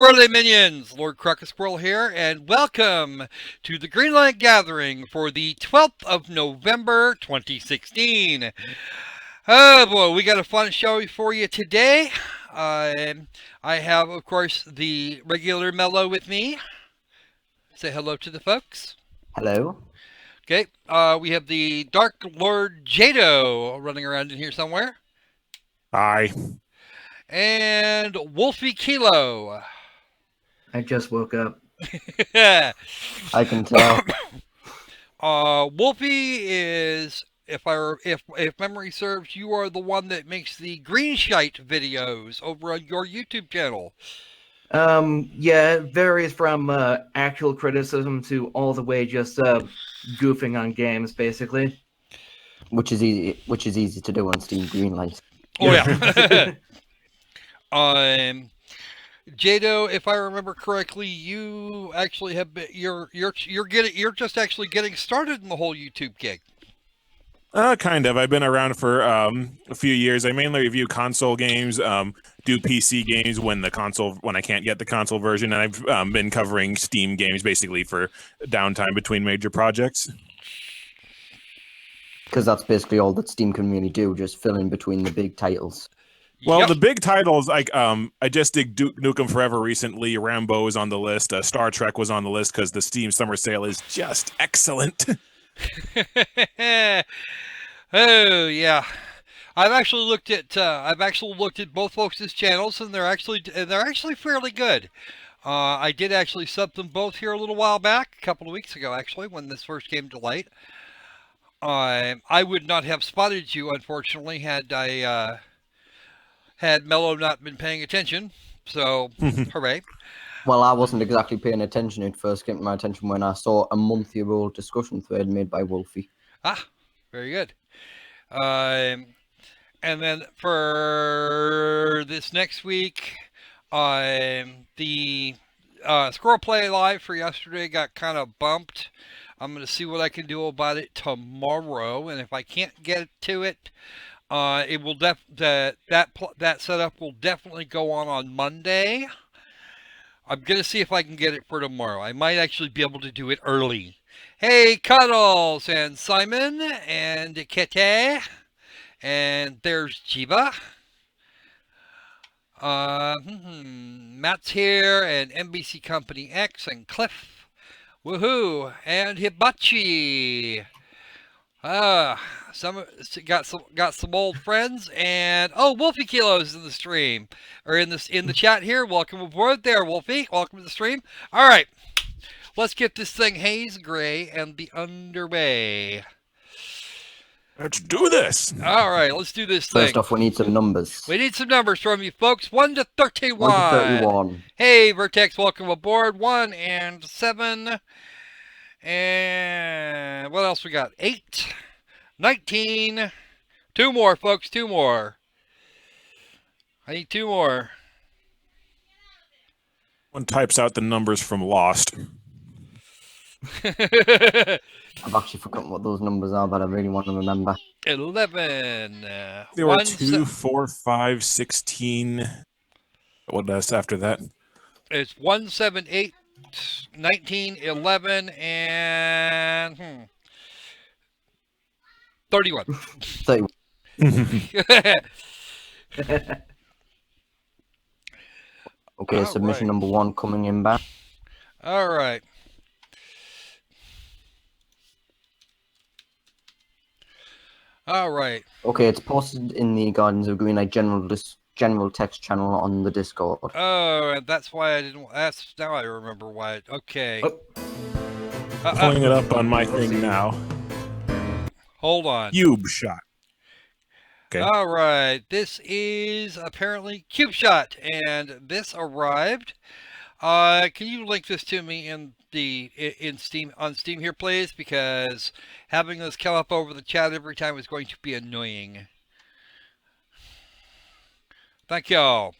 Birthday Minions! Lord Squirrel here, and welcome to the Greenlight Gathering for the 12th of November, 2016. Oh boy, we got a fun show for you today. I have, of course, the regular Mello with me. Say hello to the folks. Hello. Okay, we have the Dark Lord Jado running around in here somewhere. Hi. And Wolfie Kilo. I just woke up. Yeah. I can tell. Wolfie is, if memory serves, you are the one that makes the Greenlight videos over on your YouTube channel. Yeah, it varies from actual criticism to all the way just goofing on games, basically. Which is easy to do on Steam Greenlight. Oh yeah. Jado, if I remember correctly, you actually have been, you're just actually getting started in the whole YouTube gig. Kind of. I've been around for a few years. I mainly review console games, do PC games when I can't get the console version, and I've been covering Steam games basically for downtime between major projects. Because that's basically all that Steam can really do, just fill in between the big titles. Well, Yep. the big titles, like I just did Duke Nukem Forever recently. Rambo is on the list. Star Trek was on the list because the Steam Summer Sale is just excellent. Oh yeah, I've actually looked at both folks' channels, and they're actually fairly good. I did actually sub them both here a little while back, a couple of weeks ago actually, when this first came to light. I would not have spotted you, unfortunately, had Mello not been paying attention. So, hooray! Well, I wasn't exactly paying attention. It first came to my attention when I saw a month-old discussion thread made by Wolfie. Ah, very good. And then for this next week, the Squirrel Play Live for yesterday got kind of bumped. I'm going to see what I can do about it tomorrow, and if I can't get to it, it will that setup will definitely go on Monday. I'm going to see if I can get it for tomorrow. I might actually be able to do it early. Hey, Cuddles and Simon and Kete. And there's Jiba. Matt's here, and NBC Company X, and Cliff. Woohoo! And Hibachi. Some got some old friends, and Wolfie Kilo's in the stream, or in the chat here. Welcome aboard there, Wolfie. Welcome to the stream. All right, let's get this thing haze gray and be underway. Let's do this. All right, let's do this thing. First off, we need some numbers. We need some numbers from you folks. 1 to 31. 1 to 31. Hey, Vertex, welcome aboard. 1 and 7. And what else we got? 8, 19. 2 more, folks. 2 more. I need 2 more. One types out the numbers from Lost. I've actually forgotten what those numbers are, but I really want to remember. 11. There were 2, 4, 5, 16. What else after that? It's 1, 7, 8, 19, 11, and 31. 31. Okay, submission number 1 coming in back. All right. All right. Okay, it's posted in the Guardians of Greenlight general text channel on the Discord. Oh, and that's why I didn't. That's now I remember why. Okay. Pulling it up on my thing now. Hold on. Cube shot. Okay. All right. This is apparently Cube Shot, and this arrived. Can you link this to me in Steam on Steam here, please? Because having this come up over the chat every time is going to be annoying. Thank y'all.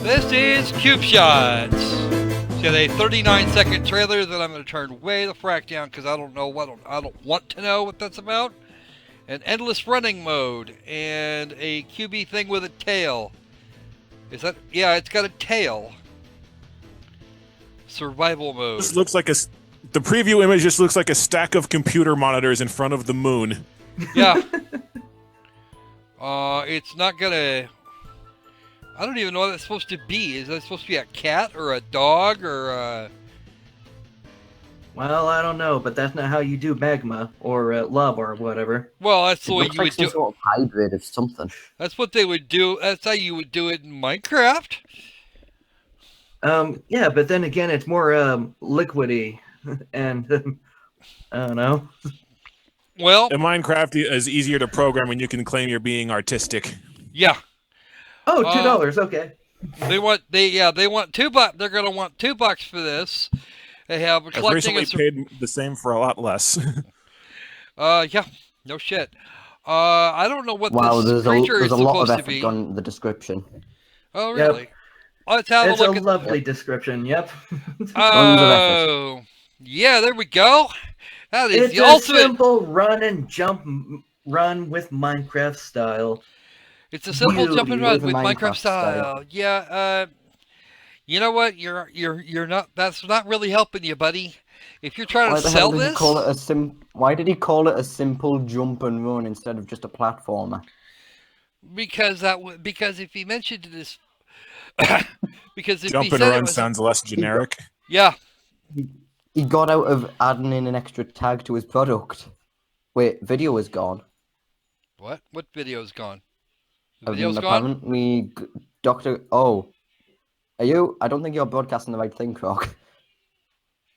This is Cube Shots. It's got a 39-second trailer that I'm going to turn way the frack down because I don't want to know what that's about. An endless running mode and a QB thing with a tail. Is that? Yeah, it's got a tail. Survival mode. This looks like the preview image just looks like a stack of computer monitors in front of the moon. Yeah. It's not gonna. I don't even know what that's supposed to be. Is that supposed to be a cat or a dog or a... Well, I don't know, but that's not how you do magma or lava or whatever. Well, that's the It way looks you like would some do. sort of hybrid of something. That's what they would do. That's how you would do it in Minecraft. Yeah, but then again, it's more liquidy, and I don't know. Well, In Minecraft is easier to program when you can claim you're being artistic. yeah. Oh, $2. Okay. They want $2. They're gonna want $2 for this. They have I've collecting recently paid the same for a lot less. Yeah, no shit. I don't know what Wow, this there's creature is a lot of supposed to effort be. gone into the description. Oh, Yep. really? Let's have It's a a look at. lovely description. Yep. Tons of effort. Oh, yeah, there we go. That is It's the a ultimate. simple run and jump run with Minecraft style. It's a simple jump and run With a with Minecraft Minecraft style. style. Yeah. You know what? You're not. That's not really helping you, buddy. If you're trying Why to the sell hell did he this, call it Why did he call it a simple jump and run instead of just a platformer? because because if he mentioned it as because if Jump he and said it run was sounds less generic. yeah. He got out of adding in an extra tag to his product. Wait, video is gone. What video's gone? The video's gone. Apparently, Doctor. Oh, are you? I don't think you're broadcasting the right thing, Croc.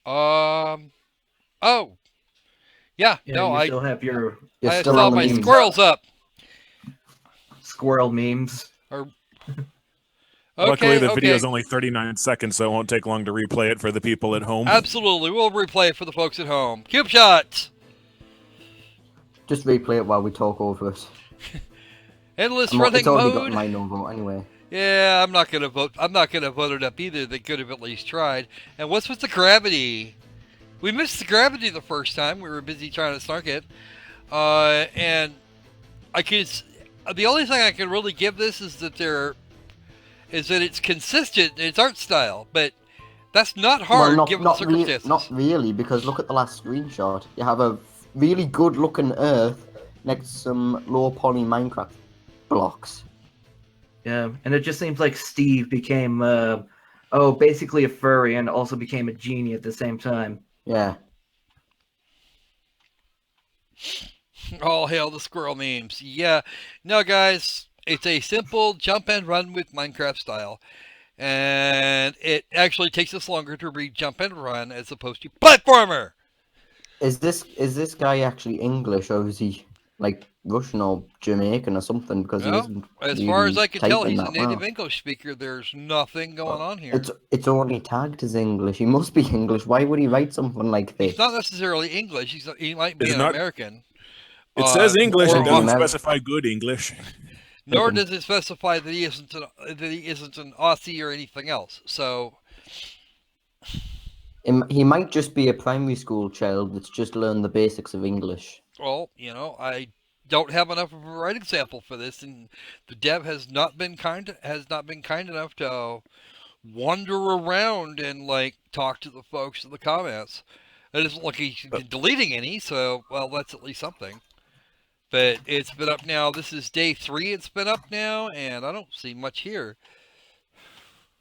Oh. Yeah. Yeah, No, you I still have your You're I still saw on the my memes. squirrels up. squirrel memes. Luckily, the Okay. video is only 39 seconds, so it won't take long to replay it for the people at home. Absolutely, we'll replay it for the folks at home. Cube shots. Just replay it while we talk over it. Endless It's running already got mode. my no vote anyway. Yeah, I'm not gonna vote. I'm not gonna vote it up either. They could have at least tried. And what's with the gravity? We missed the gravity the first time. We were busy trying to snark it. And I can. The only thing I can really give this is that it's consistent in its art style, but that's not hard given the circumstances. Not really, because look at the last screenshot. You have a really good looking Earth next to some low poly Minecraft blocks. Yeah, and it just seems like Steve became basically a furry and also became a genie at the same time. Yeah. All hail the squirrel memes. Yeah. No, guys, it's a simple jump and run with Minecraft style. And it actually takes us longer to read jump and run as opposed to platformer. Is this guy actually English, or is he like Russian or Jamaican or something? Because he No, isn't as far as really I can tell, typing he's a that native well. English speaker. There's nothing going on here. It's only tagged as English. He must be English. Why would he write something like this? He's not necessarily English. He might be It's an not- American. It says English or and doesn't Aussie. specify good English. Nor does it specify that he isn't an Aussie or anything else. So He might just be a primary school child that's just learned the basics of English. well, I don't have enough of a writing sample for this, and the dev has not been kind enough to wander around and talk to the folks in the comments. It doesn't look like he's been deleting any, so well, that's at least something. But it's been up now. This is day 3. It's been up now, and I don't see much here.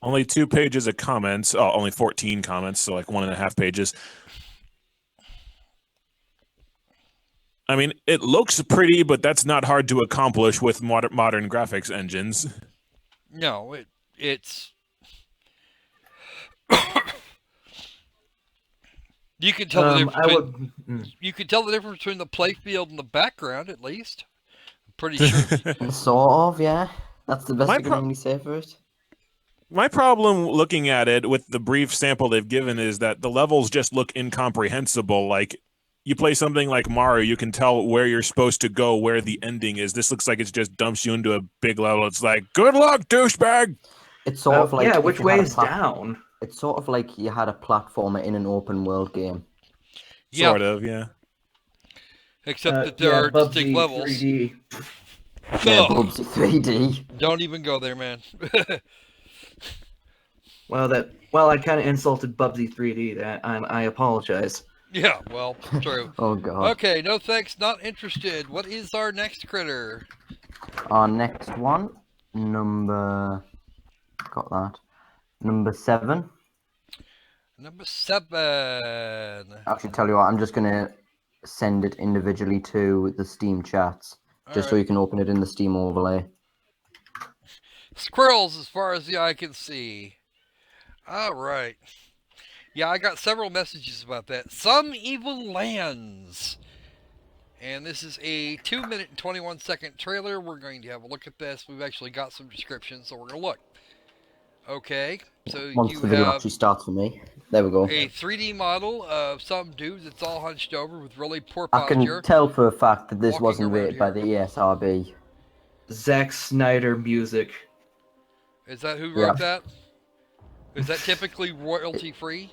Only 2 pages of comments. Oh, only 14 comments, so like 1.5 pages. I mean, it looks pretty, but that's not hard to accomplish with modern graphics engines. No, it's. You can tell the difference. You can tell the difference between the playfield and the background, at least. I'm pretty sure. Sort of, yeah. That's the best My I can really say for it. My problem looking at it with the brief sample they've given is that the levels just look incomprehensible. Like, you play something like Mario, you can tell where you're supposed to go, where the ending is. This looks like it just dumps you into a big level. It's like, good luck, douchebag! It's sort of like yeah, if which you way had a is down? It's sort of like you had a platformer in an open world game. Yeah. Sort of, yeah. Except that there are Bubsy distinct levels. 3D. Yeah, Ugh. Bubsy 3D. Don't even go there, man. Well, I kind of insulted Bubsy 3D. I apologize. Yeah, well, true. Oh god. Okay, no thanks, not interested. What is our next critter? Our next one, number. Got that. Number 7. Number 7. Actually, tell you what, I'm just gonna send it individually to the Steam chats, just so you can open it in the Steam overlay. Squirrels as far as the eye can see. Alright. Yeah, I got several messages about that. Some Evil Lands. And this is a 2-minute and 21-second trailer. We're going to have a look at this. We've actually got some descriptions, so we're going to look. Okay, so Once you the video have actually starts for me. There we go. a 3D model of some dude that's all hunched over with really poor I can posture. tell for a fact that this Walking wasn't around rated by here. the ESRB. Zack Snyder music. Is that who Yeah. wrote that? Is that typically royalty free?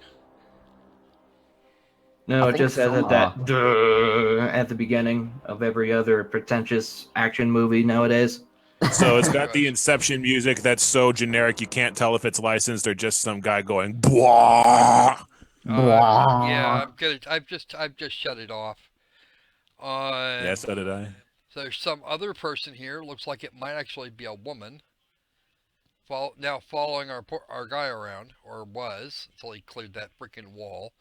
No, I it think just has some that duh at the beginning of every other pretentious action movie nowadays. So it's got the Inception music that's so generic you can't tell if it's licensed or just some guy going blah. Yeah, I've just shut it off. Yeah, so did I. So there's some other person here. Looks like it might actually be a woman. Now following our guy around, or was until he cleared that freaking wall.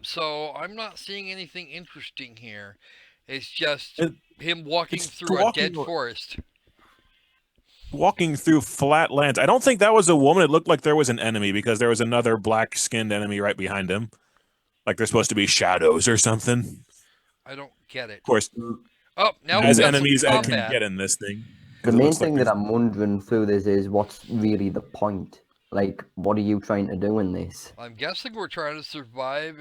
So I'm not seeing anything interesting here. It's just him walking it's through a dead forest. Walking through flat lands. I don't think that was a woman. It looked like there was an enemy because there was another black-skinned enemy right behind him. Like they're supposed to be shadows or something. I don't get it. Of course, Oh, now as we've got enemies some as can combat. get in this thing. The 'Cause it main looks like thing that there's- I'm wondering through this is what's really the point? Like, what are you trying to do in this? I'm guessing we're trying to survive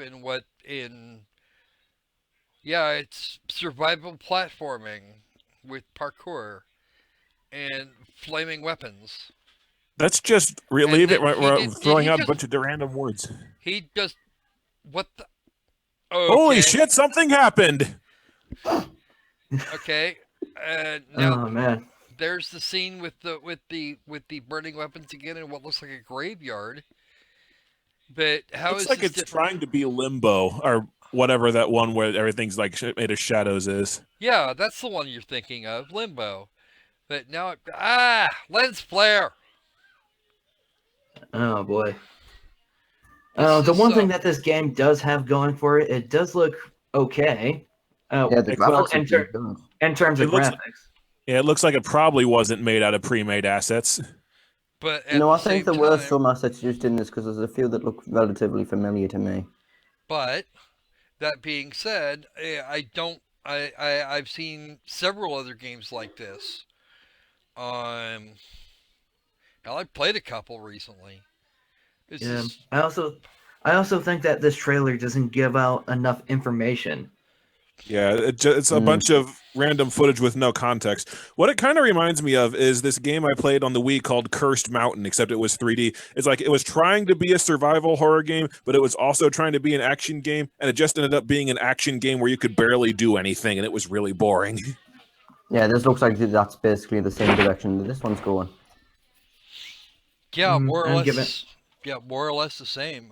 yeah, it's survival platforming with parkour and flaming weapons. Let's just relieve it. then We're did throwing he out a just- bunch of random words. He just what the Holy okay, shit! Something happened. Okay. Now Oh man. there's the scene with the burning weapons again in what looks like a graveyard. But how Looks is like this it's trying to be Limbo or whatever that one where everything's like made of shadows is. Yeah, that's the one you're thinking of, Limbo. But now lens flare. Oh boy. This The is, one thing that this game does have going for it, it does look okay. Yeah, the well, graphics are pretty good. in terms of It looks- graphics. Yeah, it looks like it probably wasn't made out of pre-made assets. But at No, the I think same there were time, some assets used in this because there's a few that look relatively familiar to me. But that being said, I've seen several other games like this. Now I've played a couple recently. It's Yeah. just, I also think that this trailer doesn't give out enough information. Yeah, it's a bunch of random footage with no context. What it kind of reminds me of is this game I played on the Wii called Cursed Mountain, except it was 3D. It's like it was trying to be a survival horror game, but it was also trying to be an action game, and it just ended up being an action game where you could barely do anything, and it was really boring. Yeah, this looks like that's basically the same direction that this one's going. yeah, more or and less. give it- Yeah, more or less the same.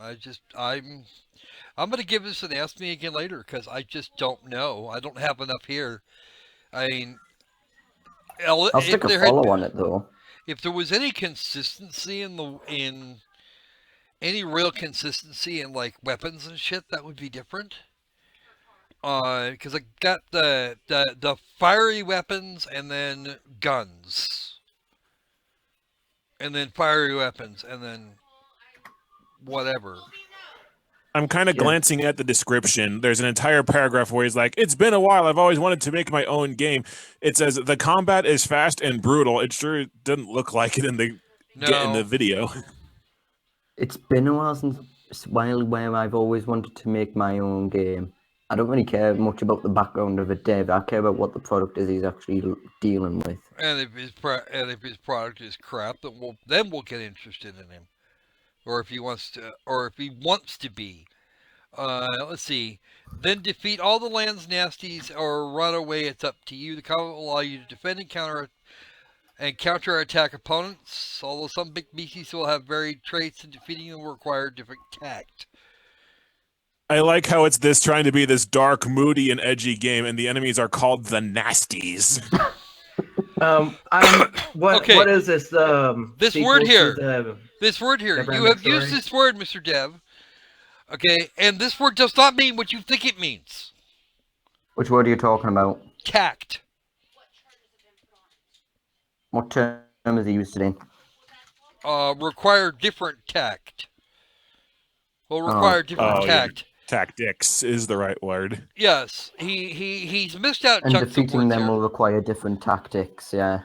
I'm gonna give this an ask me again later because I just don't know. I don't have enough here. I mean, I'll stick a follow on it though. if there was any consistency in any real consistency in like weapons and shit, that would be different. Because I got the fiery weapons and then guns, and then fiery weapons and then whatever. I'm kind of glancing at the description. There's an entire paragraph where he's like, "It's been a while. I've always wanted to make my own game." It says the combat is fast and brutal. It sure doesn't look like it in the video. It's been a while since where I've always wanted to make my own game. I don't really care much about the background of a dev. I care about what the product is he's actually dealing with. And if his product is crap, then we'll get interested in him, or if he wants to be. Let's see. Then defeat all the land's nasties or run away. It's up to you. The combat will allow you to defend and counter-attack opponents. Although some big beasties will have varied traits, and defeating them will require different tact. I like how it's this trying to be this dark, moody, and edgy game, and the enemies are called the Nasties. Okay. What is this? This sequel word to here. the This word here. Never You ending have used story? this word, Mr. Dev. Okay, and this word does not mean what you think it means. Which word are you talking about? Tact. What term is he used in? Require different tact. Will require different tact. Tactics is the right word. Yes, he's missed out And chunks of defeating words them here. will require different tactics, yeah.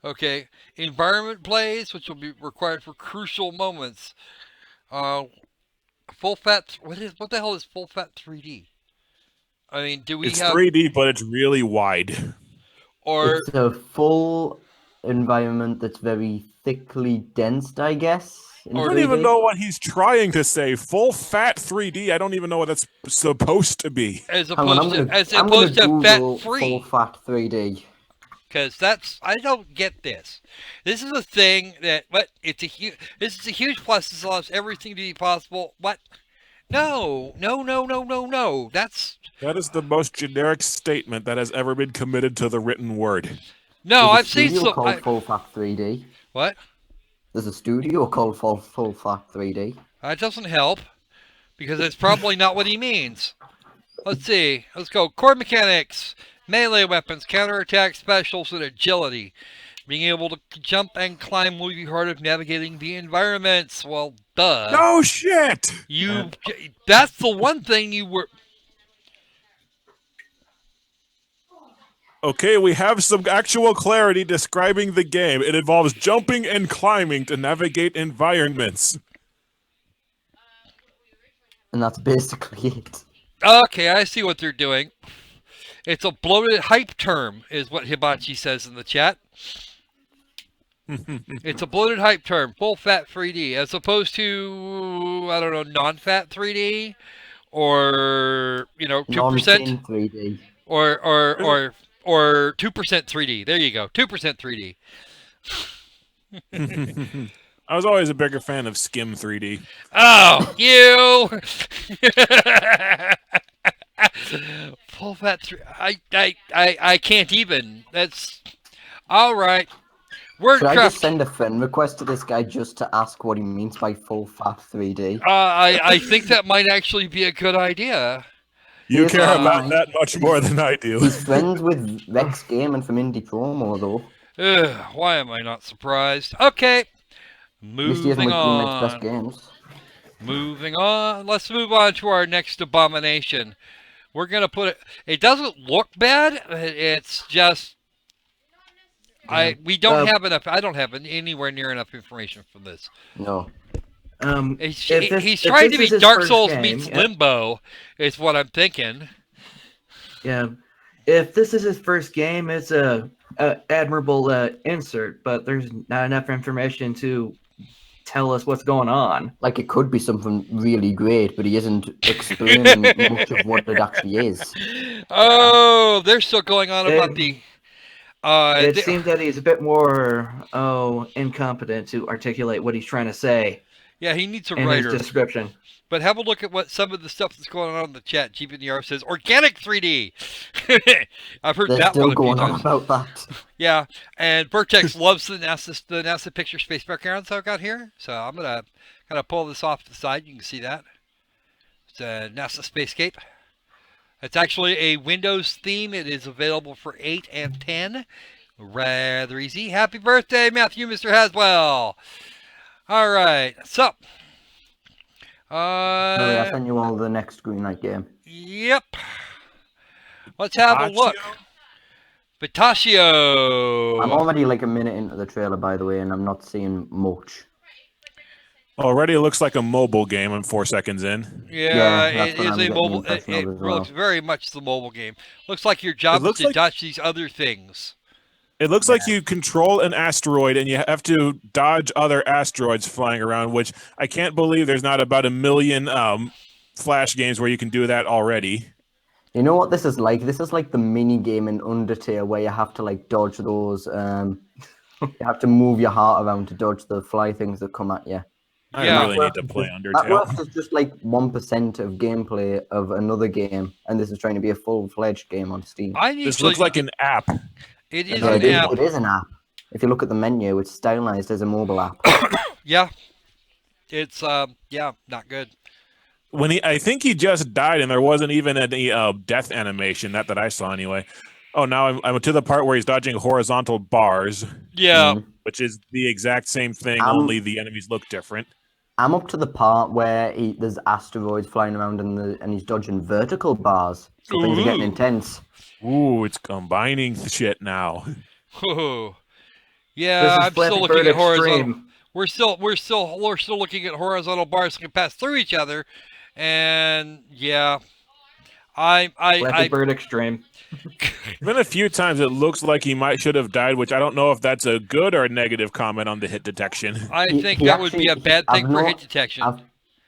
Okay, environment plays, which will be required for crucial moments. Full fat. What the hell is full fat 3D? I mean, do we It's have 3D, but it's really wide. or It's a full environment that's very thickly dense, I guess. in I don't 3D. even know what he's trying to say. Full fat 3D. I don't even know what that's supposed to be. as Hang on, opposed I'm gonna to Google fat free? full fat 3D. Because that's I don't get this. This is a thing that this is a huge plus. This allows everything to be possible. What? No. That is the most generic statement that has ever been committed to the written word. No. There's a I've seen studio some. called Full Fat 3D. What? There's a studio called Full Fat 3D. That doesn't help because it's probably not what he means. Let's see. Let's go. Core mechanics, melee weapons, counterattack specials, and agility. Being able to jump and climb will be part of navigating the environments. Well, duh. No shit! That's the one thing you were. Okay, we have some actual clarity describing the game. It involves jumping and climbing to navigate environments. And that's basically it. Okay, I see what they're doing. It's a bloated hype term, is what Hibachi says in the chat. It's a bloated hype term, full fat 3D, as opposed to, I don't know, non-fat 3D, or 2%, Non-thin 3D. or 2% 3D. There you go, 2% 3D. I was always a bigger fan of Skim 3D. Oh, you! Full fat 3. I can't even. That's all right. Should I just Wordcraft. send a friend request to this guy just to ask what he means by full fat 3D? I think that might actually be a good idea. You Yes, care I about mind. that much more than I do. He's friends with Rex Gaiman from Indie Promo, though. Why am I not surprised? Okay, Misty hasn't moving with Greenlight's best on. games. Moving on. Let's move on to our next abomination. We're gonna put it. It doesn't look bad. It's just we don't have enough. I don't have anywhere near enough information for this. No. He's if trying this to is be his Dark first Souls game, meets yeah. Limbo, is what I'm thinking. Yeah. If this is his first game, it's a admirable insert, but there's not enough information to tell us what's going on. Like, it could be something really great, but he isn't explaining much of what it actually is. Oh, they're still going on about the. It seems that he's a bit more incompetent to articulate what he's trying to say Yeah, he needs a in his writer. description. But have a look at what some of the stuff that's going on in the chat. GPDR says organic 3D. I've heard They're that still one a few going on times. about that. Yeah, and Vertex loves the NASA picture space backgrounds I've got here. So I'm gonna kind of pull this off to the side. You can see that. It's a NASA Spacescape. It's actually a Windows theme. It is available for 8 and 10. Rather easy. Happy birthday, Matthew, Mr. Haswell. All right, so. I sent you all the next Greenlight game. Yep. Let's have a look. Pistachio. I'm already like a minute into the trailer, by the way, and I'm not seeing much. Already it looks like a mobile game. I'm 4 seconds in. Yeah, that's it what is I'm a getting mobile. the impression It of as well. looks very much the mobile game. Looks like your job is looks to like- dodge these other things. It looks like you control an asteroid and you have to dodge other asteroids flying around, which I can't believe there's not about a million Flash games where you can do that already. You know what this is like? This is like the mini game in Undertale where you have to like dodge those. You have to move your heart around to dodge the fly things that come at you. I Yeah. really need to play That works Undertale. as just like 1% of gameplay of another game, and this is trying to be a full-fledged game on Steam. I need This to looks like an app. It is Yeah, an app. It is an app. If you look at the menu, it's stylized as a mobile app. Yeah. It's not good. I think he just died, and there wasn't even any death animation. Not that I saw anyway. Oh, now I'm to the part where he's dodging horizontal bars, Yeah. Mhm. which is the exact same thing, Um, only the enemies look different. I'm up to the part where there's asteroids flying around and he's dodging vertical bars. So things are getting Ooh. intense. Ooh, it's combining shit now. Whoa. This Yeah, is I'm still Flappy looking Bird at horizontal. Extreme. We're still looking at horizontal bars that can pass through each other, and yeah, Flappy Bird Extreme. Been a few times it looks like he should have died, which I don't know if that's a good or a negative comment on the hit detection. I think He that would be a bad I've thing for hit not- detection.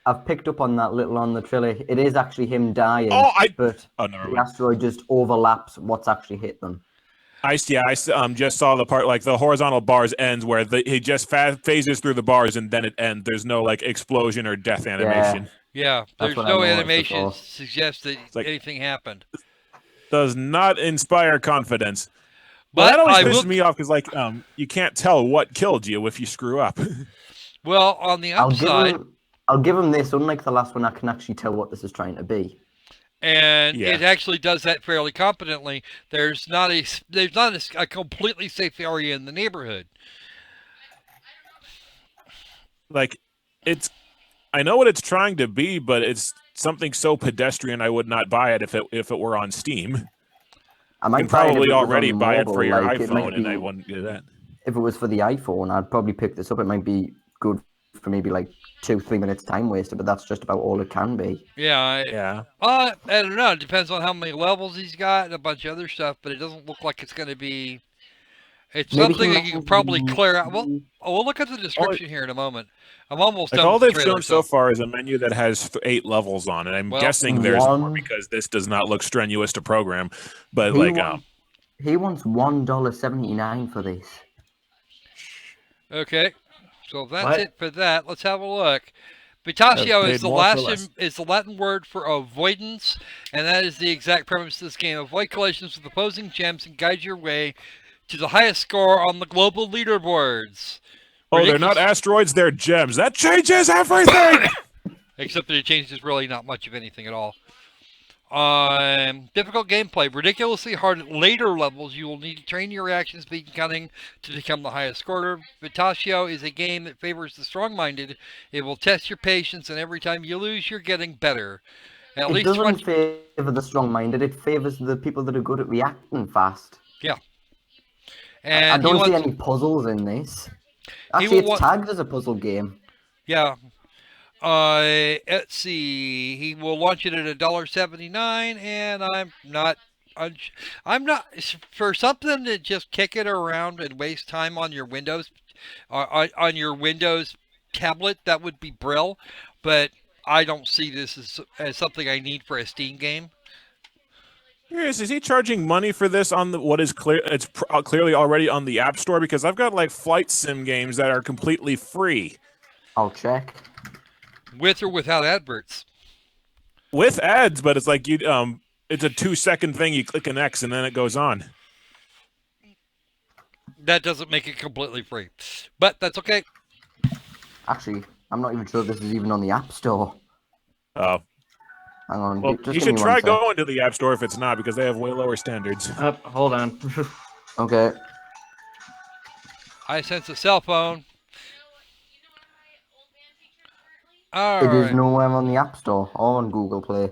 I've picked up on that little on the trailer. It is actually him dying, but never the mind. asteroid just overlaps what's actually hit them. I just saw the part like the horizontal bars ends where he just phases through the bars and then it ends. There's no like explosion or death animation. Yeah, there's what I no noticed animation before. to suggest that like- anything happened. Does not inspire confidence. But that always I pisses will. me off because you can't tell what killed you if you screw up. Well, on the upside, I'll give him this. Unlike the last one, I can actually tell what this is trying to be. and Yeah. it actually does that fairly competently. There's not a completely safe area in the neighborhood. Like I know what it's trying to be, but it's something so pedestrian I would not buy it if it were on Steam. I You might can buy it if probably it was already on buy it mobile, for your like, it might iPhone, and I be- wouldn't do that. If it was for the iPhone, I'd probably pick this up. It might be good for maybe like 2-3 minutes time wasted, but that's just about all it can be. Yeah. Yeah. I don't know. It depends on how many levels he's got and a bunch of other stuff, but it doesn't look like it's going to be. It's Maybe something he that you can might probably be- clear out. Well, we'll look at the description here in a moment. I'm almost Like done all with they've the trailer, shown so far is a menu that has 8 levels on it. I'm Well, guessing there's more one- because this does not look strenuous to program. But He wants $1.79 for this. Okay, so that's What? it for that. Let's have a look. Vitatio paid is the more for less. is the Latin word for avoidance, and that is the exact premise of this game. Avoid collisions with opposing gems and guide your way to the highest score on the global leaderboards. they're not asteroids, they're gems. That changes everything. Except that it changes really not much of anything at all. Difficult gameplay. Ridiculously hard at later levels. You will need to train your reaction speed and cunning to become the highest scorer. Vitatio is a game that favors the strong-minded. It will test your patience, and every time you lose, you're getting better. At It least doesn't favor the strong-minded. It favors the people that are good at reacting fast. And I don't see wants- any puzzles in this. He Actually, will it's tagged as a puzzle game. Yeah. Let's see. He will launch it at $1.79, and I'm not for something to just kick it around and waste time on your Windows, on your Windows tablet. That would be Brill, but I don't see this as something I need for a Steam game. Is he charging money for this on what is clear? It's clearly already on the App Store because I've got like flight sim games that are completely free I'll check. With or without adverts. with ads, but it's like it's a 2-second thing. You click an X and then it goes on. That doesn't make it completely free, but that's okay. Actually, I'm not even sure this is even on the App Store. Oh, Hang on. well, just you give should me try one sec. going to the App Store if it's not because they have way lower standards. Hold on. Okay. I sense a cell phone. All It is right. nowhere on the App Store or on Google Play.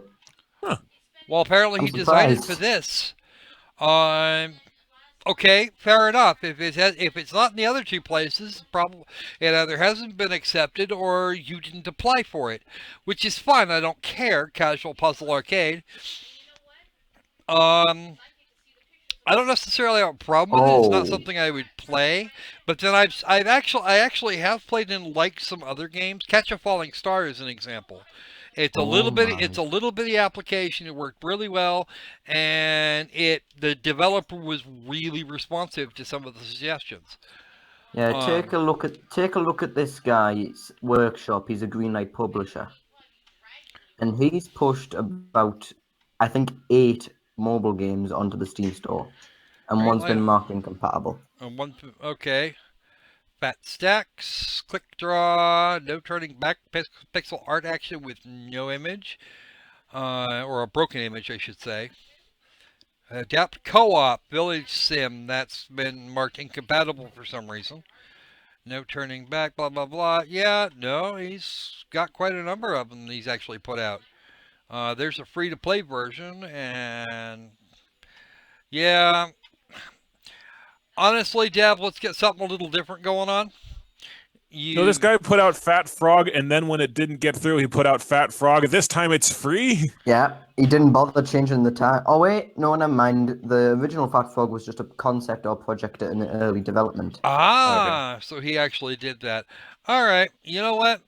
Well, apparently I'm he designed it for surprised. this. Okay, fair enough. If it's not in the other two places, probably it either hasn't been accepted or you didn't apply for it, which is fine. I don't care. Casual Puzzle Arcade. I don't necessarily have a problem with it. It's not Oh. something I would play, but then I actually have played and liked some other games. Catch a Falling Star is an example, It's a Oh little bit. my. It's a little bitty application. It worked really well, and the developer was really responsive to some of the suggestions. Yeah, take a look at this guy's workshop. He's a Greenlight publisher, and he's pushed about, I think, 8 mobile games onto the Steam store, and one's been Greenlight. marked incompatible. Okay. Fat stacks, click draw, no turning back, pixel art action with no image, or a broken image, I should say. Adapt co-op, village sim, that's been marked incompatible for some reason. No turning back, blah, blah, blah. Yeah, no, he's got quite a number of them he's actually put out. There's a free-to-play version, and yeah, honestly, Deb, let's get something a little different going on. So this guy put out Fat Frog, and then when it didn't get through, he put out Fat Frog. This time it's free? Yeah, he didn't bother changing the time. Oh wait, no, never mind. The original Fat Frog was just a concept or project in early development. So he actually did that. All right, you know what?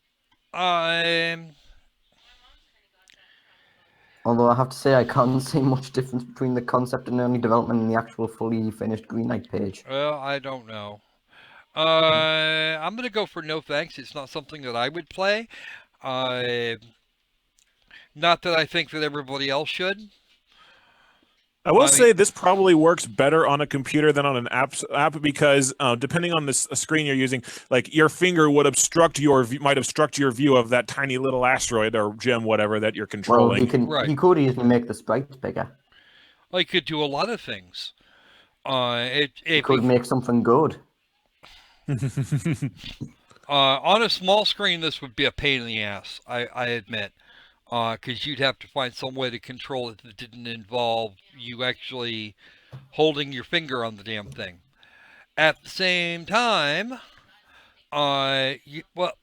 Although I have to say, I can't see much difference between the concept and early development and the actual fully finished Greenlight page. Well, I don't know. I'm gonna go for no thanks. It's not something that I would play. Not that I think that everybody else should. I will say this probably works better on a computer than on an app because depending on the screen you're using, like your finger would might obstruct your view of that tiny little asteroid or gem, whatever that you're controlling. Well, he could easily make the sprites bigger. Well, he could do a lot of things. He could make something good. On a small screen, this would be a pain in the ass. I admit. Because you'd have to find some way to control it that didn't involve you actually holding your finger on the damn thing. At the same time, you know what?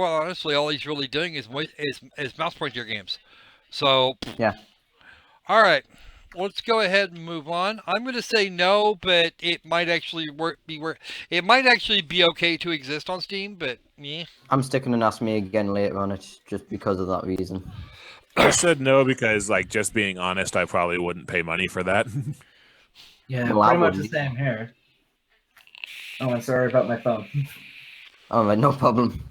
Honestly, all he's really doing is mouse pointer games. So yeah. All right, let's go ahead and move on. I'm going to say no, but it might actually It might actually be okay to exist on Steam, but yeah. I'm sticking an Ask Me Again later on it just because of that reason. I said no because, like, just being honest, I probably wouldn't pay money for that. Yeah, well, pretty much the same here. Oh, I'm sorry about my phone. All right, no problem.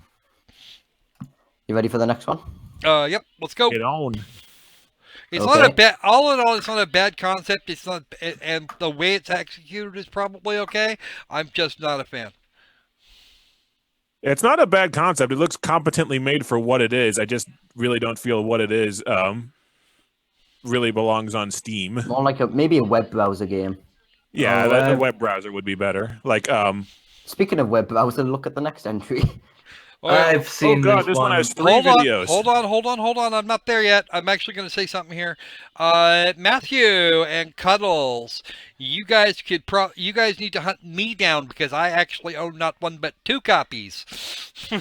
You ready for the next one? Yep, let's go. Get on. It's not a bad. All in all, it's not a bad concept. It's not, and the way it's executed is probably okay. I'm just not a fan. It's not a bad concept. It looks competently made for what it is. I just really don't feel what it is really belongs on Steam. More like maybe a web browser game. Yeah, a web browser would be better. Like Speaking of web browser, look at the next entry. I've seen this one has 3 videos. Hold on. I'm not there yet. I'm actually going to say something here. Matthew and Cuddles, you guys need to hunt me down because I actually own not one but 2 copies. All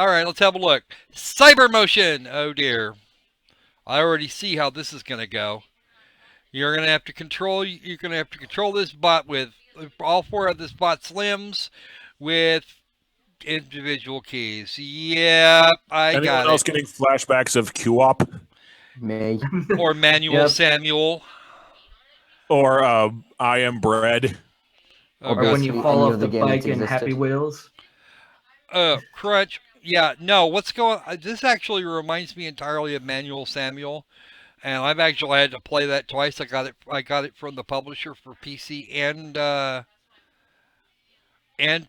right, let's have a look. Cybermotion. Oh dear. I already see how this is going to go. You're going to have to control this bot with all 4 of this bot's limbs with individual keys. Yeah, I got it. Anyone else getting flashbacks of Q-Op? Me. Or Manuel Samuel. Or I Am Bread. Or when you fall off the bike in Happy Wheels. Crunch. Yeah, no, what's going on? This actually reminds me entirely of Manuel Samuel. And I've actually had to play that twice. I got it from the publisher for PC and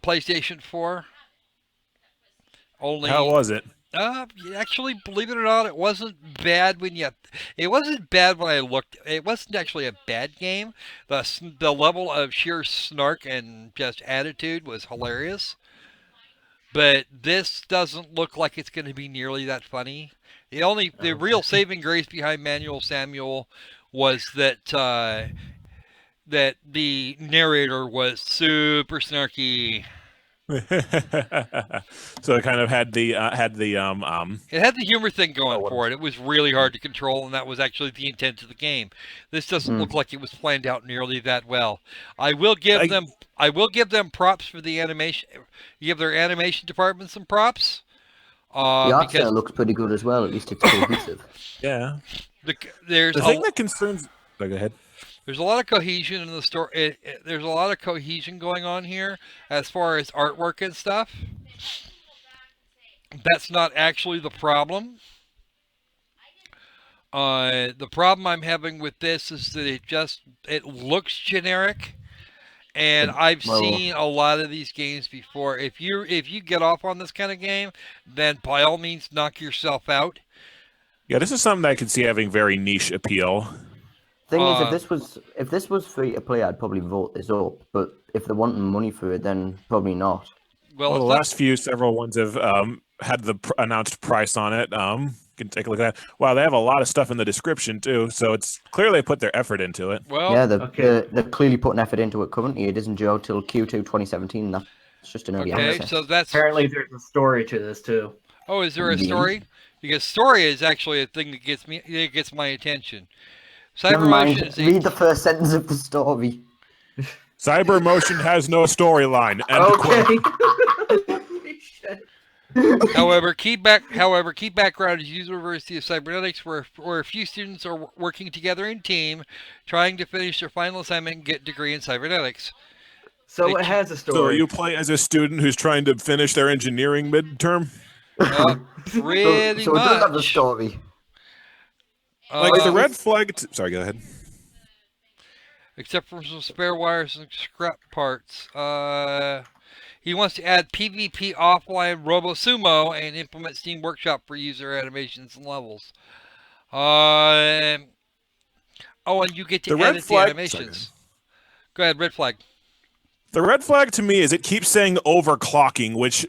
PlayStation 4. How was it? Actually, believe it or not, it wasn't bad when I looked. It wasn't actually a bad game. The level of sheer snark and just attitude was hilarious. But this doesn't look like it's going to be nearly that funny. The real saving grace behind Manuel Samuel was that that the narrator was super snarky. So it kind of had the It had the humor thing going for it. It was really hard to control, and that was actually the intent of the game. This doesn't look like it was planned out nearly that well. I will give them props for the animation. Give their animation department some props. The art Because style looks pretty good as well. At least it's cohesive. Yeah. there's The thing that concerns. Go ahead. there's a lot of cohesion in the story. There's a lot of cohesion going on here as far as artwork and stuff. That's not actually the problem. The problem I'm having with this is that it looks generic, and I've Well, seen a lot of these games before. If you get off on this kind of game, then by all means knock yourself out. Yeah, this is something that I could see having very niche appeal. thing is, Uh, if this was free to play, I'd probably vote this up. But if they're wanting money for it, then probably not. Well, Well, the it's not. last several ones have had the announced price on it. You can take a look at that. Wow, they have a lot of stuff in the description too, so it's clearly put their effort into it. Well, Yeah, Okay. they're clearly putting effort into it currently. It isn't due out till Q2 2017. That's just an early okay. access. So that's. Apparently, there's a story to this too. Oh, is there a Indeed. story? Because story is actually a thing that gets my attention. Never mind. Cybermotion is Read the first sentence of the story. Cybermotion has no storyline. End quote. Okay. However, key background is University of Cybernetics, where a few students are working together in team, trying to finish their final assignment and get a degree in cybernetics. So it has a So story. you play as a student who's trying to finish their engineering midterm? Pretty so it does have the much. story. Like the Uh, red flag. Sorry, go ahead. except for some spare wires and scrap parts. He wants to add PvP offline RoboSumo and implement Steam Workshop for user animations and levels. Oh, and you get to The red edit the flag- animations. Go ahead, red flag. The red flag to me is it keeps saying overclocking, which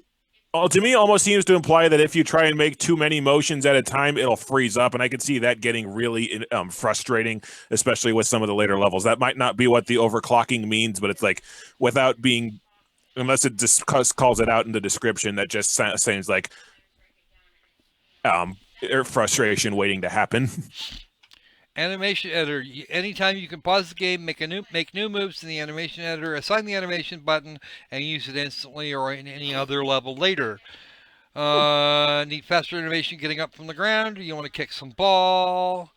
to me almost seems to imply that if you try and make too many motions at a time, it'll freeze up. And I could see that getting really frustrating, especially with some of the later levels. That might not be what the overclocking means, but it's like without being, unless it just calls it out in the description, that just sounds like frustration waiting to happen. Animation editor. Anytime you can pause the game, make new moves in the animation editor, assign the animation button, and use it instantly or in any other level later. Need faster animation getting up from the ground. You want to kick some ball,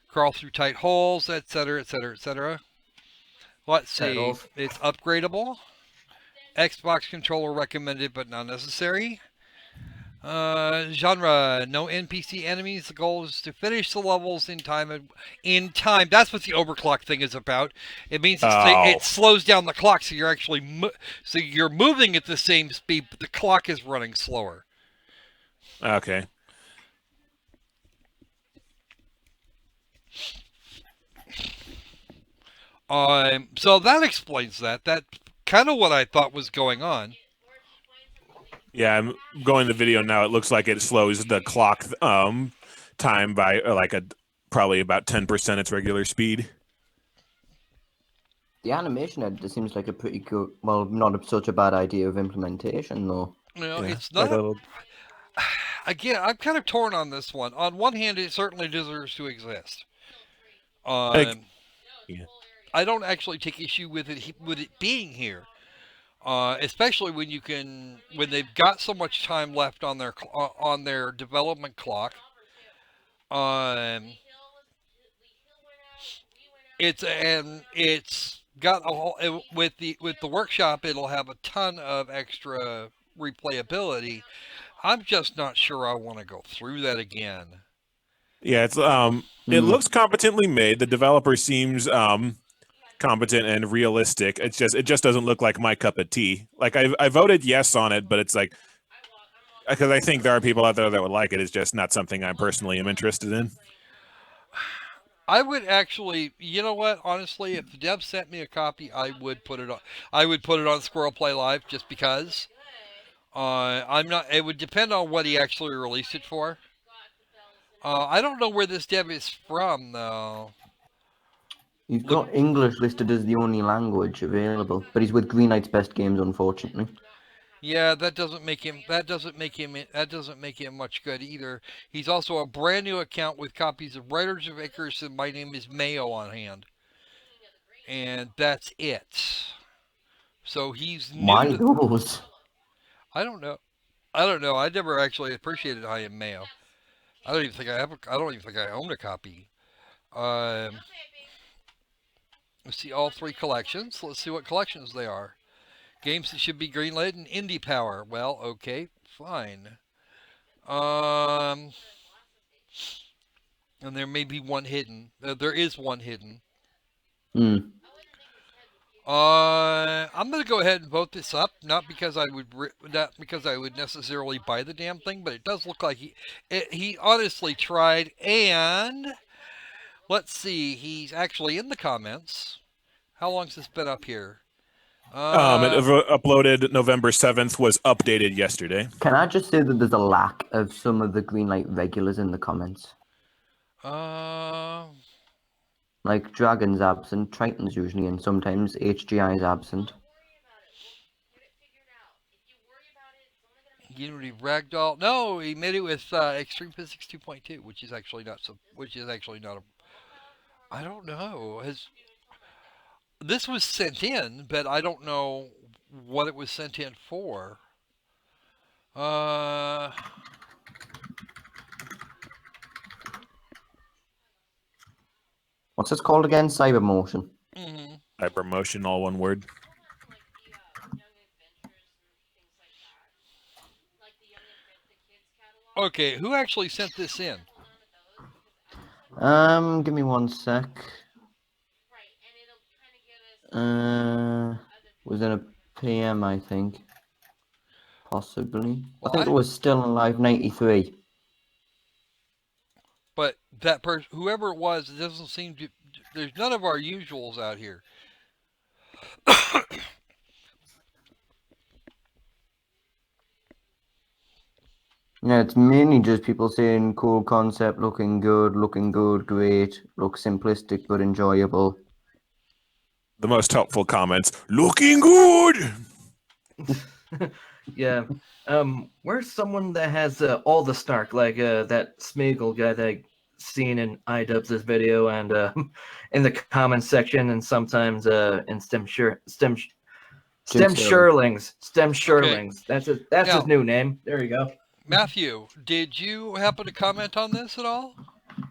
crawl through tight holes, etc., etc., etc. Let's see. Pedals. It's upgradable. Xbox controller recommended, but not necessary. Genre, no NPC enemies. The goal is to finish the levels in time. That's what the overclock thing is about. It means it slows down the clock, so you're actually you're moving at the same speed, but the clock is running slower. Okay. So that explains that. That's kind of what I thought was going on. Yeah, I'm going to the video now. It looks like it slows the clock time by probably about 10% its regular speed. The animation editor seems like a pretty good, well, not such a bad idea of implementation, though. It's not. Again, I'm kind of torn on this one. On one hand, it certainly deserves to exist. Yeah. I don't actually take issue with it being here. Especially when they've got so much time left on their development clock. It's got a whole with the workshop. It'll have a ton of extra replayability. I'm just not sure I want to go through that again. Yeah, it's it looks competently made. The developer seems competent and realistic. It just doesn't look like my cup of tea. Like I voted yes on it, but it's like because I think there are people out there that would like it. It's just not something I personally am interested in. I would actually, you know what? Honestly, if the dev sent me a copy, I would put it on. I would put it on Squirrel Play Live just because. I'm not. It would depend on what he actually released it for. I don't know where this dev is from though. He's got English listed as the only language available, but he's with Greenlight's Best Games, unfortunately. Yeah, that doesn't make him much good either. He's also a brand new account with copies of Writers of Icarus and My Name is Mayo on hand. And that's it. So he's new. Why those? I don't know. I don't know. I never actually appreciated I Am Mayo. I don't even think I have. I don't even think I own a copy. Um, let's see all three collections. Let's see what collections they are. Games that should be greenlit and indie power. Well, okay, fine. Um, and there may be one hidden. There is one hidden. Hmm. I'm gonna go ahead and vote this up, not because not because I would necessarily buy the damn thing, but it does look like he honestly tried. And let's see, he's actually in the comments. How long's this been up here? It uploaded November 7th, was updated yesterday. Can I just say that there's a lack of some of the Greenlight regulars in the comments? uh, Like Dragon's absent, Triton's usually in sometimes, HGI is absent. Unity Ragdoll. No, he made it with Extreme Physics 2.2, which is actually not so. Which is actually not a. I don't know. This was sent in, but I don't know what it was sent in for. Uh, What's this called again? Cybermotion. mm-hmm. Hypermotion, all one word. Okay, who actually sent this in? Give me one sec. Was in a PM, I think. Possibly. I think it was Still Alive 93. But that person, whoever it was, it doesn't seem to. There's none of our usuals out here. Yeah, it's mainly just people saying cool concept, looking good, great, looks simplistic but enjoyable. The most helpful comments, looking good! Yeah. Where's someone that has all the snark, like that Smeagol guy that I seen in iDubbbz's video and in the comments section, and sometimes in Stem Shirlings. That's Now- his new name. There you go. Matthew, did you happen to comment on this at all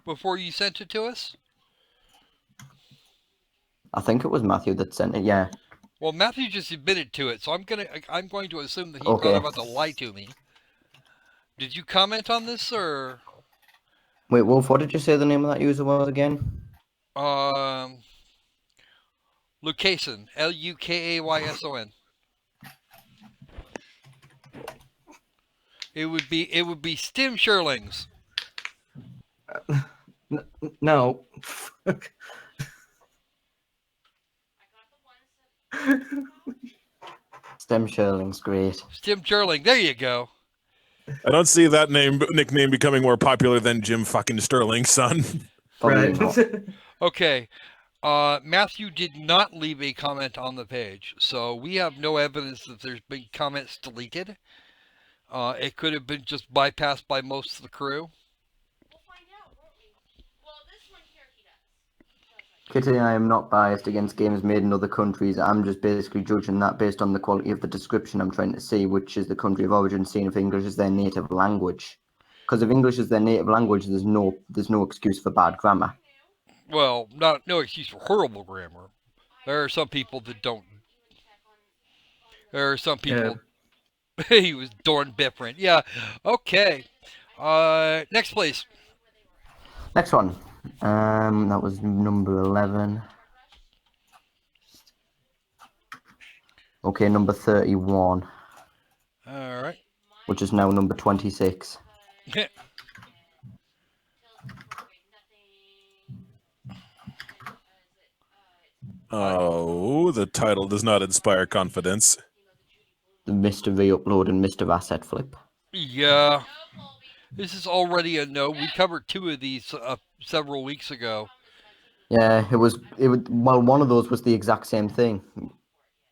before you sent it to us? I think it was Matthew that sent it, yeah. Well, Matthew just admitted to it, so I'm going to assume that he's Okay. not about to lie to me. Did you comment on this, or Wait, Wolf, what did you say the name of that user was again? Lukayson, Lukayson? It would be Stim Shirlings. No. Stem Shirling's great. Stim Shirling, there you go. I don't see that nickname becoming more popular than Jim fucking Sterling's son. Probably Right. not. Okay. Matthew did not leave a comment on the page, so we have no evidence that there's been comments deleted. It could have been just bypassed by most of the crew. Kitty, I am not biased against games made in other countries. I'm just basically judging that based on the quality of the description I'm trying to see, which is the country of origin, seeing if English is their native language. Because if English is their native language, there's no excuse for bad grammar. Well, no excuse for horrible grammar. There are some people that don't. There are some people. Yeah. He was darn different. Yeah. Okay. Next, please. Next one. That was number 11. Okay, number 31. All right. Which is now number 26. Oh, the title does not inspire confidence. The Mr. Re-Upload and Mr. Asset Flip. Yeah. This is already a no. We covered two of these several weeks ago. Yeah, it was. Well, one of those was the exact same thing.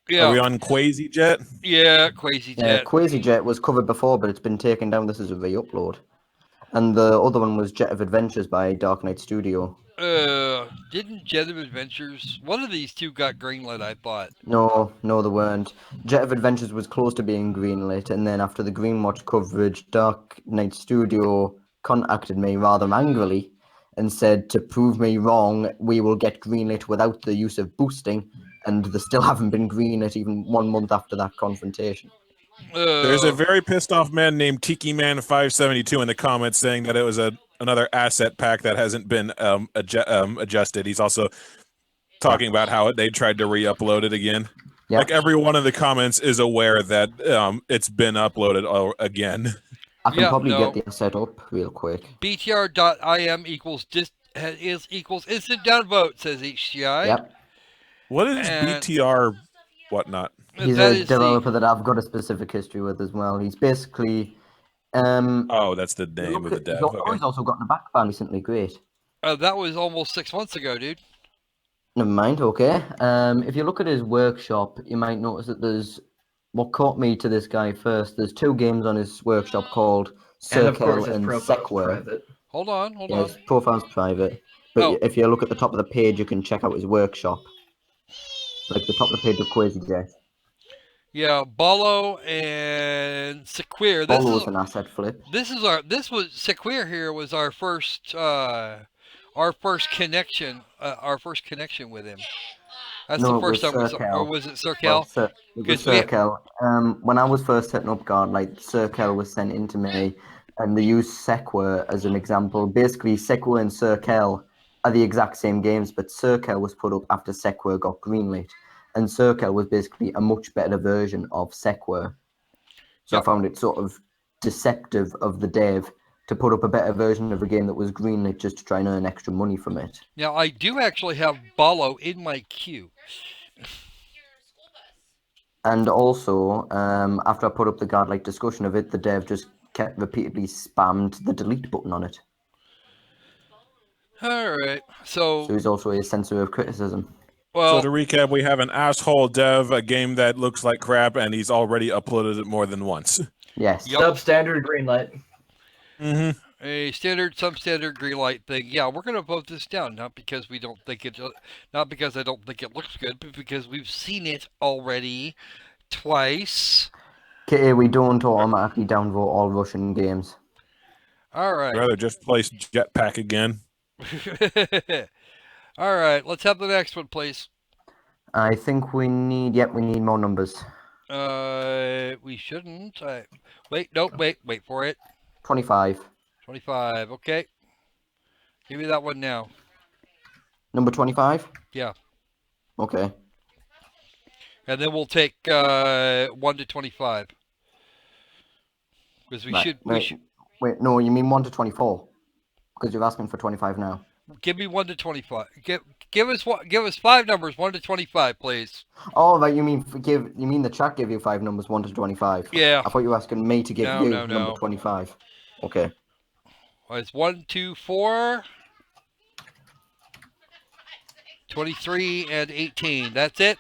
Yeah. Are we on QuasiJet? Yeah, Crazy Jet. Yeah, QuasiJet was covered before, but it's been taken down. This is a re-upload. And the other one was Jet of Adventures by Dark Knight Studio. Didn't Jet of Adventures? One of these two got greenlit, I thought. No, they weren't. Jet of Adventures was close to being greenlit, and then after the Greenwatch coverage, Dark Knight Studio contacted me rather angrily and said, to prove me wrong, we will get greenlit without the use of boosting, and they still haven't been greenlit even 1 month after that confrontation. There's a very pissed off man named Tiki Man 572 in the comments saying that it was another asset pack that hasn't been adjusted. He's also talking about how they tried to re-upload it again. Yeah. Like everyone in the comments is aware that it's been uploaded again. I can probably get the asset up real quick. BTR.im equals instant downvote, says HCI. Yep. What is BTR whatnot? He's a developer that I've got a specific history with as well. He's basically oh, that's the name of the dev. He's also gotten a back ban recently. Great. That was almost 6 months ago, dude. Never mind. Okay. If you look at his workshop, you might notice that there's what caught me to this guy first. There's 2 games on his workshop called Circle and Sequer. Hold on. His profile's private. But if you look at the top of the page, you can check out his workshop. Like the top of the page of Crazy Jet. Yeah, Bolo and Sequer. Bolo's an asset flip. Sequer here was our first connection. Our first connection with him. That's the first time we saw. Or was it Circle? Well, it was Circle. When I was first setting up Greenlight, Circle was sent in to me, and they used Sequer as an example. Basically, Sequer and Circle are the exact same games, but Circle was put up after Sequer got greenlit. And Circle was basically a much better version of Sequer. So I found it sort of deceptive of the dev to put up a better version of a game that was greenlit just to try and earn extra money from it. Now, I do actually have Bolo in my queue. And also, after I put up the godlike discussion of it, the dev just kept repeatedly spammed the delete button on it. Alright, so he's also a censor of criticism. Well, so to recap, we have an asshole dev, a game that looks like crap, and he's already uploaded it more than once. Yes. Substandard Greenlight. Mm-hmm. A substandard Greenlight thing. Yeah, we're gonna vote this down, not because I don't think it looks good, but because we've seen it already twice. Okay, we don't automatically downvote all Russian games. All right. I'd rather just place Jetpack again. All right, let's have the next one, please. I think we need more numbers. We shouldn't. Wait for it. 25. 25, okay. Give me that one now. Number 25? Yeah. Okay. And then we'll take 1 to 25. Because we should... Wait, no, you mean 1 to 24? Because you're asking for 25 now. Give me 1 to 25. Give us 5 numbers, 1 to 25, please. Oh, right. You mean the chat give you 5 numbers, 1 to 25? Yeah. I thought you were asking me to give you number 25. Okay. Well, it's 1, 2, 4, 23, and 18. That's it.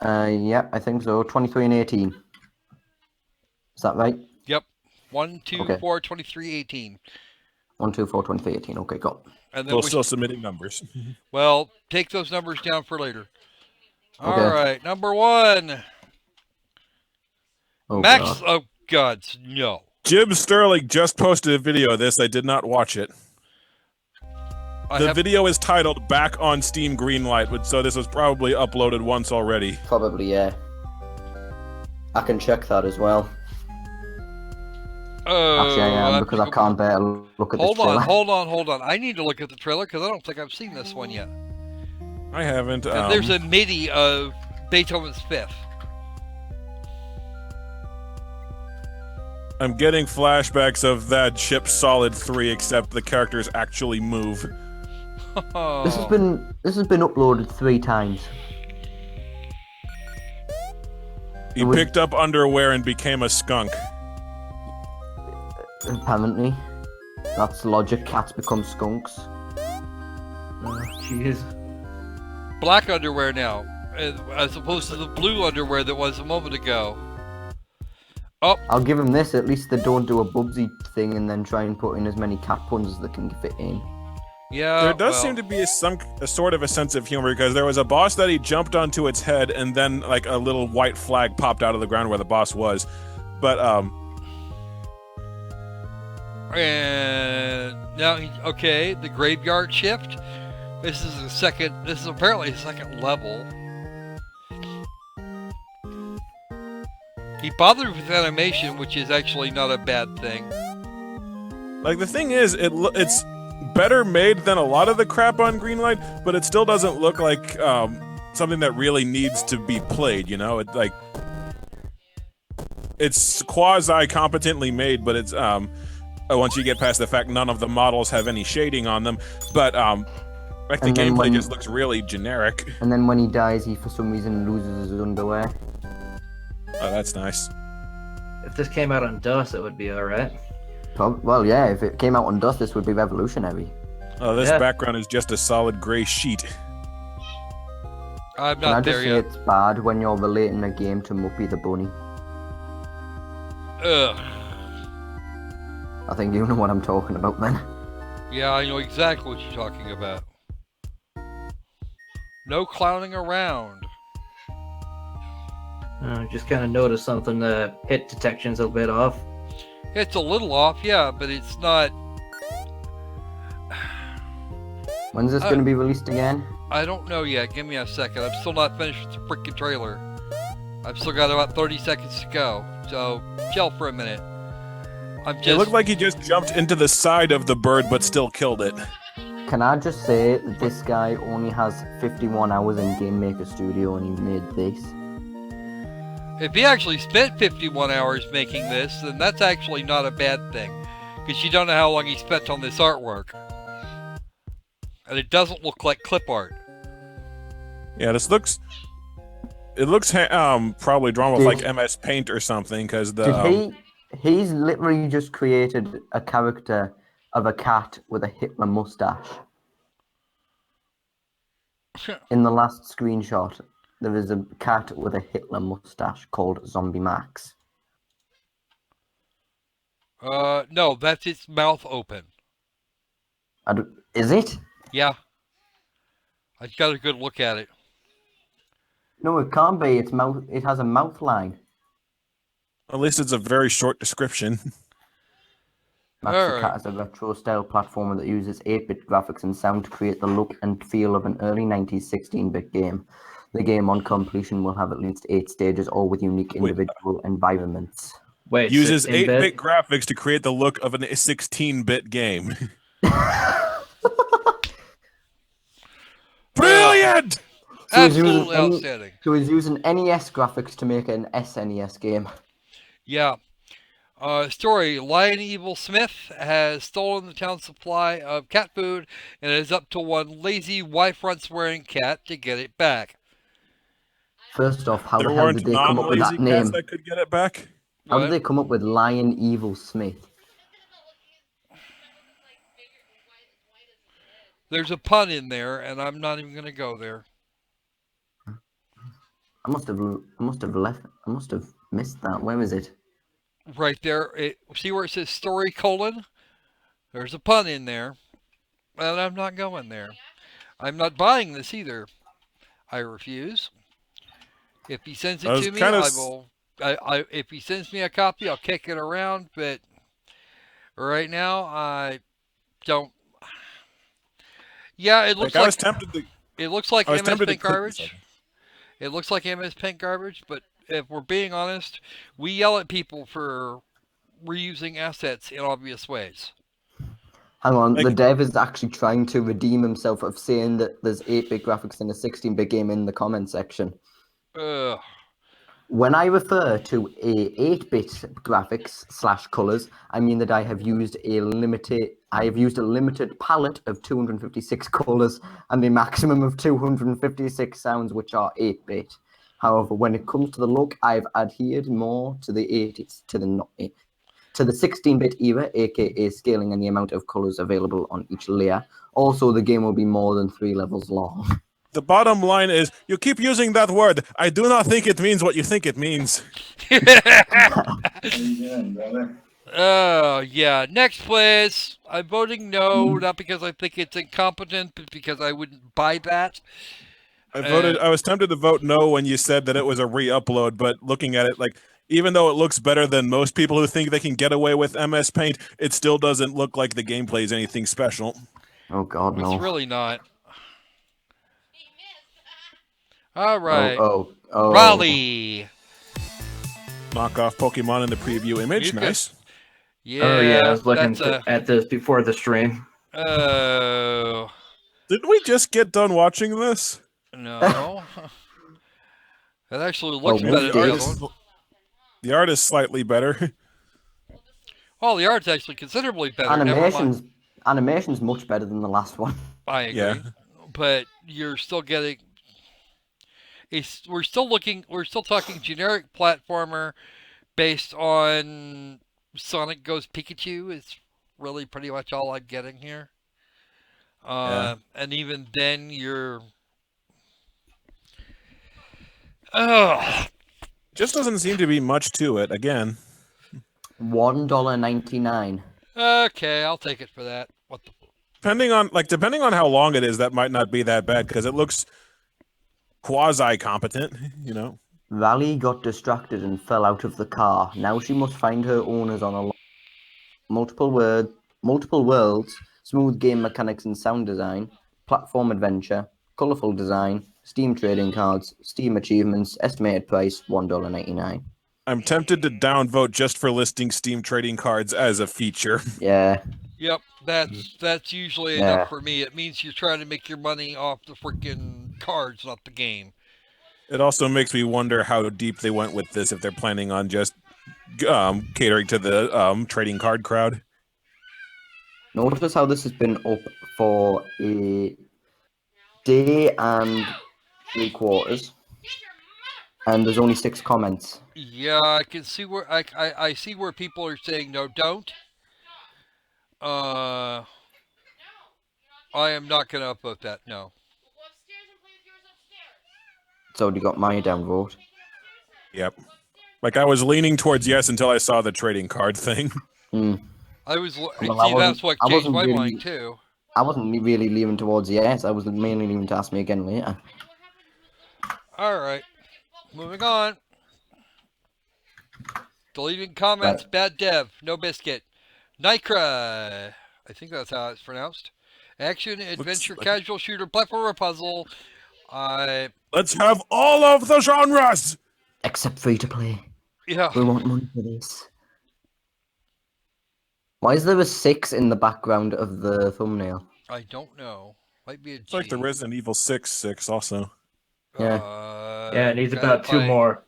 Yeah, I think so. 23 and 18. Is that right? Yep. 1, 2, 4, 23, 18. 1, 2, 4, 23, 18. Okay, go. And then we're still submitting numbers. Well, take those numbers down for later. All right, number 1. Oh, Max. God. Oh, God, no. Jim Sterling just posted a video of this. I did not watch it. The video is titled "Back on Steam Greenlight," so this was probably uploaded once already. Probably, yeah. I can check that as well. Actually, I am, because I can't bear to look at this trailer. Hold on. I need to look at the trailer because I don't think I've seen this one yet. I haven't. There's a MIDI of Beethoven's Fifth. I'm getting flashbacks of that ship Solid 3, except the characters actually move. This has been uploaded 3 times. He picked up underwear and became a skunk. Apparently. That's logic. Cats become skunks. Oh, jeez. Black underwear now, as opposed to the blue underwear that was a moment ago. Oh, I'll give them this. At least they don't do a Bubsy thing and then try and put in as many cat puns as they can fit in. yeah. There does well, seem to be a sort of a sense of humor because there was a boss that he jumped onto its head and then like a little white flag popped out of the ground where the boss was. But And now, okay, the graveyard shift. This is the second. This is apparently the second level. He bothered with animation, which is actually not a bad thing. like the thing is, it's better made than a lot of the crap on Greenlight, but it still doesn't look like something that really needs to be played. You know, it's quasi competently made, but it's once you get past the fact none of the models have any shading on them, but like the And then gameplay when- just looks really generic. And then when he dies, he for some reason loses his underwear. Oh, that's nice. If this came out on DOS, it would be alright. Well, yeah, if it came out on DOS, this would be revolutionary. Oh, this Yeah. background is just a solid gray sheet. I'm Can I not just there say yet. it's bad when you're relating a game to Muppy the Bunny? Ugh. I think you know what I'm talking about then. Yeah, I know exactly what you're talking about. No clowning around. Just kind of noticed something. The hit detection's a bit off. It's a little off, yeah, but it's not. When's this going to be released again? I don't know yet. Give me a second. I'm still not finished with the freaking trailer. I've still got about 30 seconds to go. So, chill for a minute. I'm It just. looked like he just jumped into the side of the bird but still killed it. Can I just say that this guy only has 51 hours in Game Maker Studio and he made this? If he actually spent 51 hours making this, then that's actually not a bad thing. Because you don't know how long he spent on this artwork. And it doesn't look like clip art. Yeah, this looks. It looks probably drawn with Did- like MS Paint or something because the. Did he's literally just created a character of a cat with a Hitler mustache. In the last screenshot, there is a cat with a Hitler mustache called Zombie Max. No, that's its mouth open. Is it? Yeah. I got a good look at it. No, it can't be. Its mouth. It has a mouth line. At least it's a very short description. Max the Alright. Cat is a retro-style platformer that uses 8-bit graphics and sound to create the look and feel of an early 90s 16-bit game. The game on completion will have at least 8 stages, all with unique individual environments. Wait, Uses 16-bit? 8-bit graphics to create the look of a 16-bit game. Brilliant! So he's using Absolutely any- outstanding. So he's using NES graphics to make an SNES game. Yeah. Story. Lion Evil Smith has stolen the town's supply of cat food and it is up to one lazy wife-runt-swearing cat to get it back. First off, how There the hell weren't did they come up with non-lazy that cats name? that could get it back. How What? did they come up with Lion Evil Smith? There's a pun in there, and I'm not even going to go there. I must have missed that. Where is it? Right there. See where it says story colon? There's a pun in there. And I'm not going there. I'm not buying this either. I refuse. If he sends it I was to me, kinda I will. If he sends me a copy, I'll kick it around. But right now, I don't. Yeah, it looks Like I was like tempted to. it looks like I was MS tempted to Paint click garbage. this. It looks like MS Paint garbage, but if we're being honest, we yell at people for reusing assets in obvious ways. Hang on, Like- the dev is actually trying to redeem himself of saying that there's 8-bit graphics in a 16-bit game in the comment section. Ugh. When I refer to a 8-bit graphics / colors, I mean that I have used a limited palette of 256 colors and a maximum of 256 sounds, which are 8-bit. However, when it comes to the look, I've adhered more to the 16-bit era, aka scaling and the amount of colors available on each layer. Also, the game will be more than 3 levels long. The bottom line is, you keep using that word. I do not think it means what you think it means. What are you doing, brother? Oh, yeah. Next, please. I'm voting no, not because I think it's incompetent, but because I wouldn't buy that. I was tempted to vote no when you said that it was a re-upload, but looking at it, like, even though it looks better than most people who think they can get away with MS Paint, it still doesn't look like the gameplay is anything special. Oh God, It's no. really not. All Oh, right. oh. Raleigh. Knockoff Pokemon in the preview image, Mucus. nice. Yeah, Oh yeah, I was looking that's at this before the stream. Oh, Did we just get done watching this? no. That actually Well, looks Yeah, better than the other mistakes. one. The art is slightly better. Well, the art's actually considerably better. Never mind. Animation's much better than the last one. I agree. Yeah. But you're still getting. We're still talking generic platformer based on Sonic Goes Pikachu. Is really pretty much all I'm getting here. Yeah. And even then, you're. Oh, Just doesn't seem to be much to it. Again, $1.99. okay, I'll take it for that. What the? depending on how long it is, that might not be that bad because it looks quasi competent. You know. Raleigh got distracted and fell out of the car. Now she must find her owners on a multiple worlds, smooth game mechanics and sound design, platform adventure, colorful design, Steam trading cards, Steam achievements, estimated price $1.99. I'm tempted to downvote just for listing Steam trading cards as a feature. Yeah, Yep, that's usually Yeah. enough for me. It means you're trying to make your money off the freaking cards, not the game. It also makes me wonder how deep they went with this, if they're planning on just catering to the trading card crowd. notice how this has been up for a day and 3/4, and there's only 6 comments. Yeah, I can see where I see where people are saying no, don't. I am not gonna upvote that. No. So you got my downvote. Yep. Like I was leaning towards yes until I saw the trading card thing. I was Well, see that's what I changed wasn't my really- mind too. I wasn't really leaning towards yes. I was mainly leaning to ask me again later. All right, moving on. Deleting comments. Right. Bad dev. No biscuit. Nycra. I think that's how it's pronounced. Action, adventure, like- casual shooter, platformer, puzzle. Let's have all of the genres. Except free to play. Yeah. We want money for this. Why is there a 6 in the background of the thumbnail? I don't know. Might be a G. It's like the Resident Evil 6 also. Yeah. Yeah, it needs got about 2 by- more.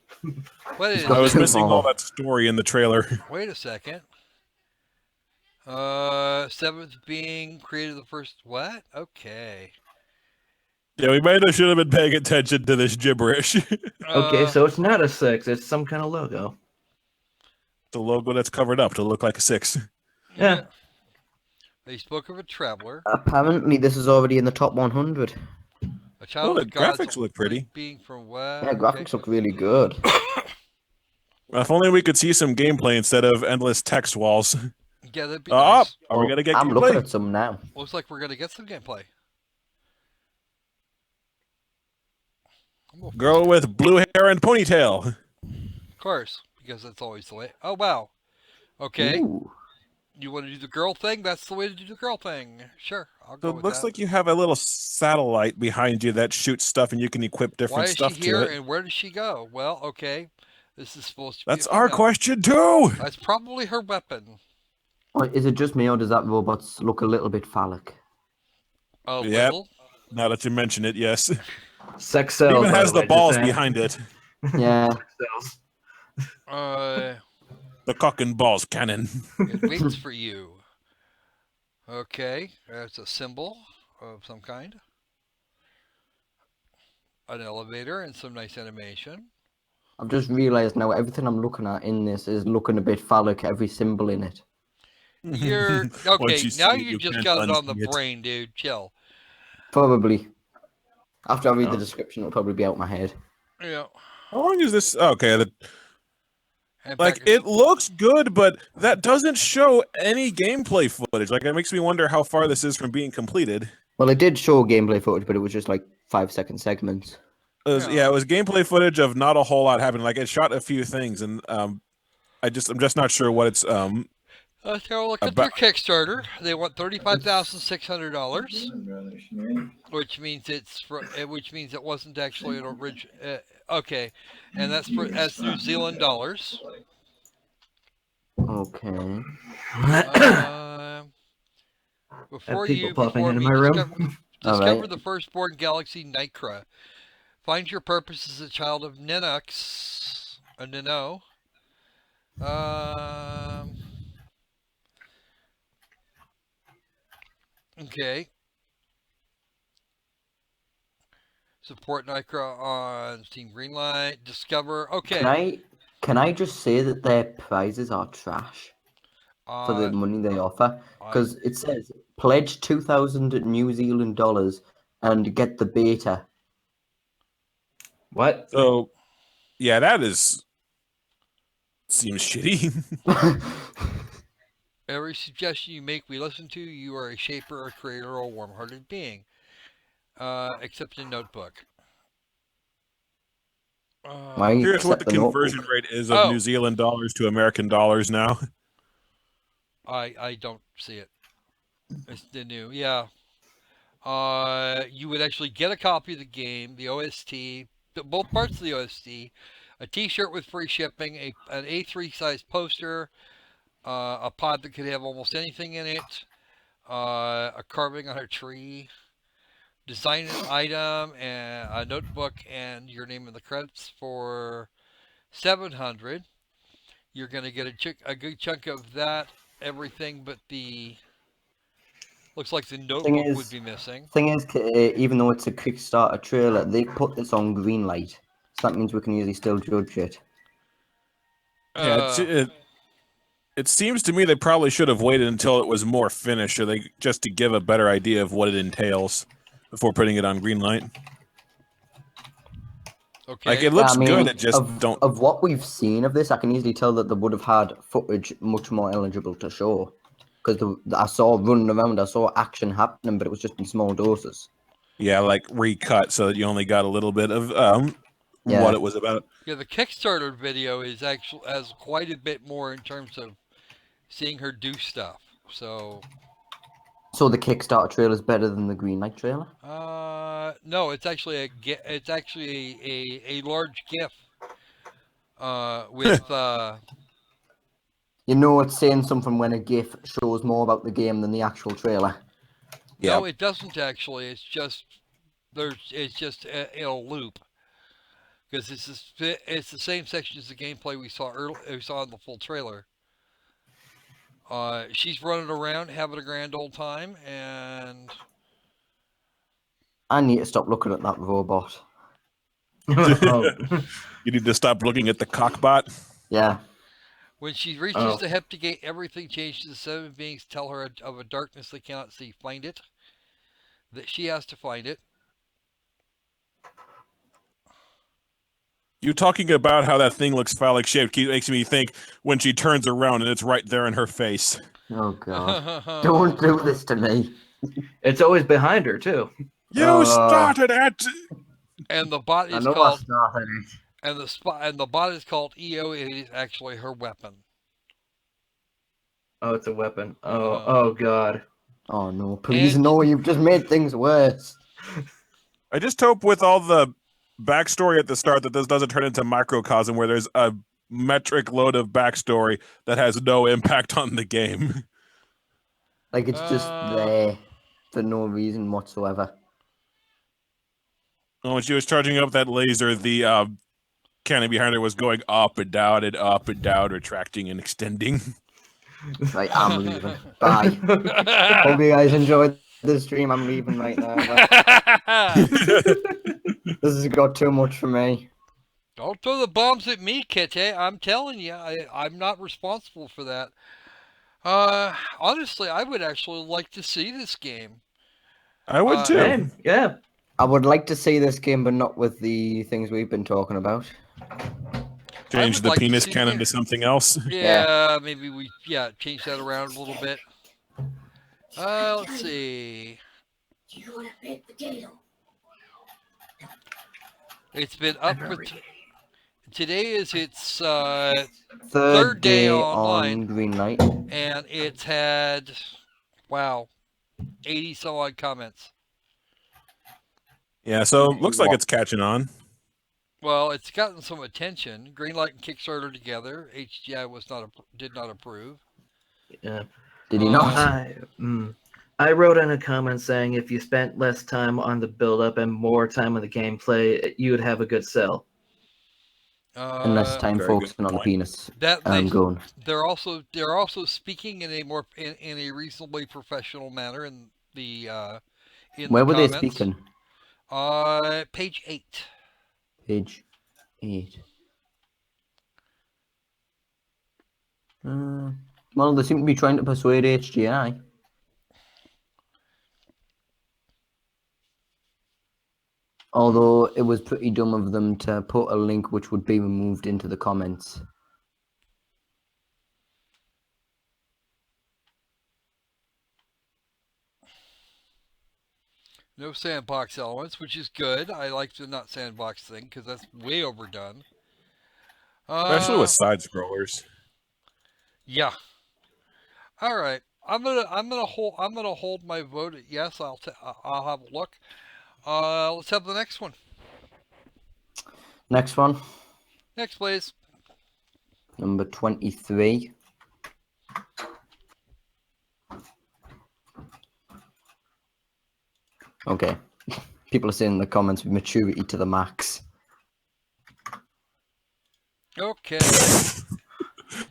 What is got I was two missing all more. that story in the trailer. Wait a second. Seventh being created the first. What? Okay. Yeah, we might have should have been paying attention to this gibberish. Okay, so it's not a 6. It's some kind of logo. The logo that's covered up to look like a 6. Yeah. They spoke of a traveler, Apparently, this is already in the top 100. a child the of God's graphics look pretty. being from what? Yeah, graphics look really good. If only we could see some gameplay instead of endless text walls. Yeah, that'd be Oh, nice. are we gonna get I'm gameplay? looking at some now. Looks like we're gonna get some gameplay. Girl with blue hair and ponytail. Of course, because that's always the way. Oh wow. Okay. Ooh. You want to do the girl thing? That's the way to do the girl thing. Sure, I'll go So it with looks that. like you have a little satellite behind you that shoots stuff, and you can equip Why different is she stuff here to it. and where does she go? Well, okay. This is supposed to be That's a our female. question too. That's probably her weapon. Oh, is it just me or does that robot look a little bit phallic? A Yep. little. Now that you mention it, yes. It Sex sells. even by has way, the just balls saying. behind it. Yeah. Sex sells. The cock and balls cannon. It waits for you. Okay, that's a symbol of some kind. An elevator and some nice animation. I've just realised now everything I'm looking at in this is looking a bit phallic, every symbol in it. You're Once okay. you Now see it, you you just can't got it on the unsee it. brain, dude. Chill. Probably. After I read the Oh. description, it'll probably be out my head. Yeah. How long is this? Okay, And Like, back, it looks good, but that doesn't show any gameplay footage. Like, it makes me wonder how far this is from being completed. Well, it did show gameplay footage, but it was just like 5-second segments. Yeah, it was gameplay footage of not a whole lot happening. Like, it shot a few things, and I'm just not sure what it's let's go look at about. their Kickstarter. They want $35,600, which means which means it wasn't actually an original. Okay, and that's New Zealand dollars. Okay. Before people you, popping before into me, my room. discover Alright. the firstborn galaxy Nykra. Find your purpose as a child of Ninux, a Nino. Okay. Support Nykra on Steam Greenlight. Discover. Okay. Can I just say that their prizes are trash for the money they offer? Because it says pledge 2,000 New Zealand dollars and get the beta. What? So, yeah, seems shitty. Every suggestion you make, we listen to. You are a shaper, a creator, or a warm-hearted being. Except in Notebook. Why Here's what the accept the conversion notebook? rate is of New Zealand dollars to American dollars now. I don't see it. It's the new, yeah. You would actually get a copy of the game, the OST, both parts of the OST, a T-shirt with free shipping, an A3 size poster, a pod that could have almost anything in it, a carving on a tree, design an item, and a notebook, and your name in the credits for $700. You're gonna get a good chunk of that, everything but the. Looks like the notebook would be missing. Thing is, even though it's a Kickstarter trailer, they put this on Greenlight, so that means we can usually still judge it. Yeah, it seems to me they probably should have waited until it was more finished, or just to give a better idea of what it entails before putting it on Greenlight. Okay. Like, it looks good. It just of what we've seen of this, I can easily tell that they would have had footage much more eligible to show. Because I saw running around, I saw action happening, but it was just in small doses. Yeah, like recut so that you only got a little bit of what it was about. Yeah, the Kickstarter video is actually has quite a bit more in terms of seeing her do stuff. So the Kickstarter trailer is better than the Greenlight trailer? No, it's actually a large GIF with You know, it's saying something when a GIF shows more about the game than the actual trailer. No, it doesn't actually. It's just it's just in a loop because it's the same section as the gameplay we saw in the full trailer. She's running around having a grand old time, and I need to stop looking at that robot. You need to stop looking at the cockbot. Yeah. When she reaches the Hepta Gate, everything changes. The seven beings tell her of a darkness they cannot see. Find it. That she has to find it. You talking about how that thing looks phallic shaped makes me think when she turns around and it's right there in her face. Oh god! Don't do this to me. It's always behind her too. You started it. And the bot is I called. started it. And the bot is called EO. It is actually her weapon. Oh, it's a weapon. Oh god. Oh no! Please no! You've just made things worse. I just hope with all the backstory at the start that this doesn't turn into microcosm where there's a metric load of backstory that has no impact on the game. Like it's just there for no reason whatsoever. When she was charging up that laser, the cannon behind her was going up and down, retracting and extending. Right, I'm leaving. Bye. Hope you guys enjoyed the stream. I'm leaving right now. This has got too much for me. Don't throw the bombs at me, Kete. I'm telling you, I'm not responsible for that. Honestly, I would actually like to see this game. I would too. Man, yeah. I would like to see this game, but not with the things we've been talking about. Change would the like to penis see cannon it. to something else. Yeah, maybe we change that around a little bit. Let's see. You want a baked potato? It's been up for today is its Third day day online, on Greenlight. and it's had 80 some odd comments. Yeah, so looks like it's catching on. Well, it's gotten some attention. Greenlight and Kickstarter together. HGI did not approve. Yeah. Did he not? I wrote in a comment saying if you spent less time on the build-up and more time on the gameplay, you would have a good sell. And less time Very good focusing on the point. penis. That Going. They're also speaking in a reasonably professional manner in the Where were they comments. speaking? Page 8. Page 8. Well, they seem to be trying to persuade HGI. Although it was pretty dumb of them to put a link which would be removed into the comments. No sandbox elements, which is good. I like the not sandbox thing because that's way overdone. Especially with side scrollers. Yeah. All right. I'm gonna hold my vote at yes. I'll have a look. Let's have the next one. Next one. Next, please. Number 23. Okay. People are saying in the comments with maturity to the max. Okay.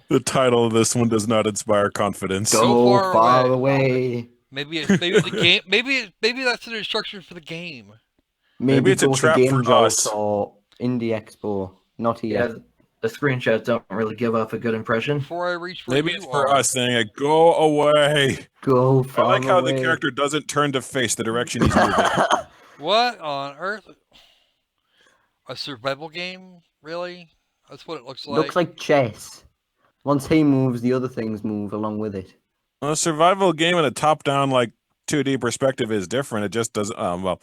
The title of this one does not inspire confidence. Go far away. Maybe the game. Maybe that's an instruction for the game. Maybe it's a go to trap Game for us. or Indie Expo. Not here. Yeah, the screenshots don't really give off a good impression. Before I reach where Maybe you it's for are. us saying, "Go away." Go I far like how the away. character doesn't turn to face the direction he's moving. What on earth? A survival game? Really? That's what it looks like. Looks like chess. Once he moves, the other things move along with it. Well, a survival game in a top-down, like 2D perspective is different. It just doesn't. Well,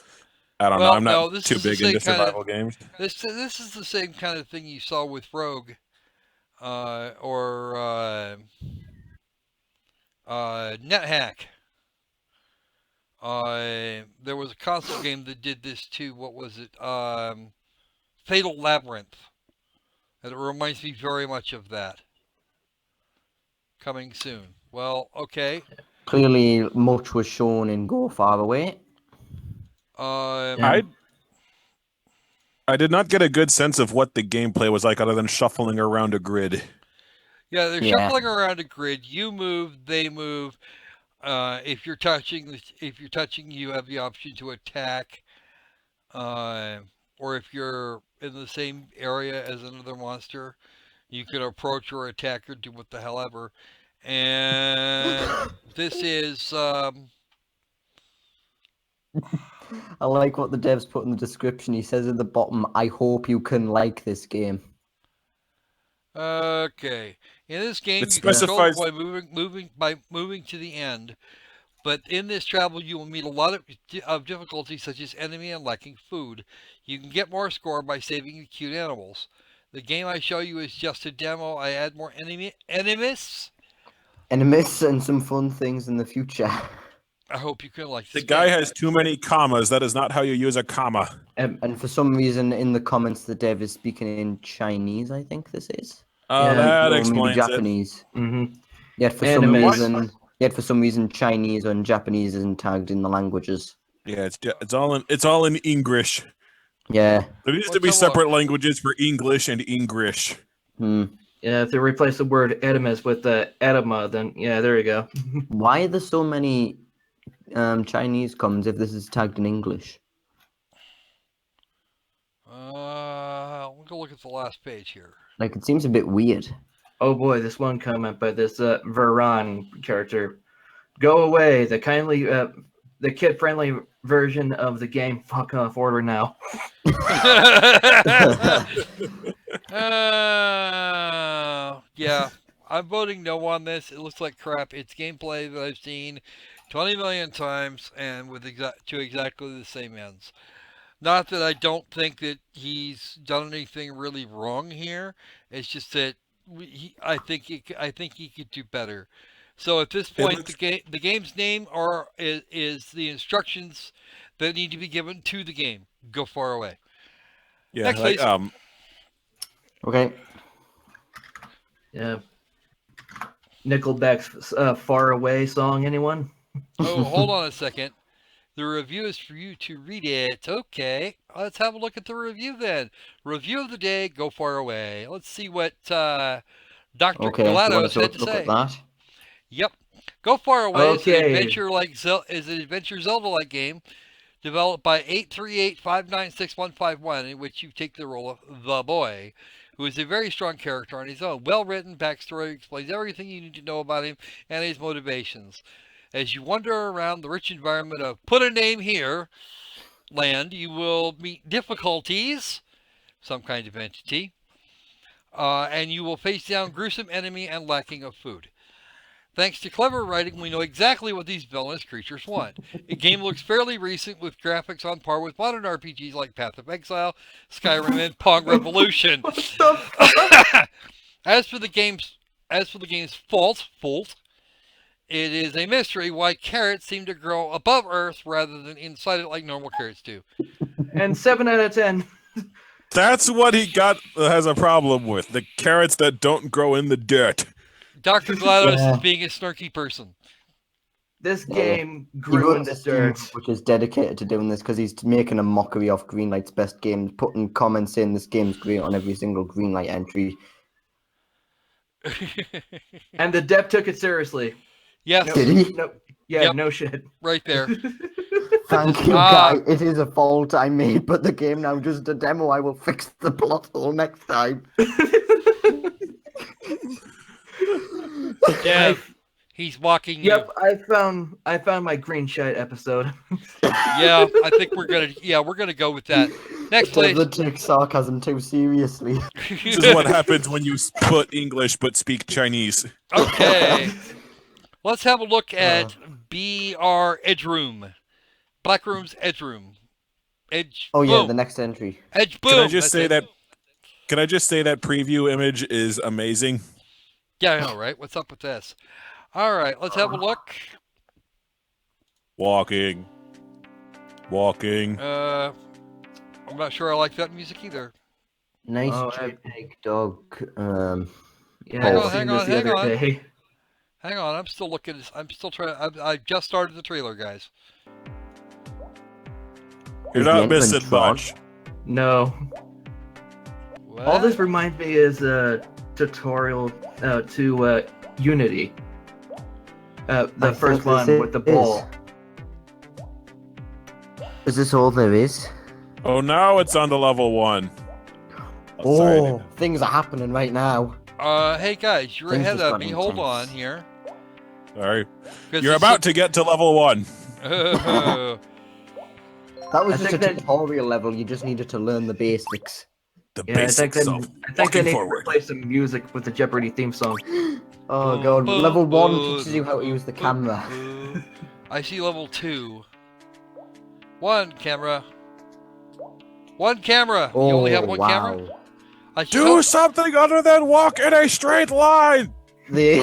I don't know. I'm not this too is the big same into kind of- survival games. This is the same kind of thing you saw with Rogue, or NetHack. There was a console game that did this too. What was it? Fatal Labyrinth. And it reminds me very much of that. Coming soon. Well, okay. Clearly, much was shown in Go Far Away. I did not get a good sense of what the gameplay was like, other than shuffling around a grid. Yeah, they're shuffling around a grid. You move, they move. If you're touching, you have the option to attack. Or if you're in the same area as another monster, you can approach or attack or do what the hell ever. And this is I like what the devs put in the description. He says at the bottom, "I hope you can like this game." okay. In this game, It you control specifies- by moving to the end. But in this travel, you will meet a lot of difficulties, such as enemy and lacking food. You can get more score by saving the cute animals. The game I show you is just a demo. I add more enemies. Enemies and some fun things in the future. I hope you can like The this guy game. has too many commas. That is not how you use a comma. And for some reason, in the comments, the dev is speaking in Chinese. I think this is. Yeah, That Or maybe explains it. Japanese. Mm-hmm. Yet for some reason, Chinese and Japanese isn't tagged in the languages. Yeah, it's all in English. Yeah. There needs to Let's be have a separate look. languages for English and English. Yeah, if they replace the word edemas with edema, then yeah, there you go. Why are there so many Chinese comments if this is tagged in English? We'll go look at the last page here. Like, it seems a bit weird. Oh boy, this one comment by this Veron character. Go away, the kid-friendly version of the game. Fuck off, order now. Yeah. I'm voting no on this. It looks like crap. It's gameplay that I've seen 20 million times and with to exactly the same ends. Not that I don't think that he's done anything really wrong here. It's just that I think he could do better. So at this It point, looks the game's name is the instructions that need to be given to the game. Go far away. yeah, Next, like please. Okay. Yeah. Nickelback's "Far Away" song. Anyone? Oh, hold on a second. The review is for you to read it. Okay, let's have a look at the review then. Review of the day, Go Far Away. Let's see what Dr. Okay. Do you want GLaDOS to had to look at say. that? Yep. Go Far Away is an Okay. adventure Zelda-like game developed by 838-596-151, in which you take the role of the boy, who is a very strong character on his own. Well-written backstory explains everything you need to know about him and his motivations. As you wander around the rich environment of Put a Name Here land, you will meet difficulties, some kind of entity, and you will face down gruesome enemy and lacking of food. Thanks to clever writing, we know exactly what these villainous creatures want. The game looks fairly recent, with graphics on par with modern RPGs like Path of Exile, Skyrim, and Pong Revolution. As for the game's fault, it is a mystery why carrots seem to grow above Earth rather than inside it like normal carrots do. And 7 out of 10. that's what he got has a problem with the carrots that don't grow in the dirt. Dr. GLaDOS Yeah. is being a snarky person. This Yeah. game He grew in runs the a Steam dirt. which is dedicated to doing this because he's making a mockery of Greenlight's best games, putting comments saying this game's great on every single Greenlight entry. And the dev took it seriously. Yes, No, Did he? no, yeah, Yep. no shit. right there. Thank you, Ah. guy. It is a fault I made, but the game now just a demo. I will fix the plot hole next time. Yeah, he's walking you. Yep, I found my green shite episode. Yeah, I think we're gonna go with that. Next, It please. doesn't take sarcasm too seriously. This is what happens when you put English but speak Chinese. Okay. Let's have a look at BR Edge Room. Black Room's Edge Room. Edge. Oh yeah, boom. the next entry. Edge boom. Can I just That's say it. that? Can I just say that preview image is amazing? Yeah, I know, right? What's up with this? All right, let's have a look. Walking. I'm not sure I like that music either. Nice Oh, JPEG dog. Yeah, Hang I on, seen hang this on, the hang other on. day. Hang on, I'm still looking. I'm still trying. I just started the trailer, guys. You're Is the not entrance missing on? much. No. What? All this reminds me is a tutorial to Unity. The I first think one this with the is- ball. Is this all there is? Oh, now it's on to level 1. Oh, sorry, I didn't- Things are happening right now. Hey guys, you're Things ahead just of got me. Hold on intense. here. sorry. 'Cause You're this about to get to level 1. That was I just a think that- tutorial level. You just needed to learn the basics. The Yeah, I think basics they, of I think they walking need forward. to replace some music with the Jeopardy theme song. Oh Boom, god, boom, level 1 boom, teaches you how to use the boom, camera. boom. I see level 2. One camera. One camera. You only have one camera. I see. Do something other than walk in a straight line. They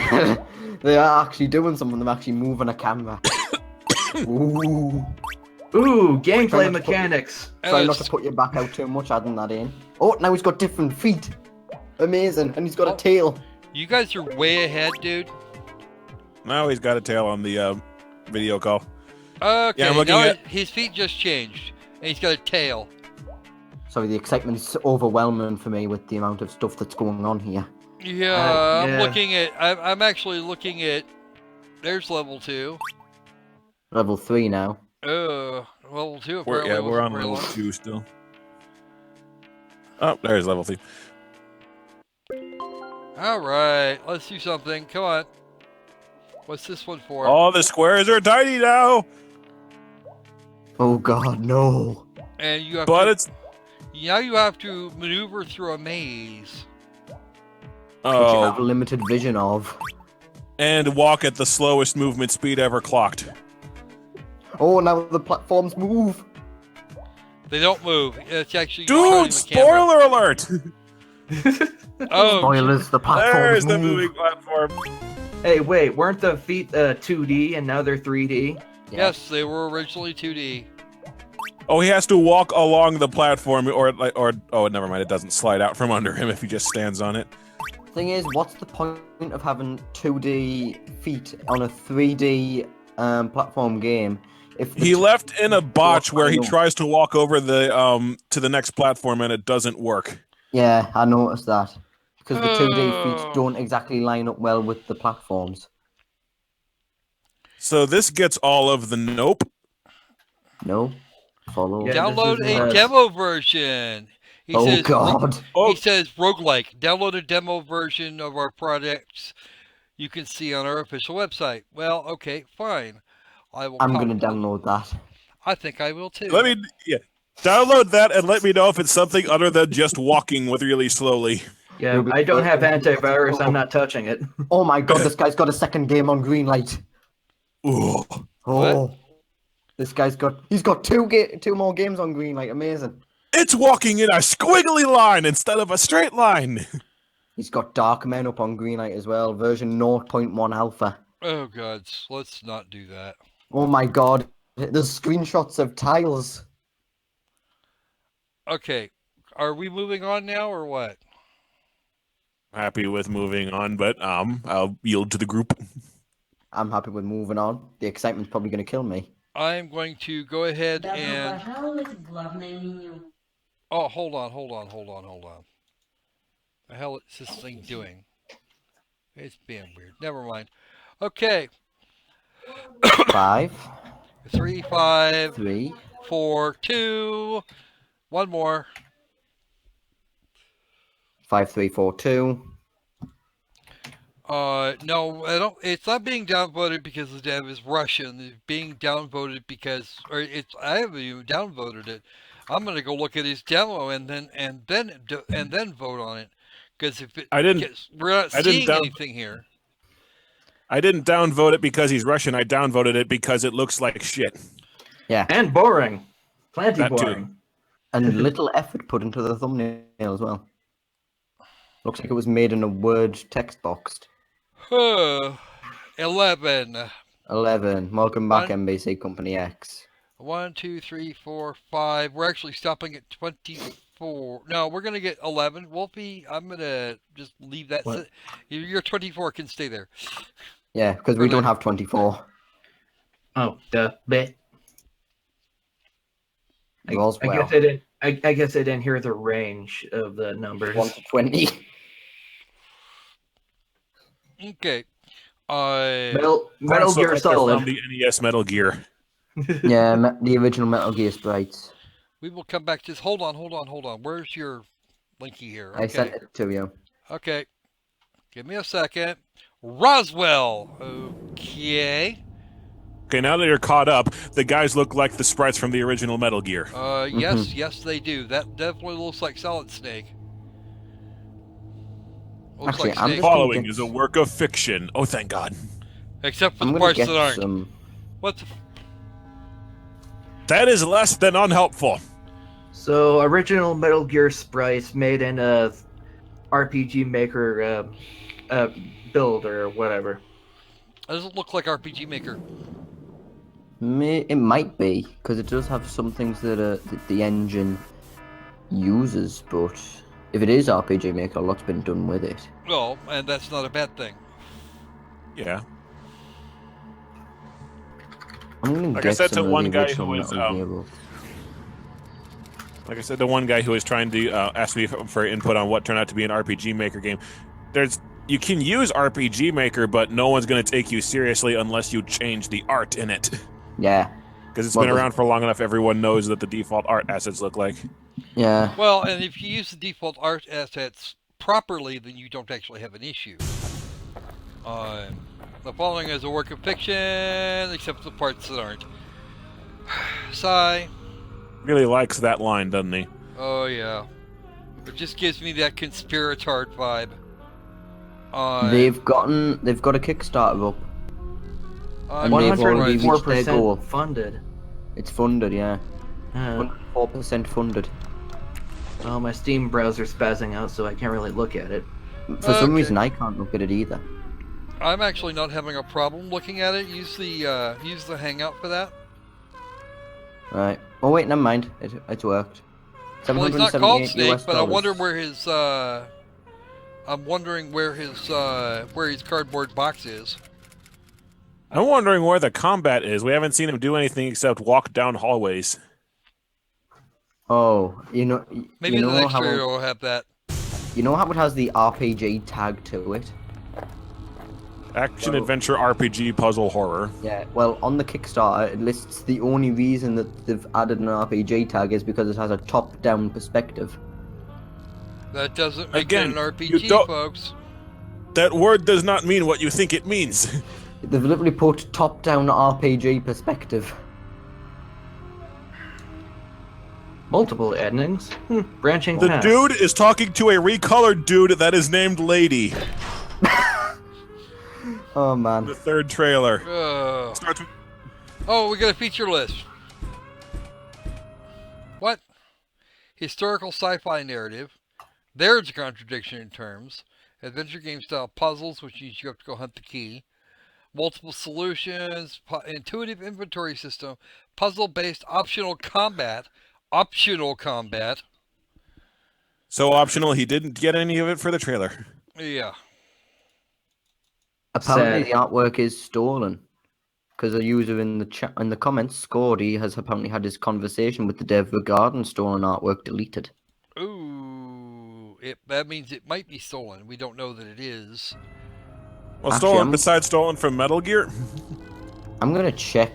they are actually doing something. They're actually moving a camera. Ooh. Ooh, Try gameplay not to put- mechanics. Try not to put your back out too much, adding that in. Oh, now he's got different feet. Amazing, and he's got Oh. a tail. You guys are way ahead, dude. Now he's got a tail on the video call. Okay, Yeah, I'm looking now at- his feet just changed, and he's got a tail. Sorry, the excitement's overwhelming for me with the amount of stuff that's going on here. Yeah, I'm yeah. looking at. I'm actually looking at. There's level 2. Level 3 now. Level 2 We're, apparently yeah, we're wasn't on very level long. 2 still. Oh, there's level 3. All right, let's do something. Come on. What's this one for? All the squares are tiny now, Oh god, no. And you have but to, it's Now you have to maneuver through a maze. Which you have Oh, limited vision of. and walk at the slowest movement speed ever clocked. Oh, now the platforms move. They don't move. It's actually showing Dude, the camera. spoiler alert! Oh, Spoilers, the platforms There's the move. moving platform. Hey, wait, weren't the feet 2D and now they're 3D? yes, they were originally 2D. Oh, he has to walk along the platform, or oh, never mind. It doesn't slide out from under him if he just stands on it. Thing is, what's the point of having 2D feet on a 3D platform game? If He left in a botch where he I know. tries to walk over the to the next platform and it doesn't work. Yeah, I noticed that. Because the 2D Oh. feet don't exactly line up well with the platforms. So this gets all of the nope. No? Follow. Yeah, Download this is, a demo version. He Oh says, god. Oh, He says roguelike. Download a demo version of our projects you can see on our official website. Well, okay, fine. I will. I'm gonna download that. I think I will too. download that and let me know if it's something other than just walking with really slowly. Yeah, I don't have antivirus. I'm not touching it. Oh my god, this guy's got a second game on Greenlight. Ooh. Oh. This guy's got two more games on Greenlight, amazing. It's walking in a squiggly line instead of a straight line. He's got Darkman up on Greenlight as well, version 0.1 alpha. Oh god, let's not do that. Oh my god, there's screenshots of tiles. Okay, are we moving on now or what? Happy with moving on, but I'll yield to the group. I'm happy with moving on. The excitement's probably going to kill me. I'm going to go ahead Добро and. пожаловать в главное меню. Oh, hold on. The hell is this thing doing? It's being weird. Never mind. Okay. 5, 3, 5, 3, 4, 2. One more. 5, 3, 4, 2. No, I don't. It's not being downvoted because the dev is Russian. It's being downvoted because, or it's. I haven't even downvoted it. I'm gonna go look at his demo and then vote on it. Because if it, we're not seeing anything here. I didn't downvote it because he's Russian. I downvoted it because it looks like shit. Yeah. And boring. Plenty That too. boring. And little effort put into the thumbnail as well. Looks like it was made in a Word text box. 11. 11. Welcome back, NBC Company X. 1, 2, 3, 4, 5. We're actually stopping at 24. No, we're gonna get 11. Wolfie, I'm gonna just leave that. What? Your 24 can stay there. Yeah, because we don't have 24. Oh, duh. Bit. Yours I well. guess I didn't. I guess I didn't hear the range of the numbers. 1 to 20. Okay. Metal So Gear I found Solid. the NES Metal Gear. Yeah, the original Metal Gear sprites. We will come back to this. Hold on. Where's your linky here? Okay. I sent it to you. Okay. Give me a second. Roswell. Okay. Okay, now that you're caught up, the guys look like the sprites from the original Metal Gear. Yes, they do. That definitely looks like Solid Snake. Looks Actually, like I'm Snake. just- Following get- is a work of fiction. Oh, thank God. Except for I'm the gonna parts get that aren't. some. What the? That is less than unhelpful. So original Metal Gear sprites made in a RPG Maker build or whatever. Doesn't look like RPG Maker. It might be, because it does have some things that the engine uses, but if it is RPG Maker, a lot's been done with it. Well, and that's not a bad thing. Yeah. I'm gonna Like I get said to some of one the guy original who was, Metal Gear books. Like I said, the one guy who was trying to ask me for input on what turned out to be an RPG Maker game. You can use RPG Maker, but no one's going to take you seriously unless you change the art in it. Yeah. Because it's Well, been around for long enough, everyone knows what the default art assets look like. Yeah. Well, and if you use the default art assets properly, then you don't actually have an issue. The following is a work of fiction, except the parts that aren't. Sigh. Really likes that line, doesn't he? Oh yeah. It just gives me that conspiratard vibe. They've got a Kickstarter up. I'm And they've surprised. already reached their goal. 104% funded. It's funded, yeah. Uh, 104% funded. well, my Steam browser's spazzing out, so I can't really look at it. For some Okay. reason, I can't look at it either. I'm actually not having a problem looking at it. Use the Hangout for that. Right. Oh wait, never mind. It's worked. Well, he's not called $778 Snake, but I wonder dollars. where his I'm wondering where his cardboard box is. I'm wondering where the combat is. We haven't seen him do anything except walk down hallways. Oh, Maybe you the know next how trailer will have that. you know how it has the RPG tag to it. Action, Well- adventure, RPG, puzzle, horror. Yeah. Well, on the Kickstarter, it lists the only reason that they've added an RPG tag is because it has a top-down perspective. That doesn't make Again, it an you RPG, don't- folks. That word does not mean what you think it means. They've literally put top-down RPG perspective. Multiple endings. Branching The paths. dude is talking to a recolored dude that is named Lady. Oh man. The third trailer. Starts with Oh, we got a feature list. What? Historical sci-fi narrative. There's a contradiction in terms. Adventure game style puzzles, which means you have to go hunt the key. Multiple solutions. Intuitive inventory system. Puzzle-based optional combat. Optional combat. so optional, he didn't get any of it for the trailer. Yeah. Apparently, Sad. the artwork is stolen because a user in the chat in the comments, Scordy, has apparently had his conversation with the dev regarding stolen artwork deleted. Ooh. That means it might be stolen. We don't know that it is. Well, Actually, stolen I'm- besides stolen from Metal Gear. I'm gonna check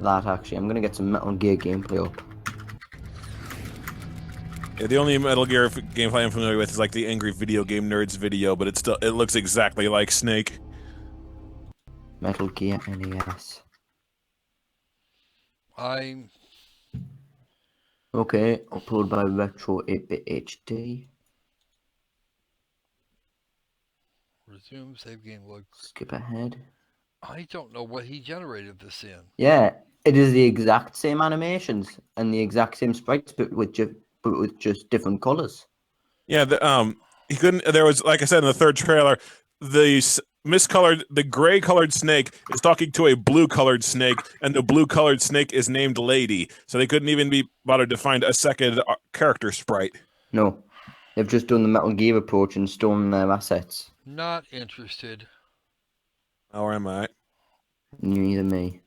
that actually. I'm gonna get some Metal Gear gameplay up. Yeah, the only Metal Gear gameplay I'm familiar with is like the Angry Video Game Nerds video, but it looks exactly like Snake. Metal Gear NES. I'm Okay, upload by Retro 8-bit HD. resume save game log. Skip ahead. I don't know what he generated this in. Yeah, it is the exact same animations and the exact same sprites, but with just different colors. Yeah, he couldn't. There was, like I said in the third trailer, the gray-colored snake is talking to a blue-colored snake, and the blue-colored snake is named Lady. So they couldn't even be bothered to find a second character sprite. No, they've just done the Metal Gear approach and stolen their assets. Not interested. Or am I? Neither me.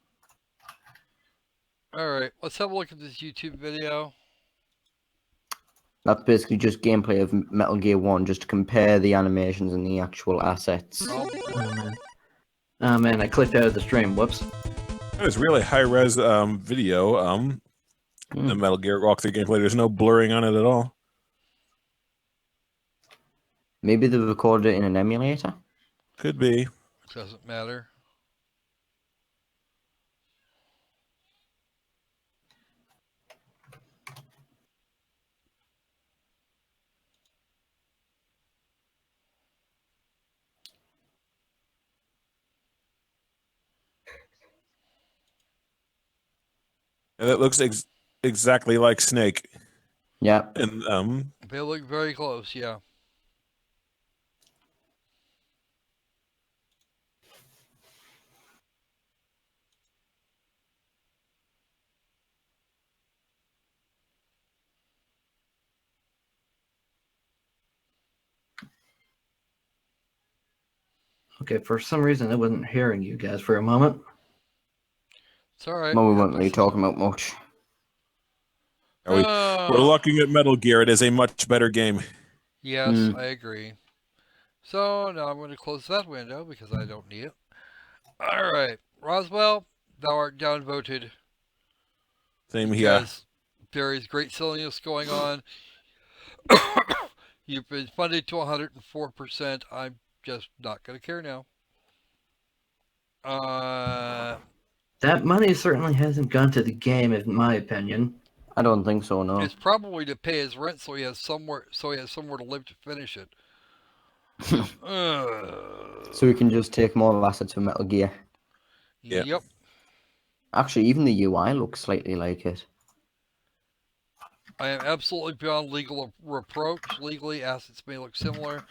Alright, let's have a look at this YouTube video. That's basically just gameplay of Metal Gear 1, just to compare the animations and the actual assets. Oh, Oh man. Oh man, I clicked out of the stream. Whoops. It was really high-res video. The Metal Gear walkthrough gameplay. There's no blurring on it at all. Maybe they recorded it in an emulator? Could be. doesn't matter. And it looks exactly like Snake. Yeah. And They look very close, yeah. Okay, for some reason I wasn't hearing you guys for a moment. It's alright. Well, we weren't really talking about much. we're looking at Metal Gear. It is a much better game. Yes, Hmm. I agree. So now I'm going to close that window because I don't need it. Alright, Roswell, thou art downvoted. Same here. Because there is great silliness going on. You've been funded to 104%. I'm just not going to care now. That money certainly hasn't gone to the game, in my opinion. I don't think so. No. It's probably to pay his rent, so he has somewhere to live to finish it. So we can just take more assets from Metal Gear. Yeah. Yep. Actually, even the UI looks slightly like it. I am absolutely beyond legal reproach. Legally, assets may look similar.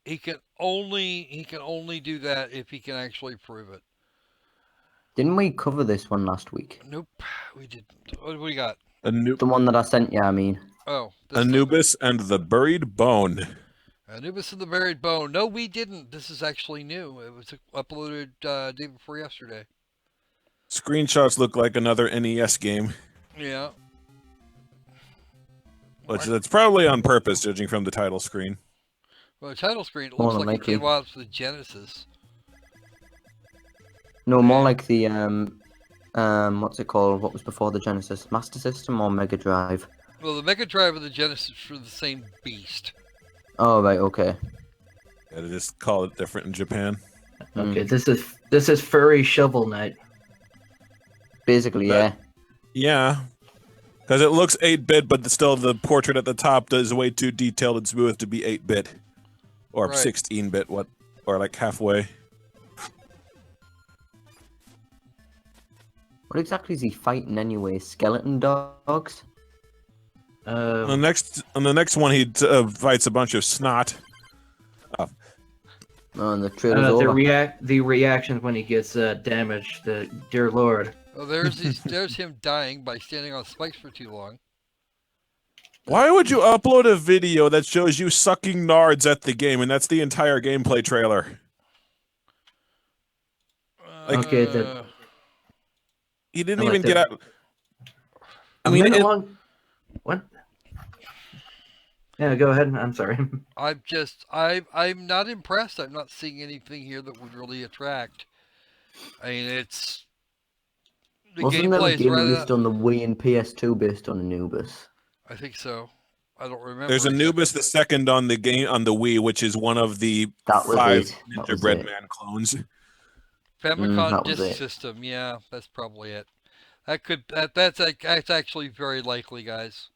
He can only do that if he can actually prove it. Didn't we cover this one last week? Nope, we didn't. What do we got? The one that I sent you, I mean. Oh, this Anubis and the Buried Bone. Anubis and the Buried Bone. No, we didn't. This is actually new. It was uploaded day before yesterday. Screenshots look like another NES game, Yeah. which that's probably on purpose, judging from the title screen. Well, the title screen, it More looks than like it likely. came out of the Genesis. No, more Yeah. like the what's it called? What was before the Genesis? Master System or Mega Drive? Well, the Mega Drive and the Genesis were the same beast. Oh right, okay. Yeah, they just call it different in Japan. Okay, this is furry Shovel Knight. Basically, yeah. Yeah, because it looks 8-bit, but still the portrait at the top is way too detailed and smooth to be 8-bit. Or Right. 16-bit, or like halfway. What exactly is he fighting anyway? Skeleton dogs? On the next one, he fights a bunch of snot. Oh, and the trailer's over. the reactions when he gets damaged. Dear Lord. Oh, there's him dying by standing on spikes for too long. Why would you upload a video that shows you sucking nards at the game, and that's the entire gameplay trailer? Okay, He didn't I like even get that. out. A minute long. What? Yeah, go ahead. I'm sorry. I'm not impressed. I'm not seeing anything here that would really attract. I mean, it's the Wasn't there a gameplay is game right. released on the Wii and PS2 based on Anubis? I think so. I don't remember. There's Anubis the second on the Wii, which is one of the That was 5 it. That was Gingerbread it. Man clones. Famicom that was Disk it. System. Yeah, that's probably it. That's actually very likely, guys.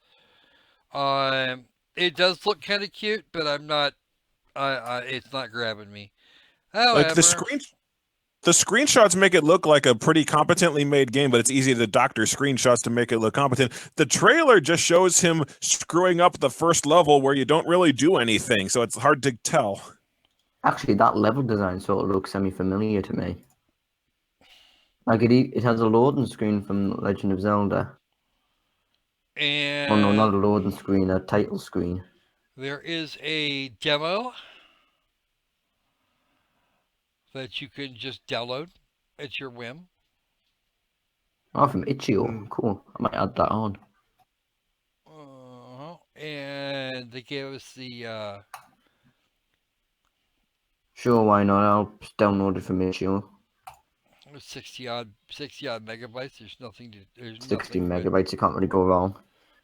It does look kind of cute, but I'm not. It's not grabbing me. However, Like the screenshots make it look like a pretty competently made game, but it's easy to doctor screenshots to make it look competent. The trailer just shows him screwing up the first level where you don't really do anything, so it's hard to tell. Actually, that level design sort of looks semi-familiar to me. Like it has a loading screen from Legend of Zelda. and Oh no, not a loading screen, a title screen. there is a demo that you can just download at your whim. Oh, from Itch.io. Cool. I might add that on. And they gave us the Sure, why not? I'll just download it from Itch.io. 60 odd megabytes. There's nothing to. There's 60 nothing but- megabytes, you can't really go wrong.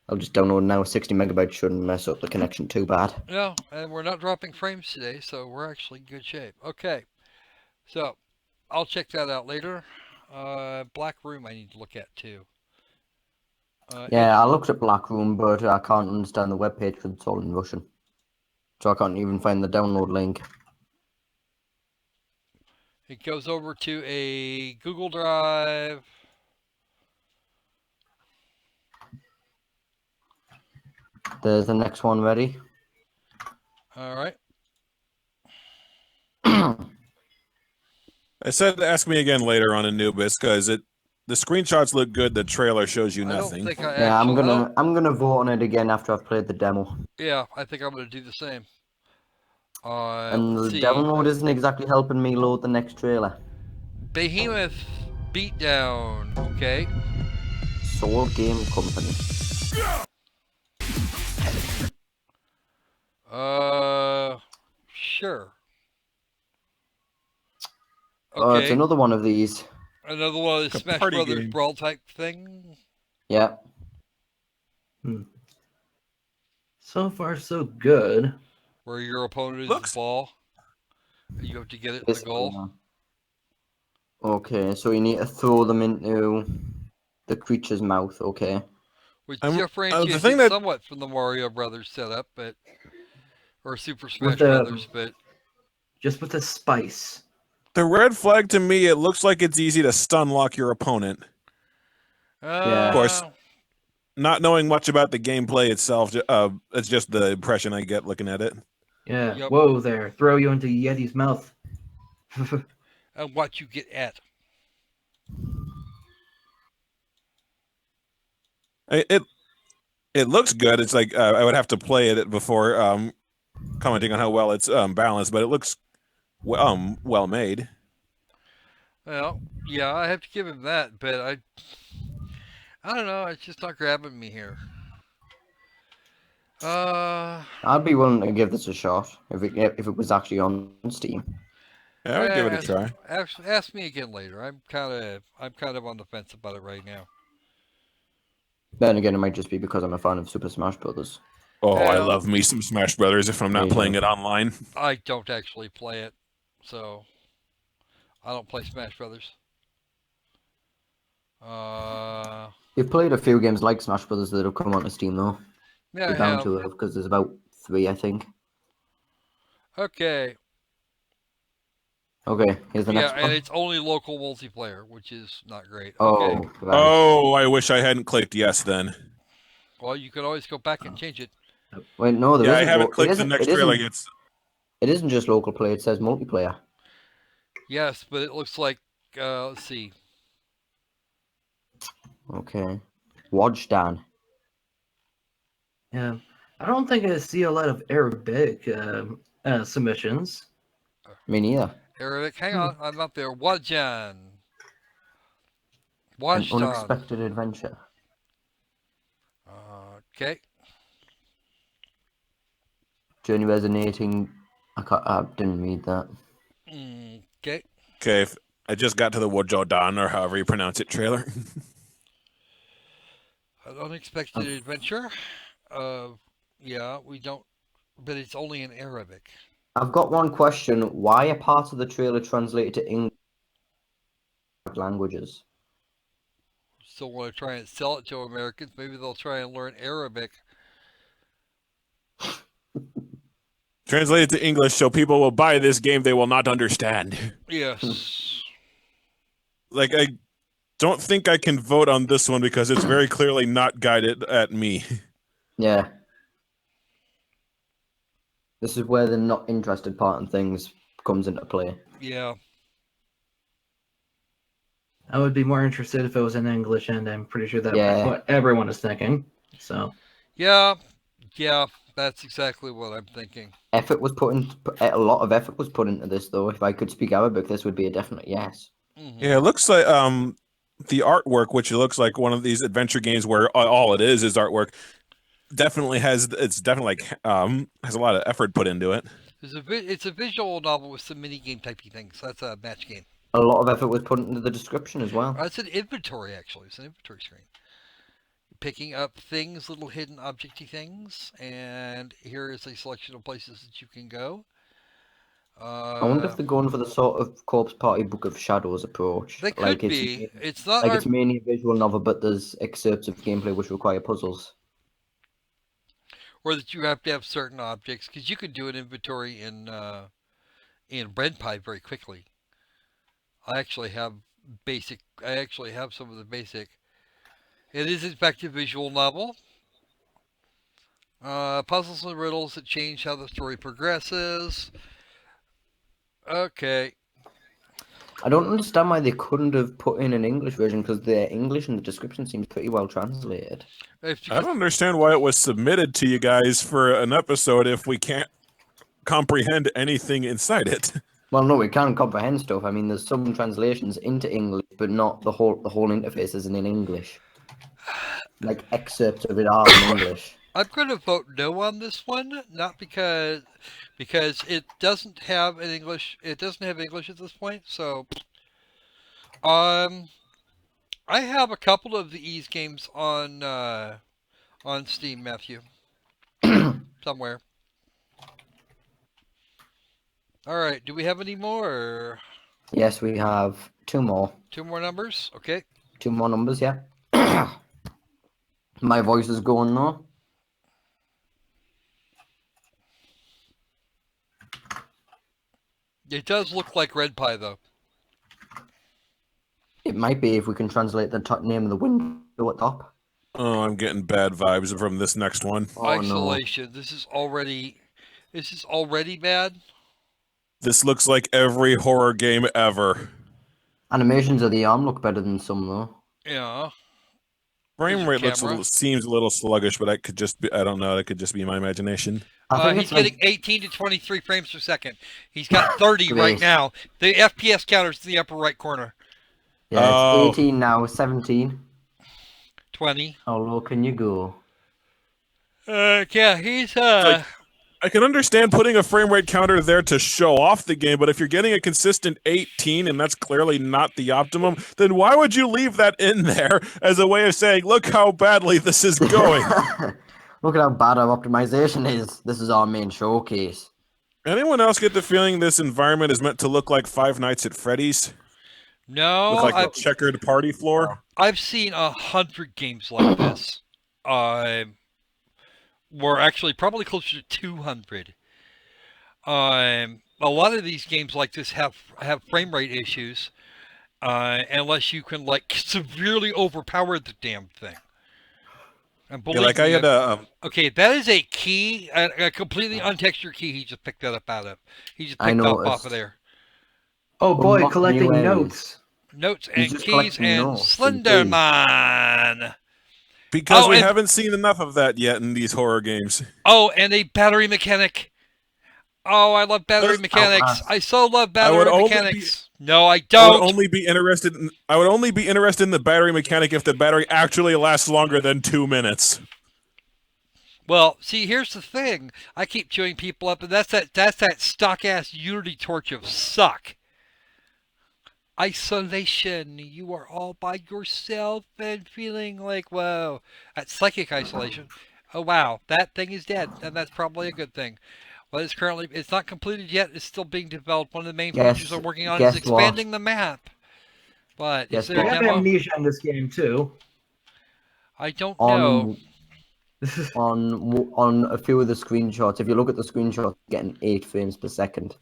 I'll just download now. 60 megabytes shouldn't mess up the connection too bad. No, and we're not dropping frames today, so we're actually in good shape. Okay, so I'll check that out later. Black Room I need to look at too. Yeah, I looked at Black Room, but I can't understand the webpage because it's all in Russian. So I can't even find the download link. It goes over to a Google Drive. There's the next one ready. All right. I said ask me again later on Anubis because the screenshots look good. The trailer shows you I don't nothing. think I Yeah, actually, I'm gonna vote on it again after I've played the demo. Yeah, I think I'm gonna do the same. And Let's the see. download isn't exactly helping me load the next trailer. Behemoth Beatdown. Okay. Soul Game Company. Sure. Oh, it's Okay. another one of these. Another one of the Like a Smash party Brothers game. brawl type thing. Yeah. So far, so good. Where your opponent is Looks- the ball. And you have to get it in This the goal. one. Okay, so you need to throw them into the creature's mouth. Okay. which the differentiates thing it that somewhat from the Mario Brothers setup, or Super Smash With Brothers, but just with the spice. the red flag to me, it looks like it's easy to stun lock your opponent. Yeah. Of course, not knowing much about the gameplay itself, it's just the impression I get looking at it. Yeah. Yep. Whoa there. Throw you into Yeti's mouth. and what you get at. It it looks good. It's like I would have to play it before commenting on how well it's balanced, but it looks well made. Well, yeah, I have to give him that, but I don't know. It's just not grabbing me here. I'd be willing to give this a shot if it was actually on Steam. Yeah, I would give it a ask, try. ask me again later. I'm kind of on the fence about it right now. Then again, it might just be because I'm a fan of Super Smash Brothers. Oh, I Well- love me some Smash Brothers if I'm not Me playing too. it online. I don't actually play it, so I don't play Smash Brothers. You've played a few games like Smash Brothers that have come onto Steam though. Yeah, I You're bound have. to have because there's about 3, I think. Okay. Okay, here's the Yeah, next and one. it's only local multiplayer, which is not great. Oh, Okay. right. Oh, I wish I hadn't clicked yes then. Well, you can always go back and change it. Wait, no, there Yeah, I isn't haven't it clicked the isn't- next it trailer. isn't- It's It isn't just local play. It says multiplayer. Yes, but it looks like let's see. Okay. Wajdan. Yeah. I don't think I see a lot of Arabic submissions. Me neither. Arabic, hang on, I'm up there. Wajan. An Wajdan. unexpected adventure. Okay. Journey resonating. I didn't read that. Okay. okay. I just got to the Wojodan or however you pronounce it trailer. An unexpected adventure. Yeah, we don't, but it's only in Arabic. I've got one question. Why are parts of the trailer translated to English languages? Still want to try and sell it to Americans. Maybe they'll try and learn Arabic. Translated to English so people will buy this game they will not understand. Yes. Like, I don't think I can vote on this one because it's very clearly not guided at me. Yeah. This is where the not interested part in things comes into play. Yeah. I would be more interested if it was in English, and I'm pretty sure that's Yeah. what everyone is thinking. So, Yeah. Yeah. That's exactly what I'm thinking. Effort was put in. A lot of effort was put into this, though. If I could speak Arabic, this would be a definite yes. Mhm. Yeah, it looks like the artwork, which looks like one of these adventure games where all it is artwork, definitely has has a lot of effort put into it. It's a visual novel with some mini game typey things. That's a match game. A lot of effort was put into the description as well. It's an inventory actually. It's an inventory screen. Picking up things, little hidden objecty things, and here is a selection of places that you can go. I wonder if they're going for the sort of Corpse Party Book of Shadows approach. They could like be. It's not like our, it's mainly a visual novel, but there's excerpts of gameplay which require puzzles. or that you have to have certain objects because you can do an inventory in Bread Pie very quickly. I actually have some of the basic. It is in fact a visual novel. Puzzles and riddles that change how the story progresses. Okay. I don't understand why they couldn't have put in an English version because the English in the description seems pretty well translated. If I you, don't understand why it was submitted to you guys for an episode if we can't comprehend anything inside it. Well, no, we can comprehend stuff. I mean, there's some translations into English, but not the whole interface isn't in English. Like excerpts of it are in English. I'm going to vote no on this one, not because it doesn't have an English. It doesn't have English at this point. So, I have a couple of the Ease games on Steam, Matthew, somewhere. All right. Do we have any more? Or Yes, we have two more. two more numbers? Okay. Two more numbers, yeah. My voice is going though. It does look like red pie, though. It might be if we can translate the top name of the window at top. Oh, I'm getting bad vibes from this next one. Oh Isolation. This is already bad. This looks like every horror game ever. no. Animations of the arm look better than some though. Yeah. Frame your rate camera. seems a little sluggish, but that could just be, I don't know, that could just be my imagination. I think He's it's like getting 18 to 23 frames per second. He's got 30 right Great. now. The FPS counter's in the upper right corner. yeah, Oh. it's 18 now, 17. 20. How low can you go? Yeah, he's like- I can understand putting a frame rate counter there to show off the game, but if you're getting a consistent 18 and that's clearly not the optimum, then why would you leave that in there as a way of saying, look how badly this is going? Look at how bad our optimization is. This is our main showcase. Anyone else get the feeling this environment is meant to look like Five Nights at Freddy's? no. Look like a checkered party floor? I've seen 100 games like this. We're actually probably closer to 200. A lot of these games like this have frame rate issues, unless you can like severely overpower the damn thing. And Yeah, believe like I me, had a... okay, that is a key, a completely untextured key. He just picked that up out of. He just I picked up off noticed. of there. Oh boy, Unlock collecting new areas. notes. Notes He's and just keys collecting and notes and keys. Slenderman. Because Oh, we and- haven't seen enough of that yet in these horror games. Oh, and a battery mechanic. Oh, I love battery Does- mechanics. Outlast. I so love would battery only mechanics. No, I I don't. would only be interested in the battery mechanic if the battery actually lasts longer than 2 minutes. Well, see, here's the thing. I keep chewing people up, and that's that stock ass Unity torch of suck. Isolation. You are all by yourself and feeling like, whoa. That's psychic isolation. Oh wow, that thing is dead, and that's probably a good thing. Well, it's not completed yet. It's still being developed. One of the main features I'm working on is guess what? expanding the map. But Guess is there We a have demo? amnesia in this game too. I don't know. On a few of the screenshots, if you look at the screenshots, getting 8 frames per second.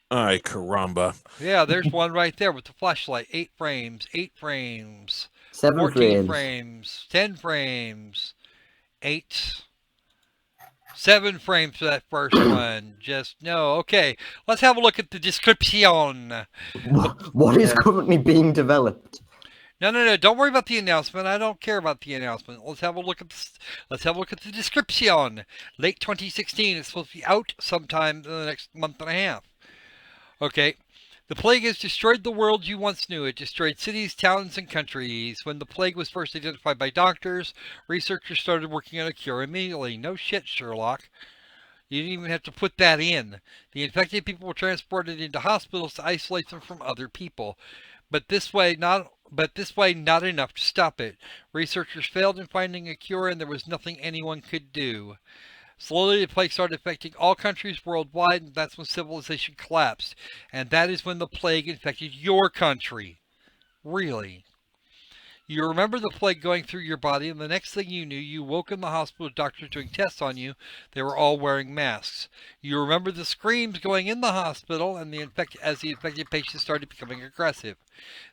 Ay, caramba. Yeah, there's one right there with the flashlight. 8 frames, 8 frames, 7 14 frames. frames, 10 frames, 8, 7 frames for that first one. Just no. Okay, let's have a look at the description. What is currently being developed? No. Don't worry about the announcement. I don't care about the announcement. Let's have a look at the description. Late 2016. It's supposed to be out sometime in the next month and a half. Okay. The plague has destroyed the world you once knew. It destroyed cities, towns, and countries. When the plague was first identified by doctors, researchers started working on a cure immediately. No shit, Sherlock. You didn't even have to put that in. The infected people were transported into hospitals to isolate them from other people. But this way not enough to stop it. Researchers failed in finding a cure, and there was nothing anyone could do. Slowly, the plague started affecting all countries worldwide, and that's when civilization collapsed. And that is when the plague infected your country. Really. You remember the plague going through your body, and the next thing you knew, you woke in the hospital with doctors doing tests on you. They were all wearing masks. You remember the screams going in the hospital, and as the infected patients started becoming aggressive.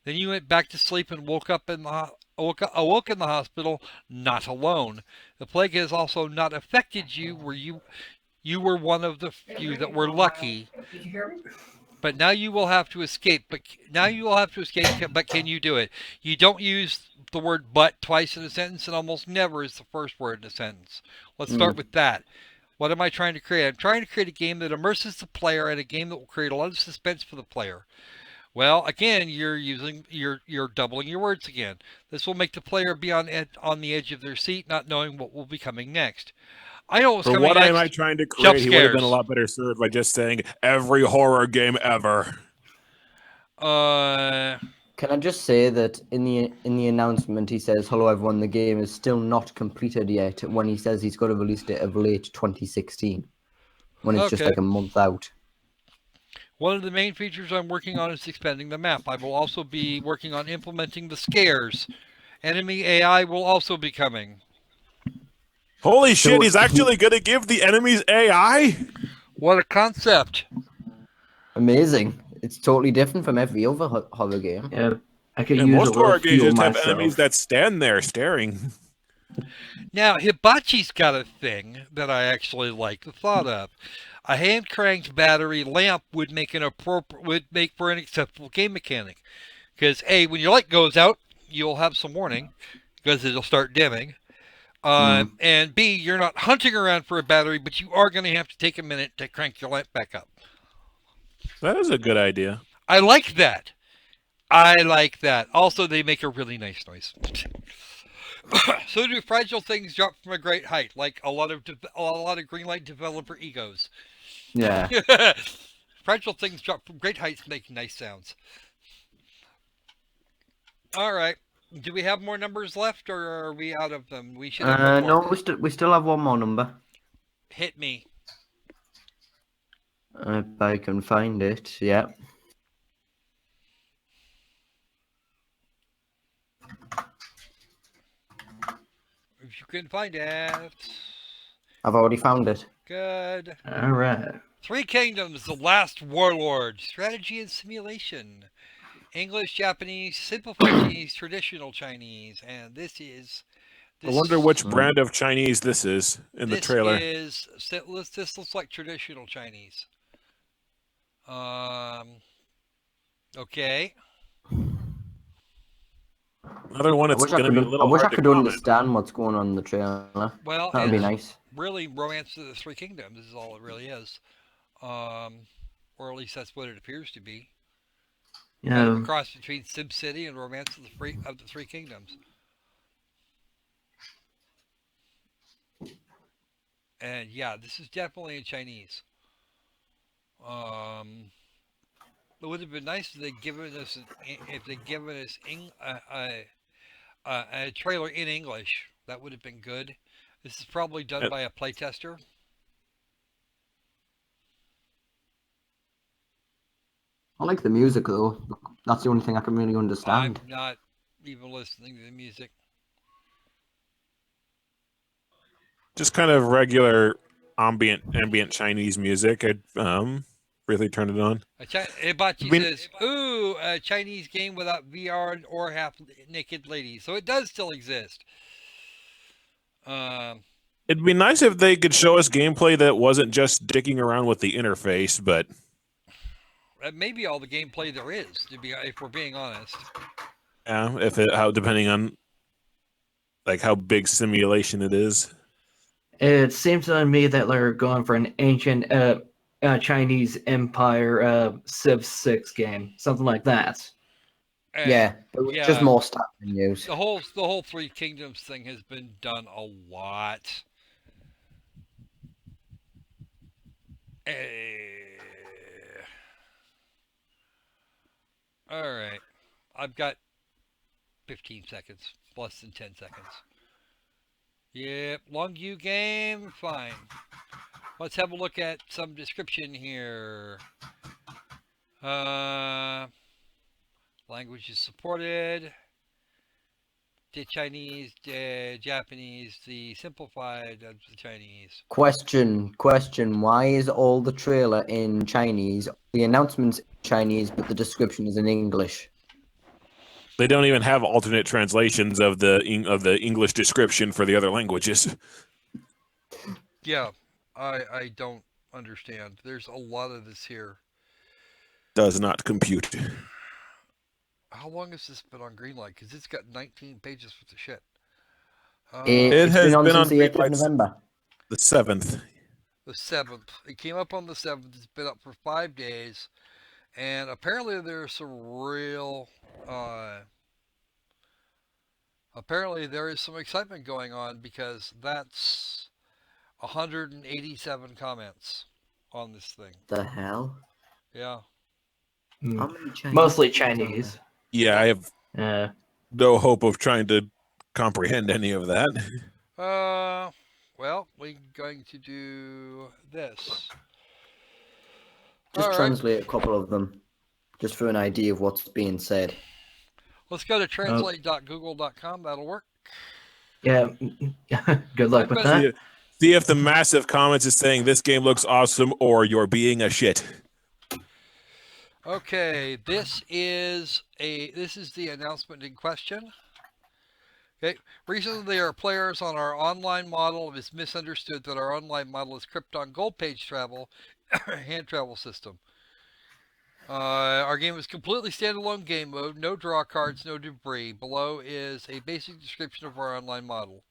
Then you went back to sleep and awoke in the hospital, not alone. The plague has also not affected you, where you were one of the few that were lucky. But now you will have to escape. But can you do it? You don't use the word "but" twice in a sentence, and almost never is the first word in a sentence. Let's start with that. What am I trying to create? I'm trying to create a game that immerses the player, and a game that will create a lot of suspense for the player. Well, again, you're doubling your words again. This will make the player be on the edge of their seat, not knowing what will be coming next. I know what's For coming what next. am I trying to Jump create? He would have been a scares. lot better served by just saying every horror game ever. Can I just say that in the announcement he says, "Hello everyone, the game is still not completed yet." When he says he's got a release date of late 2016, when it's just Okay. like a month out. One of the main features I'm working on is expanding the map. I will also be working on implementing the scares Enemy AI will also be coming. Holy shit, he's actually going to give the enemies AI? What a concept! Amazing. It's totally different from every other horror game. Yeah, I could And use a most horror little games fuel just have myself. enemies that stand there staring. Now, Hibachi's got a thing that I actually like the thought of. A hand-cranked battery lamp would make for an acceptable game mechanic. Because A, when your light goes out, you'll have some warning because it'll start dimming. And B, you're not hunting around for a battery, but you are going to have to take a minute to crank your lamp back up. That is a good idea. I like that. I like that. Also, they make a really nice noise. So do fragile things drop from a great height, like a lot of Greenlight developer egos. Yeah. Fragile things drop from great heights, make nice sounds. All right. Do we have more numbers left, or are we out of them? We should have one more. No, we still have one more number. Hit me. If I can find it, yeah. If you can find it. I've already found it. Good. All right. Three Kingdoms, The Last Warlord. Strategy and Simulation. English, Japanese, Simplified Chinese, Traditional Chinese. And this I wonder which brand of Chinese this is in the trailer. This looks like Traditional Chinese. Okay. Another one that's going to be a little I wish I hard to could comment. understand what's going on in the trailer. Well, That would be nice. Really, Romance of the Three Kingdoms is all it really is. Or at least that's what it appears to be. Kind of a cross between SimCity and Romance of the Three Kingdoms. And yeah, this is definitely in Chinese. It would have been nice if they'd given us a trailer in English. That would have been good. This is probably done by a playtester. I like the music though. That's the only thing I can really understand. I'm not even listening to the music. Just kind of regular ambient Chinese music. I'd really turn it on. Hibachi says, "Ooh, a Chinese game without VR or half-naked ladies." So it does still exist. It'd be nice if they could show us gameplay that wasn't just dicking around with the interface, but that may be all the gameplay there is. If we're being honest. Yeah, depending on like how big simulation it is. It seems to me that they're going for an ancient Chinese Empire Civ 6 game, something like that. Yeah, just more stuff than news. The whole Three Kingdoms thing has been done a lot. All right, I've got 15 seconds, less than 10 seconds. Yep, Longview game, fine. Let's have a look at some description here. Language is supported. The Chinese, Japanese, the simplified of the Chinese. Question. Why is all the trailer in Chinese? The announcement's in Chinese, but the description is in English. They don't even have alternate translations of the English description for the other languages. Yeah, I don't understand. There's a lot of this here. Does not compute. How long has this been on Greenlight? Because it's got 19 pages worth of shit. It has been on since the 8th of November. The 7th. The 7th. It came up on the 7th. It's been up for 5 days. And apparently there's some real... apparently there is some excitement going on because that's 187 comments on this thing. The hell? Yeah. Mostly Chinese. Yeah, I have no hope of trying to comprehend any of that. Well, we're going to do this. Just translate a couple of them, just for an idea of what's being said. Let's go to translate.google.com. That'll work. Yeah. Good luck I'm with gonna- that. See if the massive comments is saying this game looks awesome or you're being a shit. Okay, this is the announcement in question. Okay, recently there are players on our online model. It is misunderstood that our online model is Krypton Gold Page Travel, hand travel system. Our game is completely standalone game mode, no draw cards, no debris. Below is a basic description of our online model.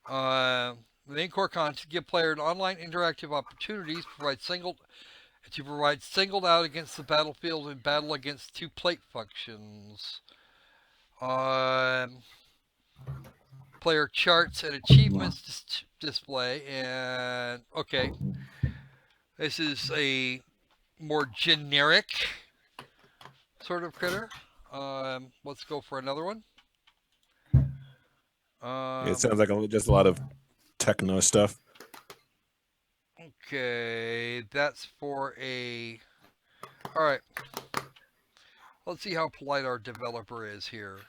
The main core content give player online interactive opportunities, provide singled out against the battlefield and battle against 2 plate functions. Player charts and achievements display, and okay, this is a more generic sort of critter. Let's go for another one. It sounds like just a lot of techno stuff. Okay, that's for a. All right. Let's see how polite our developer is here.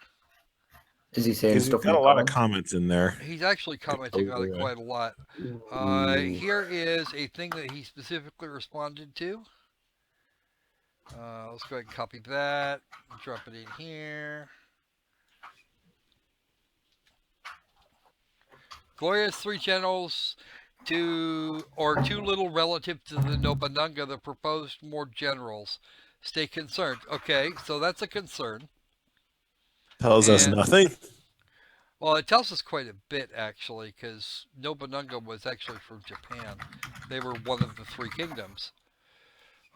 Is he saying He's stuff? got a lot of comments in there. He's actually commenting on it quite a lot. Here is a thing that he specifically responded to. Let's go ahead and copy that, drop it in here. Glorious 3 generals, too little relative to the Nobunaga, the proposed more generals. Stay concerned. Okay, so that's a concern. Tells us nothing. Well, it tells us quite a bit, actually, because Nobunaga was actually from Japan. They were one of the 3 kingdoms.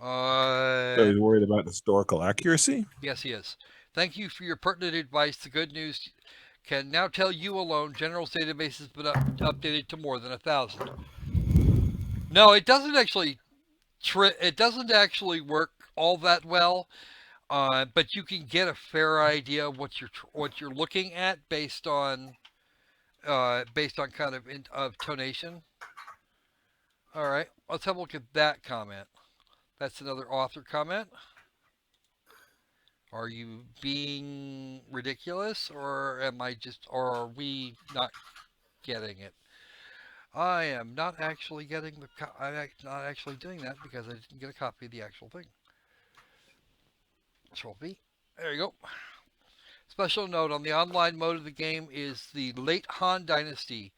So he's worried about historical accuracy? Yes, he is. Thank you for your pertinent advice. The good news can now tell you alone General's database has been updated to more than 1,000. No, it doesn't actually work all that well. But you can get a fair idea of what you're looking at based on kind of tonation. All right, let's have a look at that comment. That's another author comment. Are you being ridiculous, or are we not getting it? I am not actually getting I'm not actually doing that because I didn't get a copy of the actual thing. Control V. There you go. Special note on the online mode of the game is the late Han Dynasty.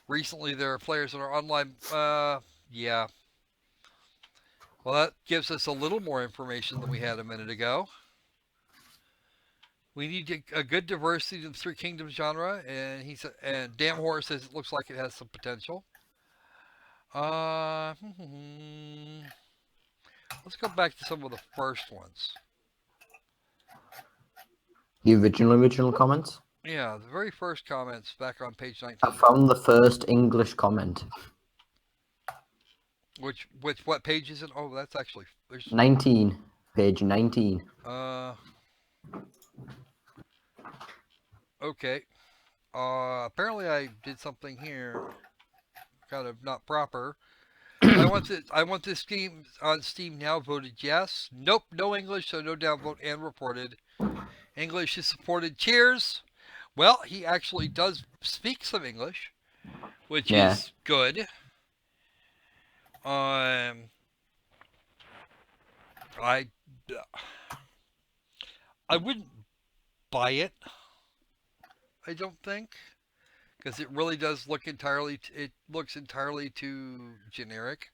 Recently, there are players that are online. Yeah. Well, that gives us a little more information than we had a minute ago. We need a good diversity in the 3 Kingdoms genre, and Damn Horror says it looks like it has some potential. Let's go back to some of the first ones. The original comments? Yeah, the very first comments back on page 19. I found the first English comment. Which what page is it? Oh, that's actually there's 19. Page 19. Okay. Apparently I did something here kind of not proper. I want this game on Steam now. Voted yes. Nope, no English, so no downvote and reported. English is supported. Cheers. Well, he actually does speak some English, which is good. I wouldn't buy it. I don't think, because it really does look it looks entirely too generic.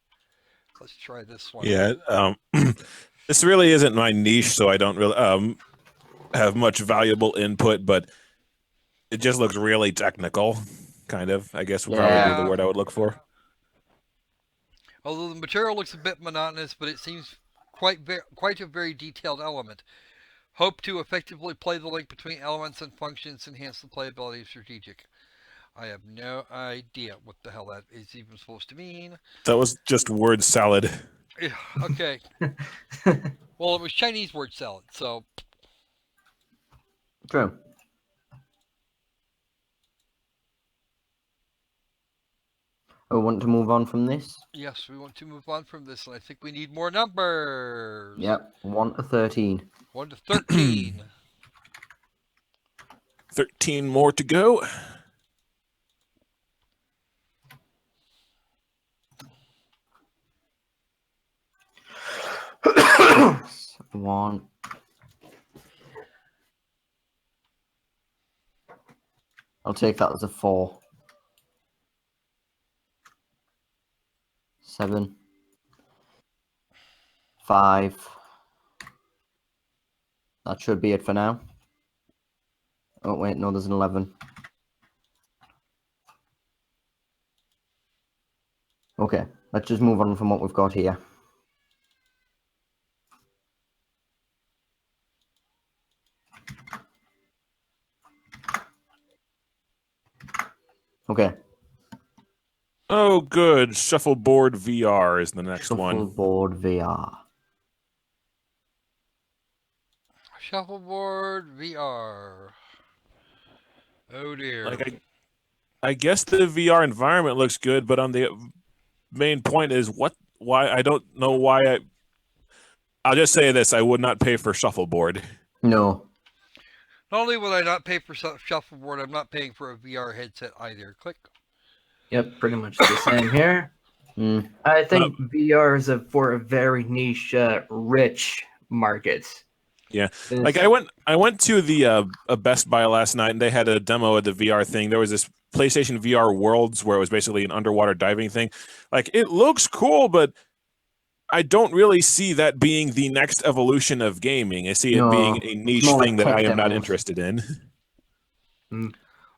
Let's try this one. Yeah, this really isn't my niche, so I don't really have much valuable input, but it just looks really technical, kind of, I guess would probably be the word I would look for. Although the material looks a bit monotonous, but it seems quite a very detailed element. Hope to effectively play the link between elements and functions, enhance the playability of strategic. I have no idea what the hell that is even supposed to mean. That was just word salad. Okay. Well, it was Chinese word salad, so. True. We want to move on from this? Yes, we want to move on from this, and I think we need more numbers. Yep, 1 to 13. 1 to 13. 13 more to go. One. I'll take that as a 4. 7. 5. That should be it for now. Oh, wait, no, there's an 11. Okay, let's just move on from what we've got here. Okay. Oh, good. Shuffleboard VR is the next one. Shuffleboard VR. Shuffleboard VR. Oh dear. Like I guess the VR environment looks good, but on the main point is why I don't know why I'll just say this, I would not pay for shuffleboard. No. Not only will I not pay for shuffleboard, I'm not paying for a VR headset either. Click. Yep, pretty much the same here. Mm. I think VR is for a very niche, rich market. Yeah, like I went to the a Best Buy last night, and they had a demo of the VR thing. There was this PlayStation VR Worlds where it was basically an underwater diving thing. Like, it looks cool, but I don't really see that being the next evolution of gaming. I see it being a niche more thing like that I tech am not demos. interested in.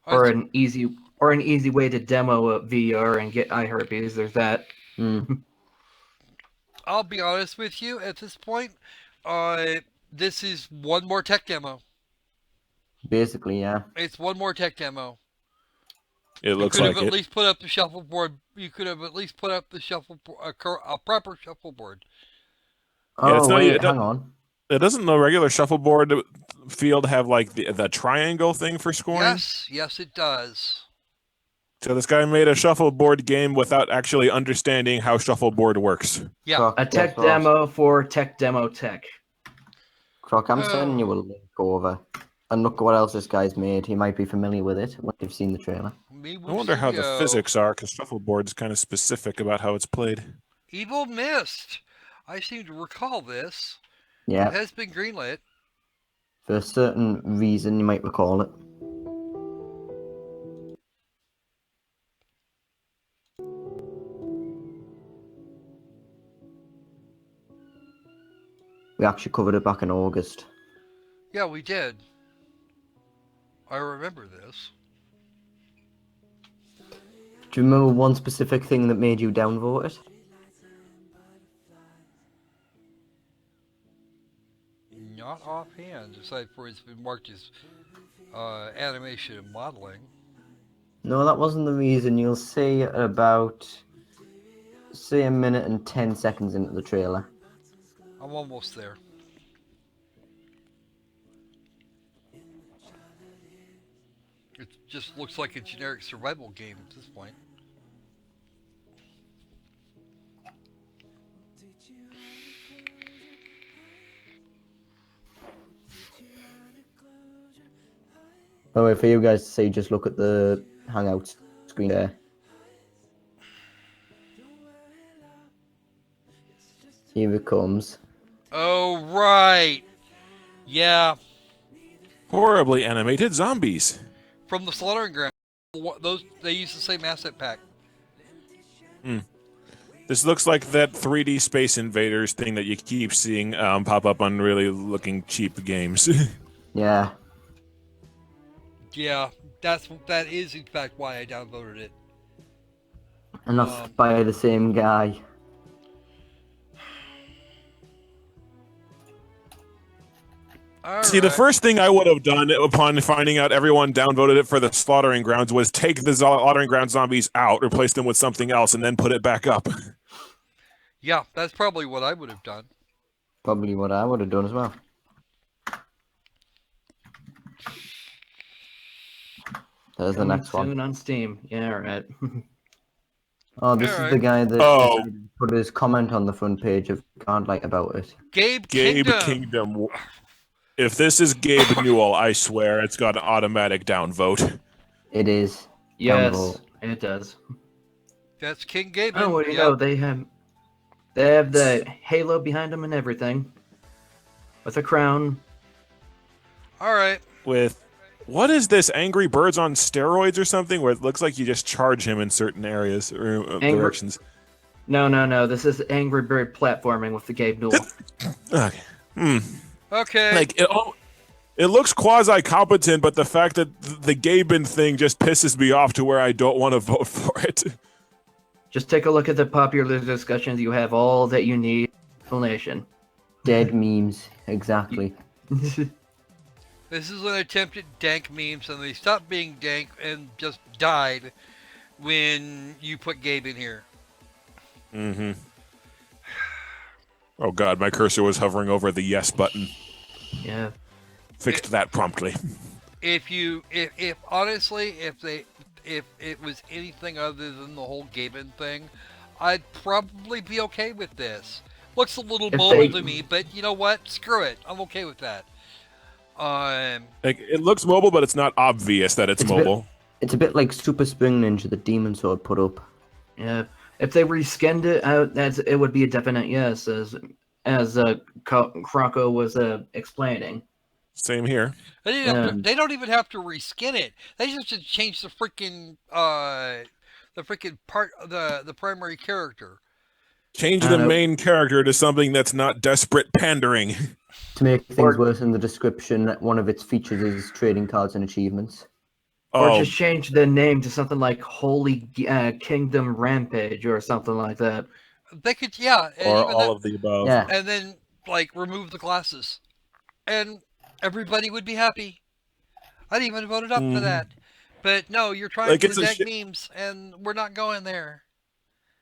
Or an easy way to demo a VR and get eye herpes. There's that. Mm. I'll be honest with you at this point. This is one more tech demo. Basically, yeah. It's one more tech demo. It looks you could like have at it. least put up the shuffleboard. You could have at least put up the shuffleboard, a proper shuffleboard. Yeah, Oh, it's not. wait, hang on. It doesn't the regular shuffleboard field have like the triangle thing for scoring? Yes, it does. So this guy made a shuffleboard game without actually understanding how shuffleboard works. Yeah. Croc, A tech guess what? demo for tech demo tech. Croc, I'm sending you a link over. And look what else this guy's made. You might be familiar with it when you've seen the trailer. Me I wonder how the physics are, because shuffleboard's kind of specific about how it's played. Evil Mist. I seem to recall this. Yeah, It has been greenlit. for a certain reason you might recall it. We actually covered it back in August. Yeah, we did. I remember this. Do you remember one specific thing that made you downvote it? Not offhand, aside for it's been marked as animation and modeling. No, that wasn't the reason. You'll see about, say, a minute and 10 seconds into the trailer. I'm almost there. It just looks like a generic survival game at this point. By the way, for you guys to see, just look at the Hangout screen there. Here it comes. Oh, right. Yeah, Horribly animated zombies. from the slaughtering ground. Those they use the same asset pack. This looks like that 3D Space Invaders thing that you keep seeing pop up on really looking cheap games. Yeah. Yeah, that is in fact why I downloaded it. And that's by the same guy. See, the first thing I would have done upon finding out everyone downvoted it for the Slaughtering Grounds was take the Slaughtering Ground zombies out, replace them with something else, and then put it back up. Yeah, that's probably what I would have done. Probably what I would have done as well. There's the next one. Soon on Steam. Yeah, right. Oh, this is the Alright. guy that Oh. decided to put his comment on the front page of Greenlight about it. Gabe Gabe Kingdom. Kingdom. If this is Gabe Newell, I swear it's got an automatic downvote. It is. Yes, Downvote. it does. That's King Gaben. Oh, well, you Yep. know, they have the halo behind them and everything. With a crown. All right. With what is this? Angry Birds on steroids or something? Where it looks like you just charge him in certain areas or directions. No. This is Angry Bird platforming with the Gabe Newell. Okay. Okay. Like it looks quasi competent, but the fact that the Gaben thing just pisses me off to where I don't want to vote for it. Just take a look at the popular discussions. You have all that you need. Explanation. Dead memes. Exactly. This is an attempt at dank memes, and they stopped being dank and just died when you put Gabe in here. Mm-hmm. Oh god, my cursor was hovering over the yes button. Yeah. Fixed that promptly. If honestly, if it was anything other than the whole Gaben thing, I'd probably be okay with this. Looks a little mobile to me, but you know what? Screw it. I'm okay with that. Like it looks mobile, but it's not obvious that it's mobile. It's a bit like Super Spring Ninja, the Demon Sword put up. Yeah. If they reskinned it out, it would be a definite yes, as Croco was explaining. Same here. They don't even have to reskin it. They just have to change the freaking part of the primary character. Change the main character to something that's not desperate pandering. To make things worse, in the description, one of its features is trading cards and achievements. Or just change the name to something like Holy Kingdom Rampage or something like that. They could, yeah. Or all of the above. Yeah. And then, like, remove the glasses. And everybody would be happy. I'd even voted up for that. But no, you're trying to deck memes, and we're not going there.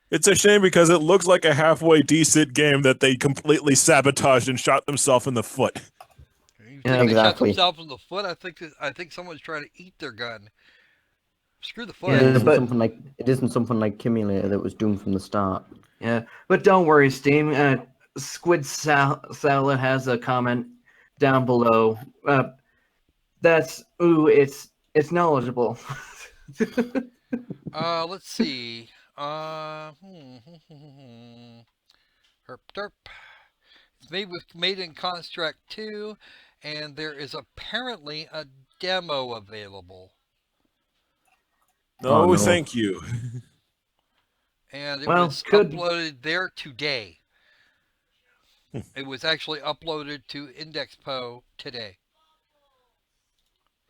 It's a shame because it looks like a halfway decent game that they completely sabotaged and shot themselves in the foot. Yeah, exactly. They shot themselves in the foot. I think someone's trying to eat their gun. Screw the foot. Yeah, it isn't something like Kimulator that was doomed from the start. Yeah, but don't worry, Steam. Squid Salad has a comment down below. It's knowledgeable. Let's see. Herp derp. It's made in Construct 2, and there is apparently a demo available. No, thank you. And it was uploaded there today. It was actually uploaded to Indexpo today.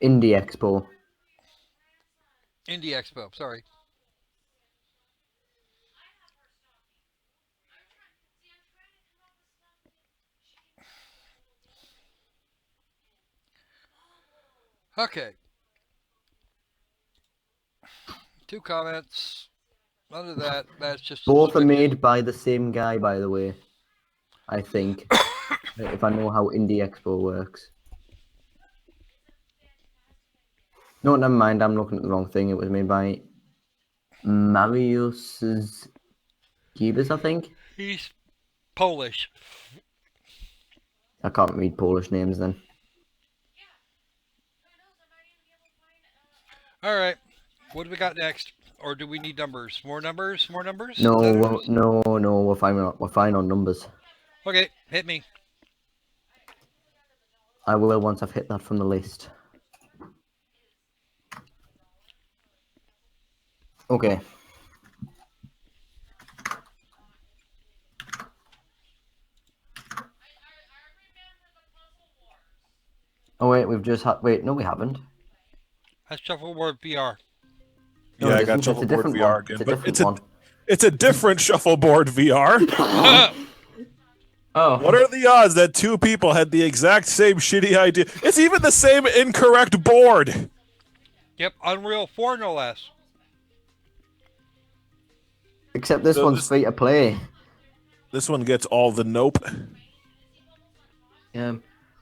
Indie Expo, sorry. Okay. 2 comments. None of that. That's just both are made by the same guy, by the way. I think, if I know how Indie Expo works. No, never mind. I'm looking at the wrong thing. It was made by Mariusz Gibas, I think. He's Polish. I can't read Polish names then. All right. What do we got next? Or do we need numbers? More numbers? More numbers? No. We're fine on numbers. Okay, hit me. I will once I've hit that from the list. Okay. Oh wait, we've just had. Wait, no, we haven't. That's Shuffleboard VR. No, yeah, I got Shuffleboard VR again, but it's a different Shuffleboard VR. Oh, what are the odds that 2 people had the exact same shitty idea? It's even the same incorrect board. Yep, Unreal 4 no less. Except this one's free to play. This one gets all the nope. Yeah.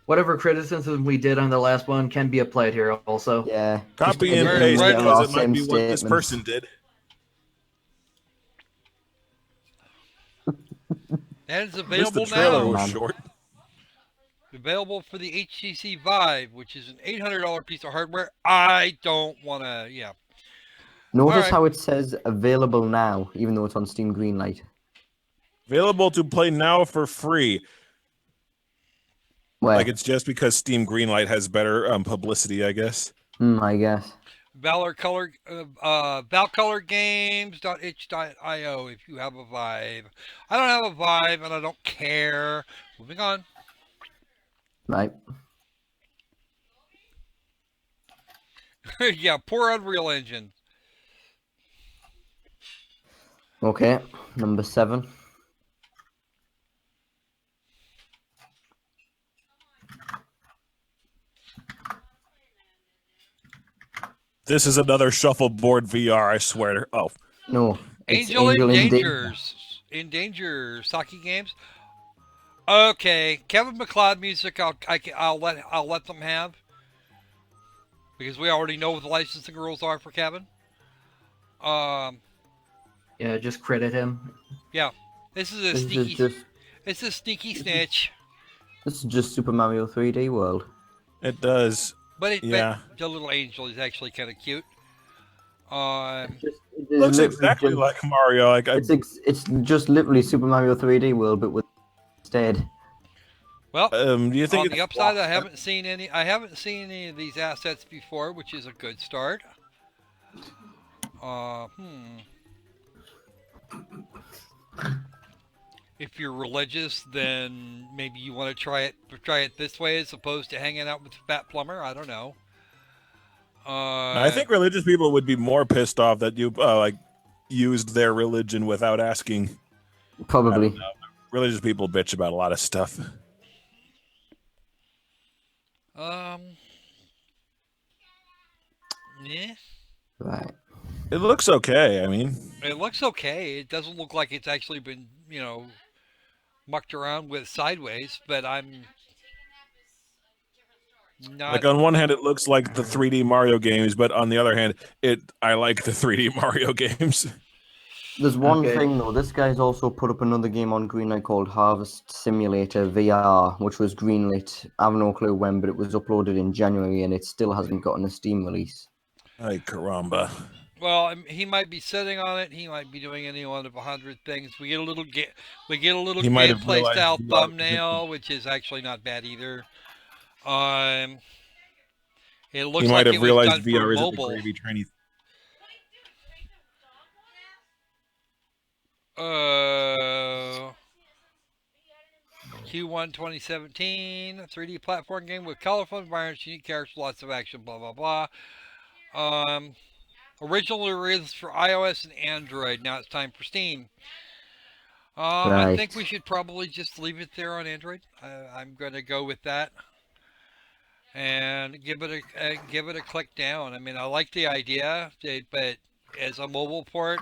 Whatever criticism we did on the last one can be applied here also. Yeah. Copy and paste because it might be what this person did. And it's available the trailer now. was short. Available for the HTC Vive, which is an $800 piece of hardware. I don't want to, yeah. Notice Alright. how it says available now, even though it's on Steam Greenlight. Available to play now for free. Where? Like it's just because Steam Greenlight has better publicity, I guess. I guess. ValcolorGames.itch.io if you have a Vive. I don't have a Vive and I don't care. Moving on. Right. Yeah, poor Unreal Engine. Okay. Number 7. This is another shuffleboard VR, I swear. Oh, No. It's Angel in in Dangers. In Danger. Saki Games. Okay, Kevin MacLeod music. I'll let them have because we already know what the licensing rules are for Kevin. Yeah, just credit him. Yeah, this is a This sneaky. is just It's a sneaky snitch. this is just Super Mario 3D World. it does. But Yeah. the little angel is actually kind of cute. It Looks exactly like Mario. Like it's just literally Super Mario 3D World, but with instead. Well, do you think on it's the upside, I haven't seen any of these assets before, which is a good start. If you're religious, then maybe you want to try it this way as opposed to hanging out with the Fat Plumber. I don't know. I think religious people would be more pissed off that you like used their religion without asking. Probably. Religious people bitch about a lot of stuff. Yeah. Right. It looks okay. I mean, It looks okay. It doesn't look like it's actually been, mucked around with sideways, but I'm not. like on one hand, it looks like the 3D Mario games, but on the other hand, I like the 3D Mario games. There's one Okay. thing though. This guy's also put up another game on Greenlight called Harvest Simulator VR, which was greenlit. I have no clue when, but it was uploaded in January, and it still hasn't gotten a Steam release. Ay caramba. Well, he might be sitting on it. He might be doing any one of 100 things. We get a little He might have gameplay realized style VR thumbnail, which is actually not bad either. It looks He might like have it was realized done for VR isn't the mobile. gravy train. Q1 2017, 3D platform game with colorful environments, unique characters, lots of action, blah blah blah. Originally released for iOS and Android. Now it's time for Steam. I think Right. we should probably just leave it there on Android. I'm going to go with that and give it a click down. I mean, I like the idea, but as a mobile port,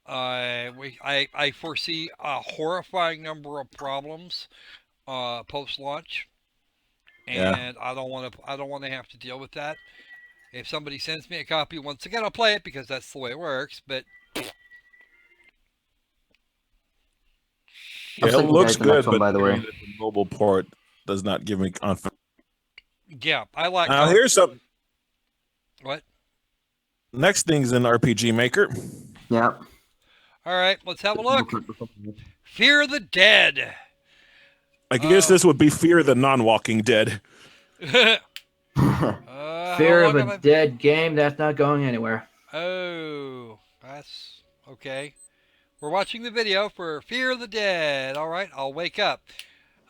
I foresee a horrifying number of problems post launch, and Yeah. I don't want to have to deal with that. If somebody sends me a copy, once again, I'll play it because that's the way it works. But I've It sent you looks guys the next good, one, but by the way. hearing that the mobile port does not give me confidence. yeah, I like. Now here's some What? next thing's in RPG Maker. Yeah. All right, let's have a look. Look at something. Fear the Dead. I guess this would be Fear the Non-Walking Dead. Fear How of long have a I- dead game that's not going anywhere. Oh, that's okay. We're watching the video for Fear the Dead. All right, I'll wake up.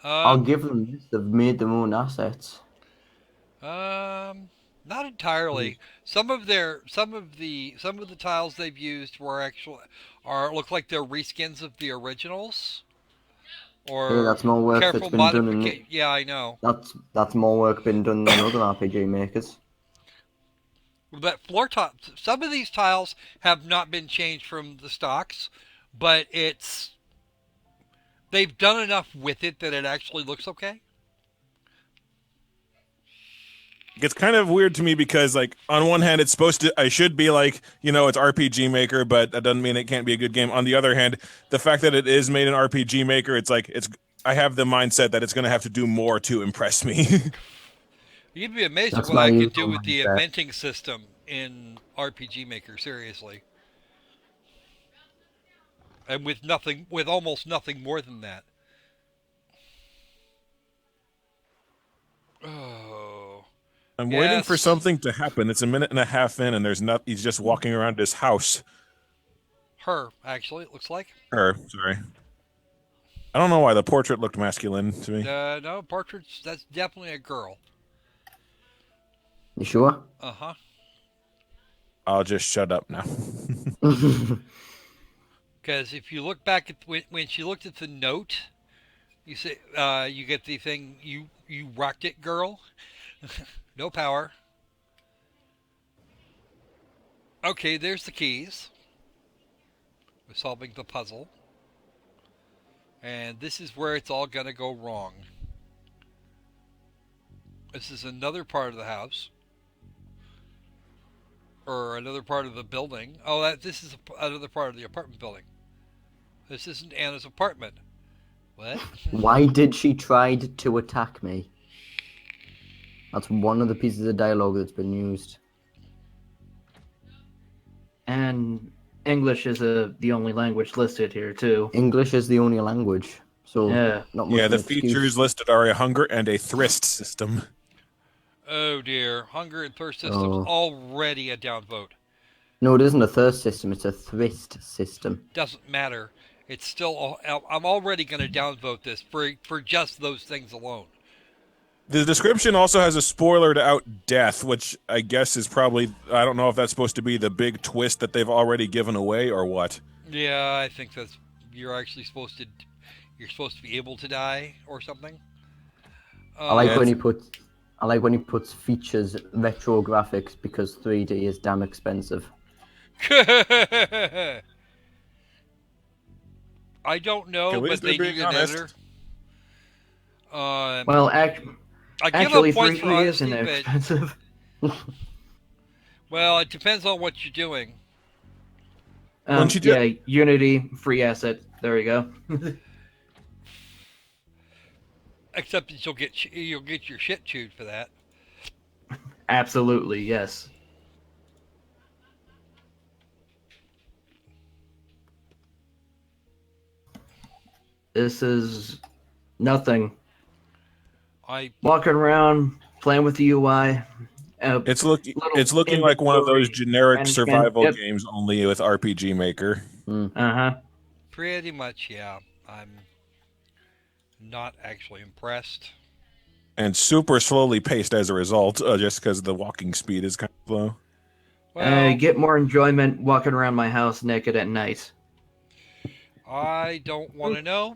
I'll give them this. They've made their own assets. Not entirely. Some of the tiles they've used look like they're reskins of the originals. Or Hey, that's more work careful that's been done. modification. Yeah, I know. That's more work been done than other RPG makers. But floor top, some of these tiles have not been changed from the stocks, but they've done enough with it that it actually looks okay. It's kind of weird to me because, like, on one hand, I should be like, it's RPG Maker, but that doesn't mean it can't be a good game. On the other hand, the fact that it is made in RPG Maker, it's like, I have the mindset that it's going to have to do more to impress me. You'd be amazed at That's what my I could usual do with the mindset. inventing system in RPG Maker. Seriously, and with almost nothing more than that. Oh, I'm waiting for yes. something to happen. It's a minute and a half in, and there's not. He's just walking around his house. Her, actually, it looks like. Her, sorry. I don't know why the portrait looked masculine to me. No, portraits, that's definitely a girl. You sure? Uh-huh. I'll just shut up now. Because if you look back at when she looked at the note, you say you get the thing you rocked it, girl. No power. Okay, there's the keys. We're solving the puzzle. And this is where it's all gonna go wrong. This is another part of the house. Or another part of the building. Oh, this is another part of the apartment building. This isn't Anna's apartment. What? Why did she try to attack me? That's one of the pieces of dialogue that's been used. And English is the only language listed here too. English is the only language, so Yeah. not much Yeah, of the an excuse. features listed are a hunger and a thirst system. Oh dear. Hunger and thirst system's Oh. already a downvote. No, it isn't a thirst system, it's a thirst system. Doesn't matter. It's still. I'm already going to downvote this for just those things alone. The description also has a spoiler to out death, which I guess is probably, I don't know if that's supposed to be the big twist that they've already given away or what. Yeah, I think you're actually supposed to. You're supposed to be able to die or something. I like Yeah, when he puts features retro graphics because 3D is damn expensive. I don't know, At least but they they're need being an honest. editor. Well, I give actually, them points for 3D honesty, isn't but expensive. well, it depends on what you're doing. Once you do- Yeah, Unity free asset. There we go. Except that you'll get your shit chewed for that. Absolutely, yes. This is nothing. I Walking around, playing with the UI. It's looking Little like one of those inventory generic management. survival Yep. games only with RPG Maker. Uh-huh. pretty much, yeah. I'm not actually impressed. And super slowly paced as a result, just because the walking speed is kind of low. Well, Get more enjoyment walking around my house naked at night. I don't want to know.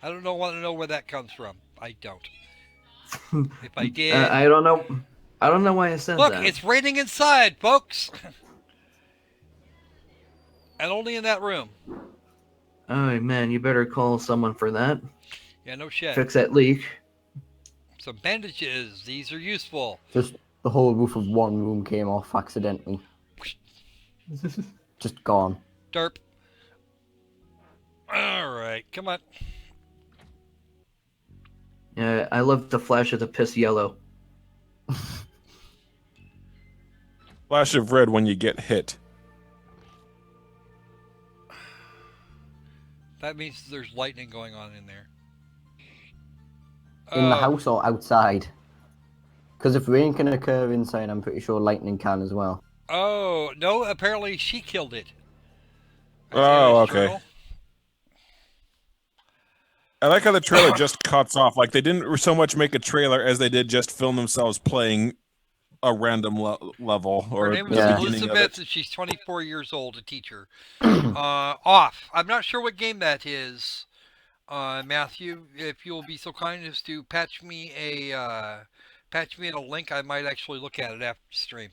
I don't want to know where that comes from. I don't. If I did, I don't know. I don't know why I said look, that. it's raining inside, folks, and only in that room. Oh man, you better call someone for that. Yeah, no shit. Fix that leak. Some bandages. These are useful. Just the whole roof of one room came off accidentally. Just gone. Derp. All right, come on. Yeah, I love the flash of the piss yellow. Flash of red when you get hit. That means there's lightning going on in there. In the Oh, house or outside? Because if rain can occur inside, I'm pretty sure lightning can as well. Oh, no, apparently she killed it. That's Oh, Anna's okay. journal. I like how the trailer just cuts off. Like, they didn't so much make a trailer as they did just film themselves playing a random level. Or Her name is Yeah. beginning of Elizabeth, it. and she's 24 years old, a teacher. Off. I'm not sure what game that is. Matthew, if you'll be so kind as to patch me in a link, I might actually look at it after the stream.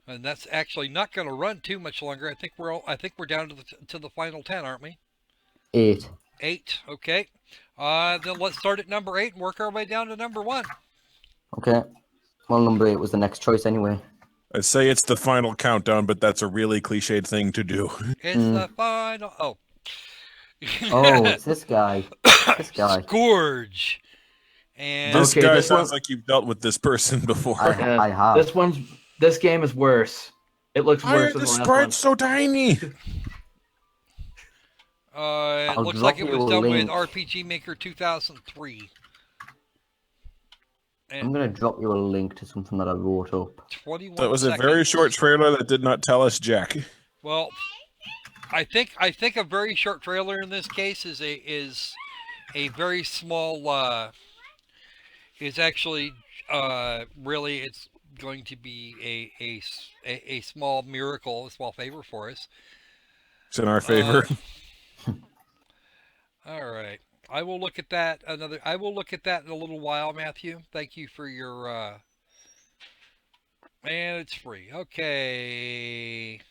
And that's actually not going to run too much longer. I think we're down to the final 10, aren't we? 8. 8. Okay. Then let's start at number 8 and work our way down to number 1. Okay. Well, number 8 was the next choice anyway. I'd say it's the final countdown, but that's a really cliched thing to do. It's the final. Oh. Oh, it's this guy. This guy. Scourge. And This Okay, guy this sounds one- like you've dealt with this person before. I have. This game is worse. It looks Why worse are than the the last one. sprites so tiny? it I'll looks drop like it you was a done with link. RPG Maker 2003. I'm gonna drop you a link to something that I wrote up. 21 That was a seconds. very short trailer that did not tell us jack. Well, I think a very short trailer in this case is a very small. Is actually really it's going to be a small miracle, a small favor for us. It's in our favor. All right. I will look at that I will look at that in a little while, Matthew. Thank you for your and it's free. Okay.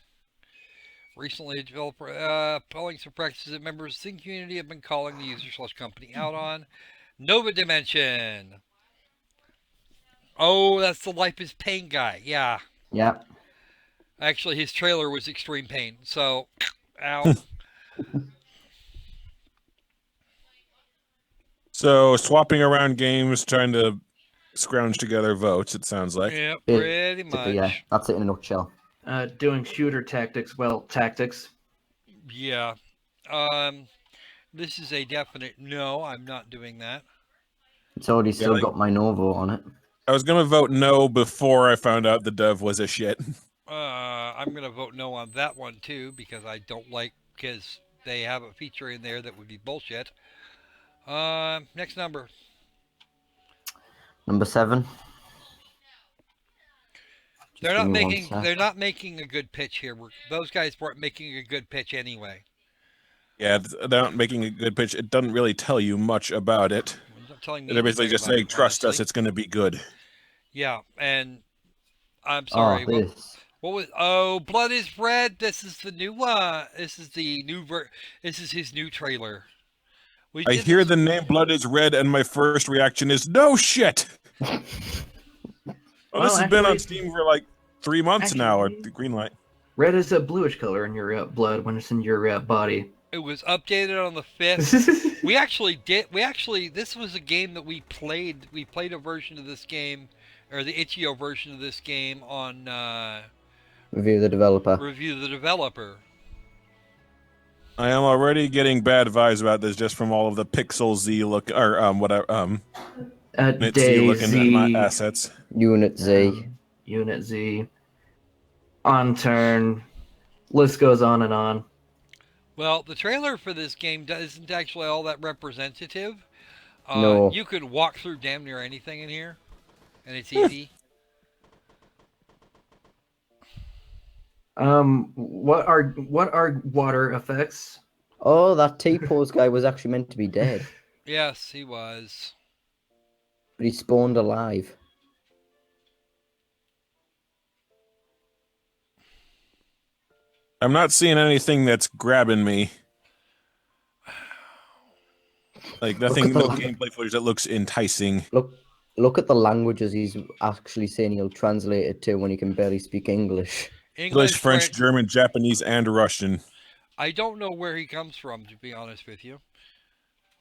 Recently, a developer following some practices that members of the community have been calling the user/company out on. Nova Dimension. Oh, that's the Life is Pain guy. Yeah. Yeah. Actually, his trailer was Extreme Pain. So, ow. So swapping around games, trying to scrounge together votes. It sounds like. Yeah, pretty Basically, yeah, much. that's it in a nutshell. Doing shooter tactics. Well, tactics. Yeah. This is a definite no. I'm not doing that. It's already still like- got my no vote on it. I was gonna vote no before I found out the dev was a shit. I'm gonna vote no on that one too because I don't like because they have a feature in there that would be bullshit. Next number. Number 7. They're Just not give me one making. sec. They're not making a good pitch here. Those guys weren't making a good pitch anyway. Yeah, they're not making a good pitch. It doesn't really tell you much about it. I'm not telling me They're basically anything just about saying, it, "Trust us, honestly. it's going to be good." Yeah, and I'm sorry. Oh, this. What was? Oh, Blood is Red. This is the new one. This is the new This is his new trailer. We I did hear this- the name "Blood is Red," and my first reaction is, "No shit." Well, Well, this has been on actually- Steam for like 3 months now at Actually- the Greenlight. Red is a bluish color in your blood when it's in your body. It was updated on the 5th. We actually did. This was a game that we played. We played a version of this game, or the itch.io version of this game on Review the developer. Review the Developer. I am already getting bad vibes about this just from all of the Pixel Z look or whatever Nit Z looking at my Daisy, assets. Unit Z. Unit Z, on turn. List goes on and on. Well, the trailer for this game isn't actually all that representative. No. You could walk through damn near anything in here, and it's easy. What are water effects? Oh, that T-pose guy was actually meant to be dead, Yes, he was. but he spawned alive. I'm not seeing anything that's grabbing me. Like nothing, no gameplay footage that looks enticing. Look at the languages he's actually saying he'll translate it to when he can barely speak English. English, French, German, Japanese, and Russian. I don't know where he comes from, to be honest with you.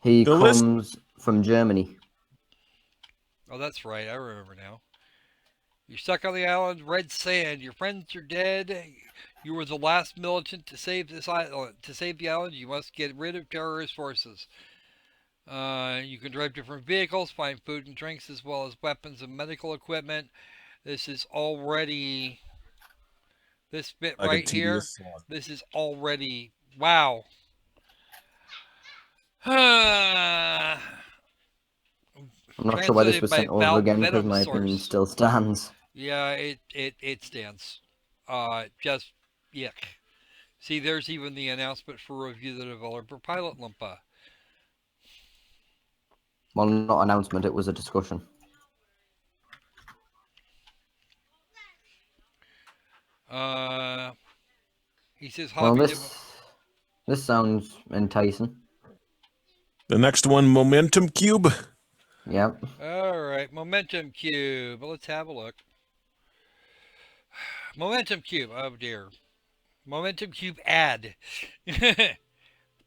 He The list- comes from Germany. Oh, that's right. I remember now. You're stuck on the island, red sand. Your friends are dead. You were the last militant to save this island. To save the island, you must get rid of terrorist forces. You can drive different vehicles, find food and drinks, as well as weapons and medical equipment. This is already... This bit Like a right here, tedious slog. this is already... Wow. I'm I'm not sure why this Translated was by sent over again because my Venom opinion Source. still stands. Yeah, it stands. Just yuck. See, there's even the announcement for Review the Developer Pilot Lumpa. Well, not announcement, it was a discussion. He says Well, hobby this sounds enticing. The next one, Momentum Cube. Yep. Alright, Momentum Cube. Let's have a look. Momentum Cube. Oh dear. Momentum Cube ad.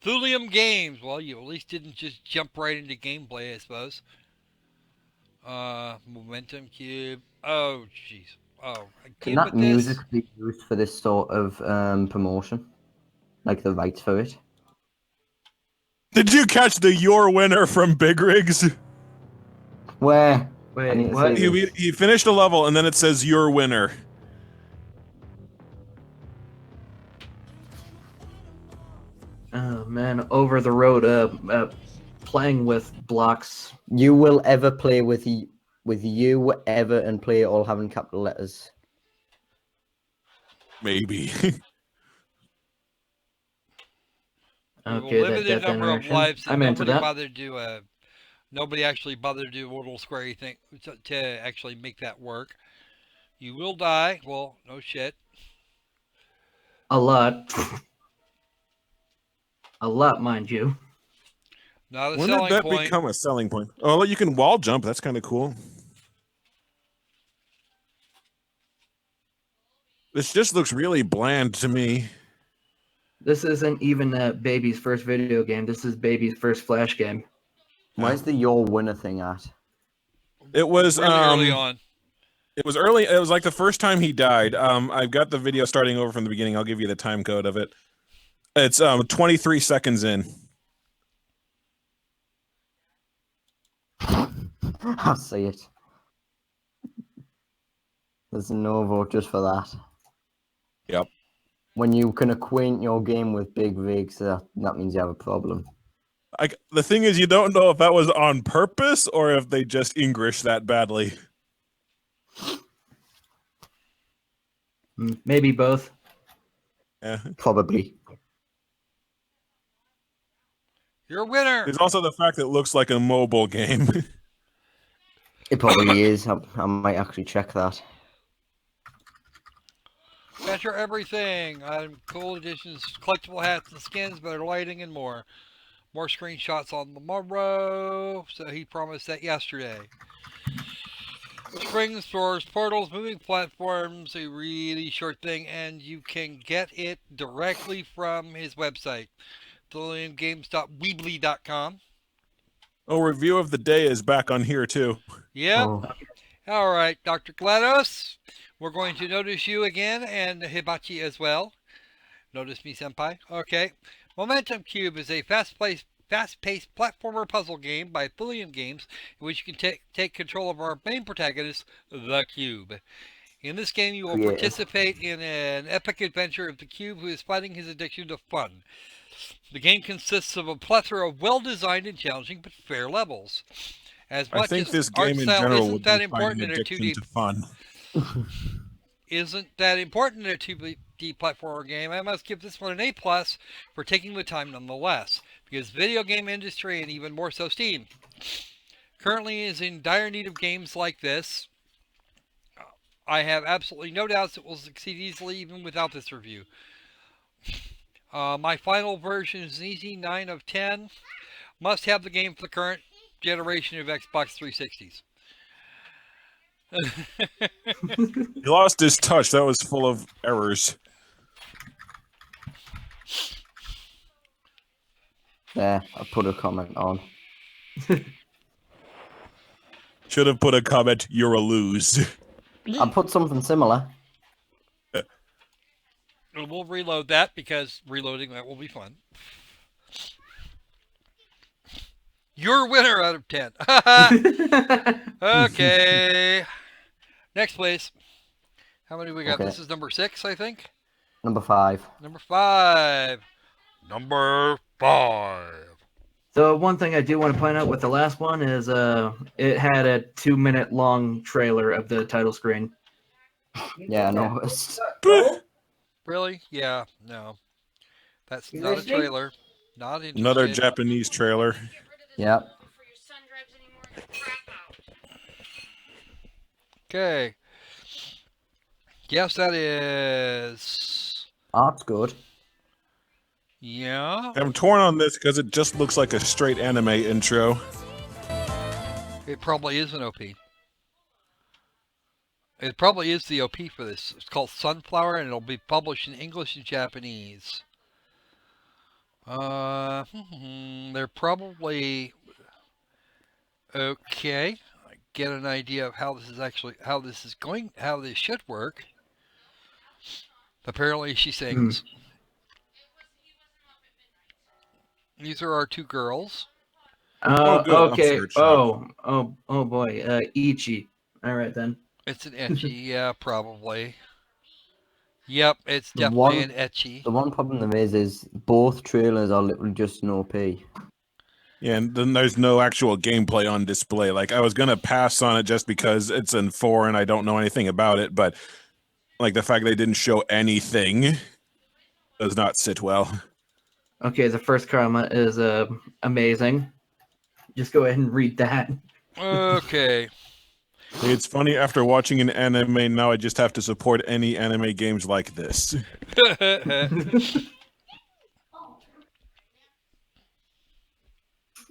Thulium Games. Well, you at least didn't just jump right into gameplay, I suppose. Momentum Cube. Oh, jeez. Oh, a Can cube that with this? music be used for this sort of promotion? Like the rights for it? Did you catch the your winner from Big Rigs? Where? I Wait, need to what? see this. He finished a level and then it says your winner. Oh man, over the road, playing with blocks. You will ever play with you ever and play it all having capital letters. Maybe. We have a Okay, that limited death number of animation. lives, and I'm into nobody that. bothered to. Nobody actually bothered to do a little squarey thing to actually make that work. You will die. Well, no shit. A lot. A lot, mind you. Not a When did selling that point. become a selling point? Oh, you can wall jump. That's kind of cool. This just looks really bland to me. This isn't even Baby's first video game. This is Baby's first Flash game. Where's the your winner thing at? It was Really early on. It was early. It was like the first time he died. I've got the video starting over from the beginning. I'll give you the time code of it. It's 23 seconds in. I see it. There's no vote just for that. Yep. When you can acquaint your game with big rigs, that means you have a problem. The thing is, you don't know if that was on purpose or if they just English that badly. Maybe both. Yeah. Probably. You're a winner. There's also the fact that it looks like a mobile game. It probably is. I might actually check that. Feature everything. Cool editions, collectible hats and skins, better lighting, and more. More screenshots on the morrow. So he promised that yesterday. Spring stores, portals, moving platforms, a really short thing, and you can get it directly from his website, DeLoreanGames.weebly.com. Oh, review of the day is back on here too. Yep. Oh. All right, Dr. GLaDOS. We're going to notice you again, and Hibachi as well. Notice me, senpai. Okay. Momentum Cube is a fast-paced platformer puzzle game by Thulium Games, in which you can take control of our main protagonist, the Cube. In this game, you will participate in an epic adventure of the Cube, who is fighting his addiction to fun. The game consists of a plethora of well-designed and challenging but fair levels. As much I think as this art game in style general isn't would that be important finding in a addiction 2D to fun. isn't that important in a 2D platformer game, I must give this one an A+ for taking the time nonetheless, because video game industry, and even more so Steam, currently is in dire need of games like this. I have absolutely no doubts it will succeed easily even without this review. My final version is an easy 9 of 10. Must have the game for the current generation of Xbox 360s. He lost his touch. That was full of errors. There, I put a comment on. Should have put a comment, you're a lose. I put something similar. We'll reload that because reloading that will be fun. Your winner out of 10. Okay. Next, please. How many we got? Okay. This is number 6, I think. Number 5. Number 5. Number 5. So one thing I do want to point out with the last one is it had a 2-minute long trailer of the title screen. Yeah, I noticed. Really? Yeah, no. That's not a trailer. Not interested. Another Japanese trailer. Yeah. Okay. Yes, that is. Art's good. Yeah. I'm torn on this because it just looks like a straight anime intro. It probably is an OP. It probably is the OP for this. It's called Sunflower, and it'll be published in English and Japanese. They're probably okay. I get an idea of how how this should work. Apparently, she Hmm. sings. These are our two girls. Oh, good. I'm Okay. sure it's not. Oh boy. Ichi. All right then. It's an etchy, yeah, probably. Yep, it's The definitely an one, etchy. the one problem there is both trailers are literally just an OP. Yeah, and then there's no actual gameplay on display. Like I was gonna pass on it just because it's in foreign, I don't know anything about it, but like the fact they didn't show anything does not sit well. Okay, the first comment is amazing. Just go ahead and read that. Okay. It's funny after watching an anime now I just have to support any anime games like this.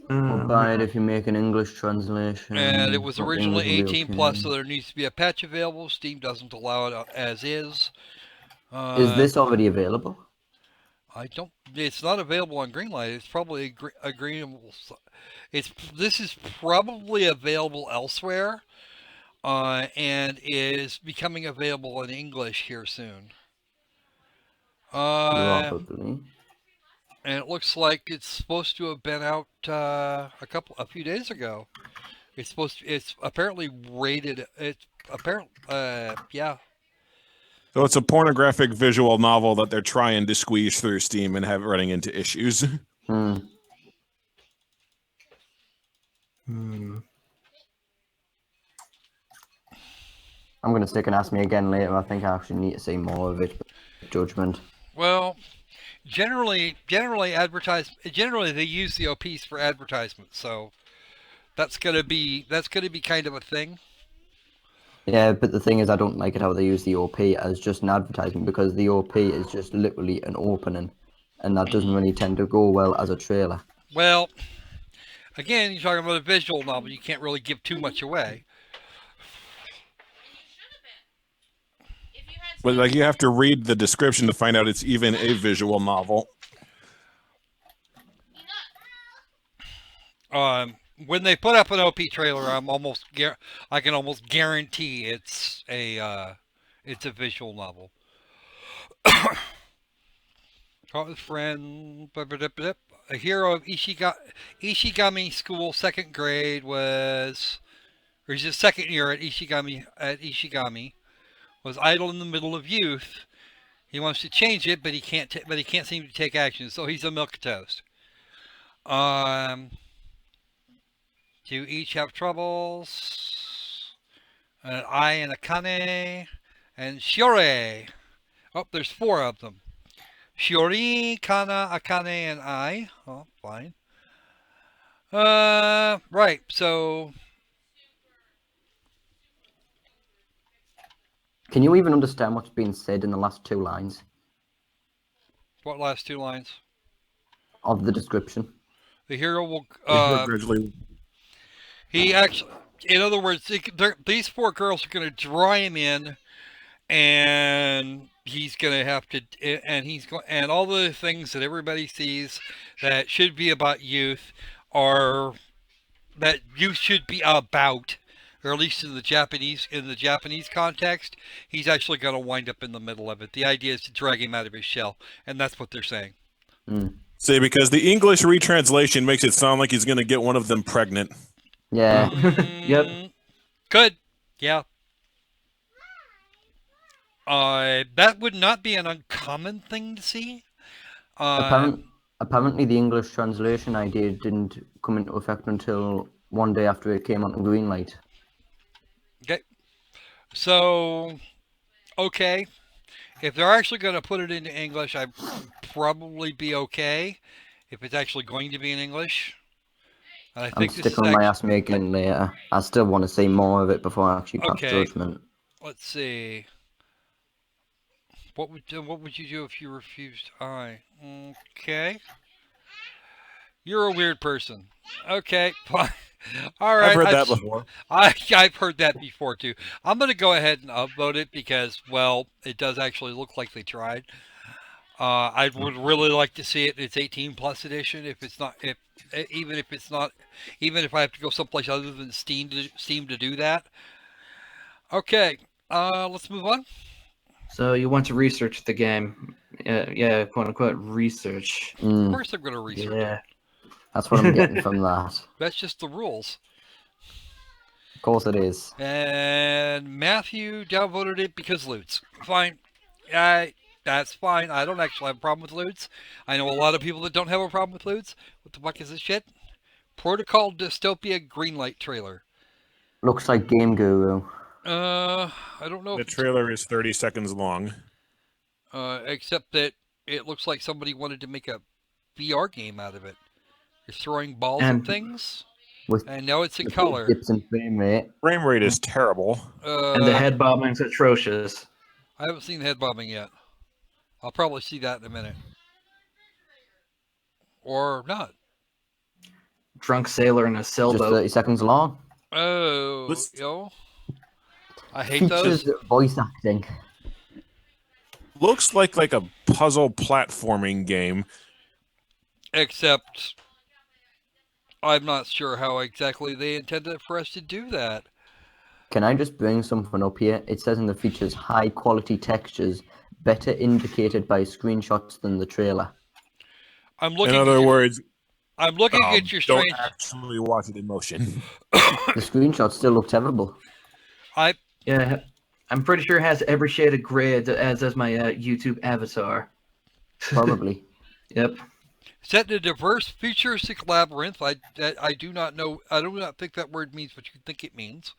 We'll buy it if you make an English translation. And it was Not the originally English will be 18 okay. plus, so there needs to be a patch available. Steam doesn't allow it as is. Is this already available? I don't. It's not available on Greenlight. It's probably agreeable. This is probably available elsewhere, and is becoming available in English here soon. Probably. And it looks like it's supposed to have been out a few days ago. It's apparently rated. It's apparently yeah. So it's a pornographic visual novel that they're trying to squeeze through Steam and have running into issues. Hmm. I'm gonna stick and ask me again later. I think I actually need to see more of it. Judgment. Well, generally they use the OPs for advertisement, so that's gonna be kind of a thing. Yeah, but the thing is, I don't like it how they use the OP as just an advertisement because the OP is just literally an opening, and that doesn't really tend to go well as a trailer. Well, again, you're talking about a visual novel. You can't really give too much away. But like you have to read the description to find out it's even a visual novel. When they put up an OP trailer, I can almost guarantee it's a visual novel. Friend, a hero of Ishigami School, second grade was, or he's his second year at Ishigami, was idle in the middle of youth. He wants to change it, but he can't. But he can't seem to take action. So he's a milquetoast. Do each have troubles? An I and a Kane and Shiore. Oh, there's four of them. Shiori, Kana, Akane, and I. Oh, fine. Right. So, Can you even understand what's being said in the last two lines what last two lines? of the description? The hero will. Gradually, He actually, in other words, these four girls are going to draw him in, and he's going to have to, and all the things that everybody sees that should be about youth are that youth should be about, or at least in the Japanese context. He's actually going to wind up in the middle of it. The idea is to drag him out of his shell, and that's what they're saying. say because the English retranslation makes it sound like he's going to get one of them pregnant. Yeah. Yep. Good. Yeah. That would not be an uncommon thing to see. Apparently, the English translation idea didn't come into effect until one day after it came onto Greenlight. Okay. So, okay. If they're actually going to put it into English, I'd probably be okay. If it's actually going to be in English. And I I'm think this sticking is with my ask me again later. I still want to see more of it before I actually pass Okay. judgment. Let's see. What would you do if you refused I? Okay. You're a weird person. Okay, fine. All right. I've heard that before. I've heard that before too. I'm gonna go ahead and upvote it because, well, it does actually look like they tried. I would really like to see it in its 18 plus edition. If it's not, if even if it's not, even if I have to go someplace other than Steam to do that. Okay, let's move on. So you want to research the game? Yeah, quote unquote research. Of course, I'm going to research it. Yeah. That's what I'm getting from that. That's just the rules. Of course it is. And Matthew downvoted it because loots. Fine. That's fine. I don't actually have a problem with loots. I know a lot of people that don't have a problem with loots. What the fuck is this shit? Protocol Dystopia Greenlight trailer. Looks like Game Guru. I don't know. The If trailer is 30 seconds long. except that it looks like somebody wanted to make a VR game out of it. You're throwing balls at And- things, With and now it's in color. dips in frame rate. Frame rate is terrible. And the head bobbing's atrocious. I haven't seen head bobbing yet. I'll probably see that in a minute. Or not. Drunk sailor in a Just sailboat. 30 seconds long. Oh, Let's- yo. I hate Features those. voice acting. Looks like a puzzle platforming game. Except, I'm not sure how exactly they intended for us to do that. Can I just bring something up here? It says in the features high quality textures, better indicated by screenshots than the trailer. I'm looking. In other words, I'm looking at your don't strange. actually watch it in motion. The screenshots still look terrible. Yeah, I'm pretty sure it has every shade of gray as does my YouTube avatar. Probably. Yep. Set in a diverse, futuristic labyrinth. I do not know. I do not think that word means what you think it means.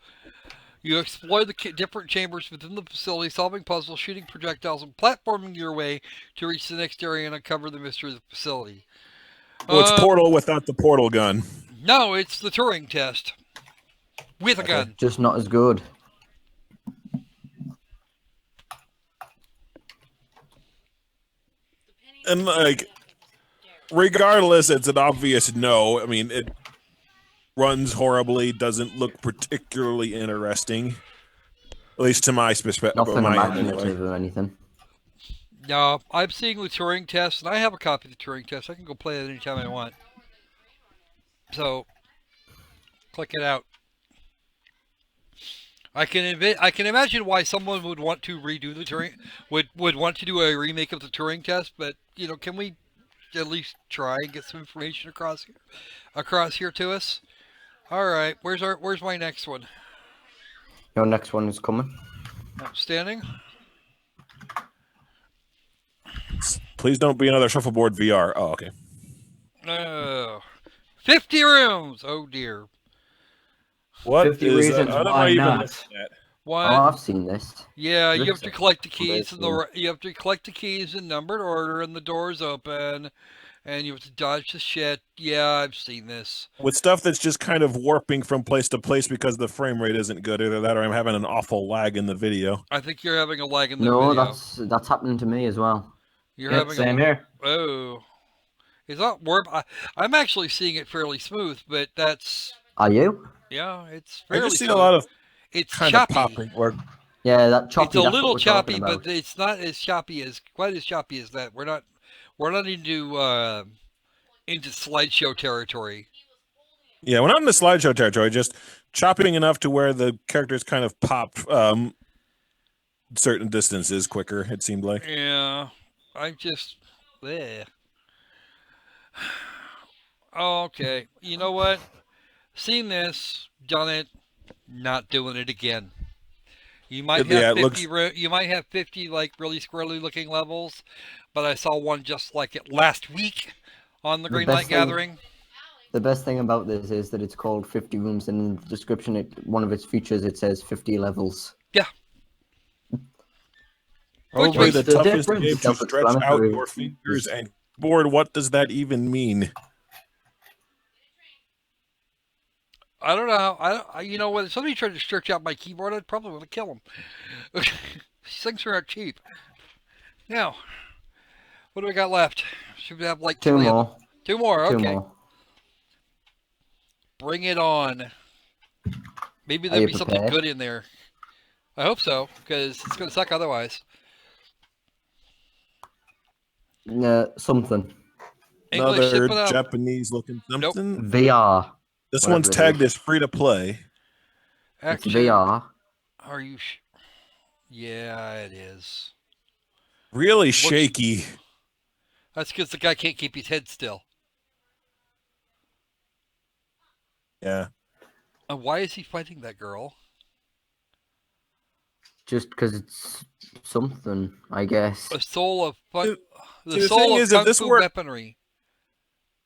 You explore the different chambers within the facility, solving puzzles, shooting projectiles, and platforming your way to reach the next area and uncover the mystery of the facility. Well, it's Portal without the portal gun. No, it's the Turing test with a gun. Just not as good. And regardless, it's an obvious no. I mean, it runs horribly, doesn't look particularly interesting. At least to my perspective. Nothing imaginative or anything. No, I'm seeing the Turing test, and I have a copy of the Turing test. I can go play it anytime I want. So, click it out. I can imagine why someone would want to redo the Turing would want to do a remake of the Turing test, but can we at least try and get some information across here to us? All right, where's my next one? Your next one is coming. Outstanding. Please don't be another shuffleboard VR. Oh, okay. 50 rooms. Oh dear. What 50 is reasons what am why I even not. looking at? What? Oh, I've seen this. Yeah, you have Looks to like collect the keys something you have to collect the keys in numbered order, and the doors open, and you have to dodge the shit. Yeah, I've seen this. With stuff that's just kind of warping from place to place because the frame rate isn't good. Either that or I'm having an awful lag in the video. I think you're having a lag in the No, video. that's happening to me as well. You're Yep, having same a here. oh. It's not warp. I'm actually seeing it fairly smooth, but that's Are you? yeah, it's I fairly just see smooth. a lot of It's kind choppy. of popping. Or Yeah, that choppy. It's a that's little what we're talking choppy, about. but it's not as choppy as quite as choppy as that. We're not into slideshow territory. yeah, we're not in the slideshow territory. Just chopping enough to where the characters kind of pop certain distances quicker. It seemed like. Yeah, I just there. Okay, you know what? Seen this, done it, not doing it again. You might Yeah, have it 50. You might have 50 like really squirrely looking levels, but I saw one just like it last week on the The Greenlight best thing- Gathering. The best thing about this is that it's called 50 rooms, and in the description, one of its features, it says 50 levels. Probably makes the the toughest difference. game to stretch out Self-explanatory. your fingers and board. What does that even mean? I don't know. You know what? If somebody tried to stretch out my keyboard, I'd probably want to kill him. These things are not cheap. Now, what do we got left? Should we have like Two more. Two more. Two Okay. more. Bring it on. Maybe Are there'll you be something prepared? good in there. I hope so, because it's going to suck otherwise. Something. English, Another ship it up. Japanese looking Nope. something. VR. This Whatever one's it tagged is. as free to play. It's Actually, VR. are you? Yeah, it is. Really shaky. That's because the guy can't keep his head still. Yeah. And why is he fighting that girl? Just because it's something, I guess. The soul of fun. the soul thing of is, if kung this fu were- weaponry.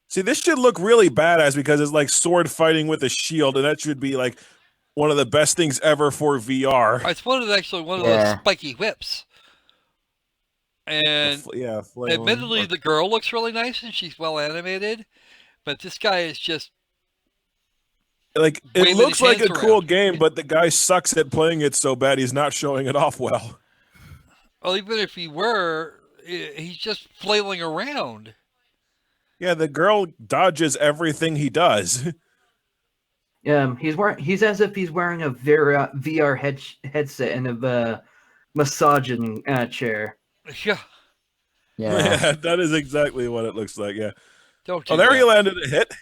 See, this should look really badass because it's like sword fighting with a shield, and that should be like one of the best things ever for VR. It's actually one of those Yeah. spiky whips. And Yeah, flailing. admittedly, the girl looks really nice and she's well animated, but this guy is just Like waving it looks his like a hands cool around. game, but the guy sucks at playing it so bad he's not showing it off well. well, even if he were, he's just flailing around. Yeah, the girl dodges everything he does. He's as if he's wearing a VR headset and a massaging chair. Yeah, Yeah. That is exactly what it looks like. Yeah. don't do Oh, there that. he landed a hit.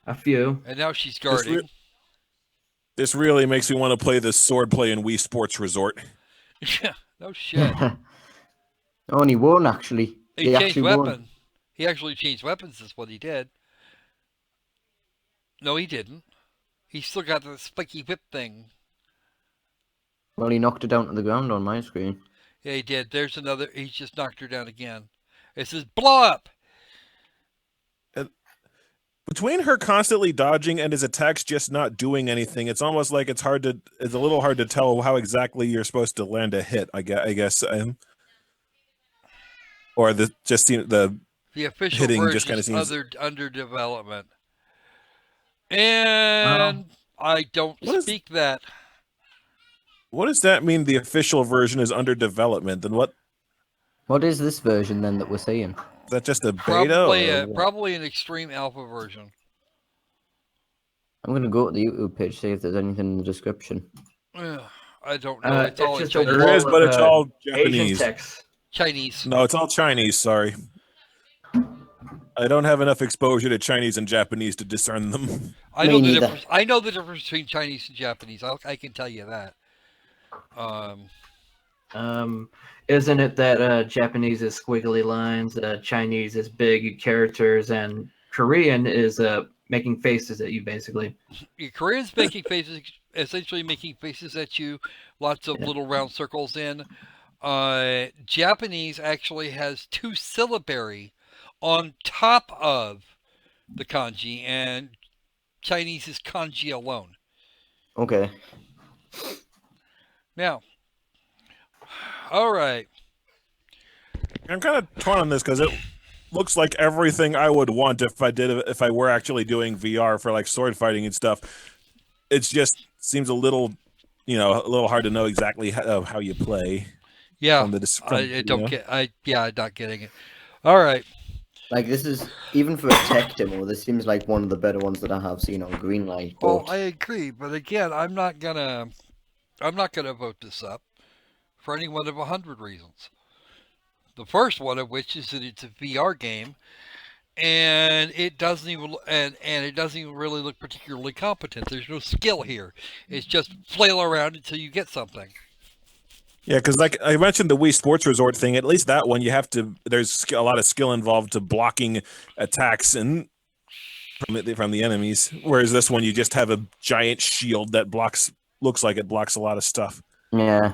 A few. And now she's guarding. This really makes me want to play this sword play in Wii Sports Resort. Yeah, no shit. Only one, actually. He They changed actually won. weapon. He actually changed weapons. Is what he did. No, he didn't. He still got the spiky whip thing. Well, he knocked her down to the ground on my screen. Yeah, he did. There's another. He just knocked her down again. It says blow up. Between her constantly dodging and his attacks just not doing anything, it's almost like it's a little hard to tell how exactly you're supposed to land a hit. I guess, or the official hitting version just kinda is seems- under development. And I don't speak that. What does that mean? The official version is under development. Then what? What is this version then that we're seeing? Is that just a beta? or what? Probably an extreme alpha version. I'm gonna go to the YouTube page, see if there's anything in the description. I don't know. It's all in just a Chinese. There is, wall but of, it's all Asian Japanese. text. Chinese. No, it's all Chinese. Sorry, I don't have enough exposure to Chinese and Japanese to discern them. I know Me the neither. difference. I know the difference between Chinese and Japanese. I can tell you that. Isn't it that Japanese is squiggly lines, Chinese is big characters, and Korean is making faces at you, basically. Koreans making faces, essentially making faces at you. Lots of little round circles in. Japanese actually has 2 syllabary on top of the kanji, and Chinese is kanji alone. Okay. Now, all right. I'm kind of torn on this because it looks like everything I would want if I were actually doing VR for like sword fighting and stuff. It just seems a little hard to know exactly how you play. Yeah, From the I don't get. I'm not getting it. All right. Like, this is, even for a tech demo, this seems like one of the better ones that I have seen on Greenlight. Well, But I agree, but again, I'm not gonna vote this up for any one of 100 reasons. The first one of which is that it's a VR game, and it doesn't even really look particularly competent. There's no skill here. It's just flail around until you get something. Yeah, because like I mentioned the Wii Sports Resort thing, at least that one there's a lot of skill involved to blocking attacks and from the enemies. Whereas this one, you just have a giant shield that looks like it blocks a lot of stuff. yeah.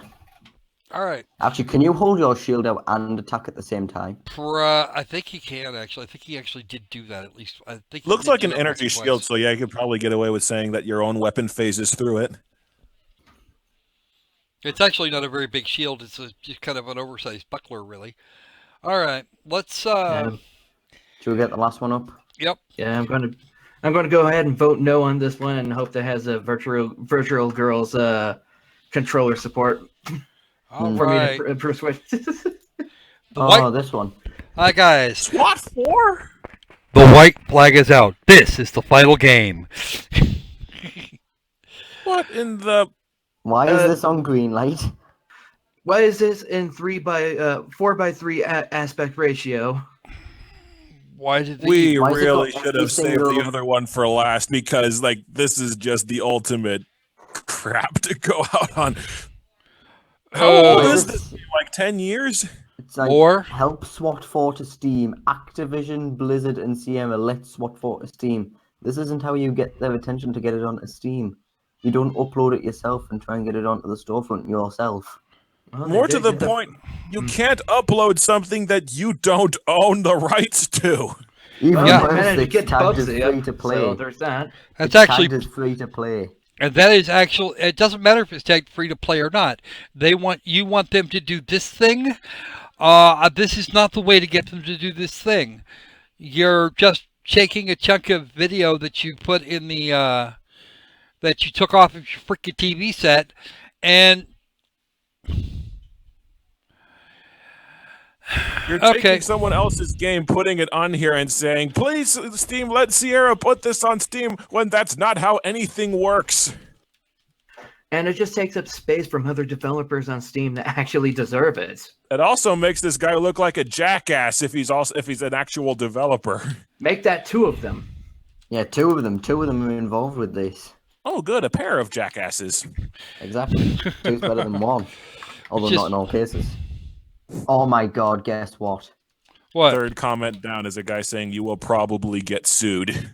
All right. Actually, can you hold your shield out and attack at the same time? I think he can actually. I think he actually did do that at least. I think he Looks did like do an that once energy or shield, twice. so yeah, you could probably get away with saying that your own weapon phases through it. It's actually not a very big shield. It's just kind of an oversized buckler, really. All right, let's. Should we get the last one up? Yep. Yeah, I'm gonna go ahead and vote no on this one and hope that has a virtual girls controller support All for right. me to persuade. The white. This one. Hi guys. SWAT 4? The white flag is out. This is the final game. What in the? Why is this on Greenlight? Why is this in 4:3 aspect ratio? Why did they? We Why has it really got should have every saved the single- other one for last because, like, this is just the ultimate crap to go out on. How old Oh. is this game? Like 10 years? It's like More? help SWAT 4 to Steam. Activision, Blizzard, and Sierra let SWAT 4 to Steam. This isn't how you get their attention to get it onto Steam. You don't upload it yourself and try and get it onto the storefront yourself. Well, they More to did the get point, you can't upload something that you don't own the rights to. Even Yeah. They worse, managed to it's get tagged as Bubsy free up, to play. so there's that. That's It's actually, tagged as free to play. and that is actually. It doesn't matter if it's tagged free to play or not. You want them to do this thing. This is not the way to get them to do this thing. You're just taking a chunk of video that you put in the that you took off of your freaking TV set, and You're Okay. taking someone else's game, putting it on here, and saying, please, Steam, let Sierra put this on Steam, when that's not how anything works. And it just takes up space from other developers on Steam that actually deserve it. It also makes this guy look like a jackass if he's an actual developer. Make that 2 of them. Yeah, two of them are involved with this. Oh, good, a pair of jackasses. Exactly. Two's better than one. Although Just- not in all cases. Oh my god, guess what? what? Third comment down is a guy saying you will probably get sued.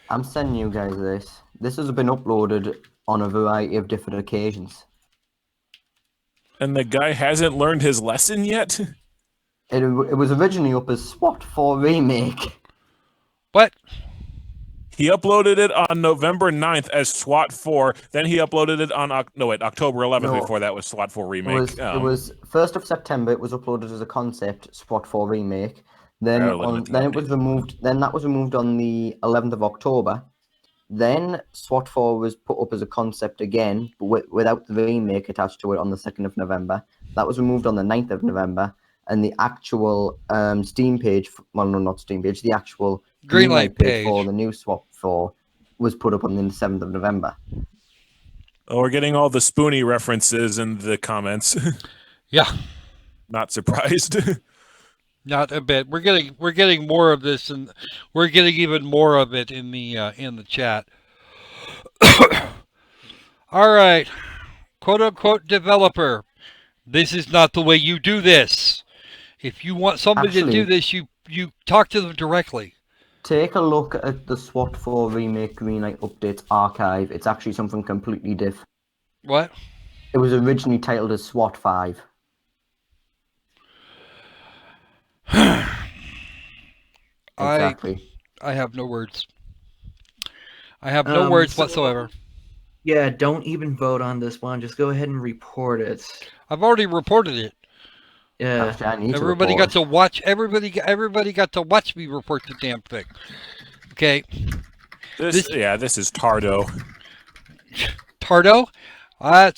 I'm sending you guys this. This has been uploaded on a variety of different occasions. And the guy hasn't learned his lesson yet? It was originally up as SWAT 4 Remake. What? He uploaded it on November 9th as SWAT 4. Then he uploaded it on October 11th. No. Before that was SWAT 4 It Remake. was 1st of September. It was uploaded as a concept SWAT 4 Remake. Then Limited it was removed. Then that was removed on the 11th of October. Then SWAT 4 was put up as a concept again, but without the remake attached to it on the 2nd of November. That was removed on the 9th of November. And the actual Steam page, well, no, not Steam page, the actual Greenlight page. for the new SWAT 4 was put up on the 7th of November. Oh, we're getting all the Spoonie references in the comments. Yeah, Not surprised. not a bit. We're getting more of this, and we're getting even more of it in the chat. All right, quote unquote developer. This is not the way you do this. If you want somebody to do Actually- this, you talk to them directly. Take a look at the SWAT 4 Remake Greenlight Updates archive. It's actually something completely different. What? It was originally titled as SWAT 5. Exactly. I have no words. I have no Um, words so- whatsoever. Yeah, don't even vote on this one. Just go ahead and report it. I've already reported it. Yeah. Actually, I need Everybody to got to report. watch. Everybody got to watch me report the damn thing. Okay, this is Tardo. Tardo. I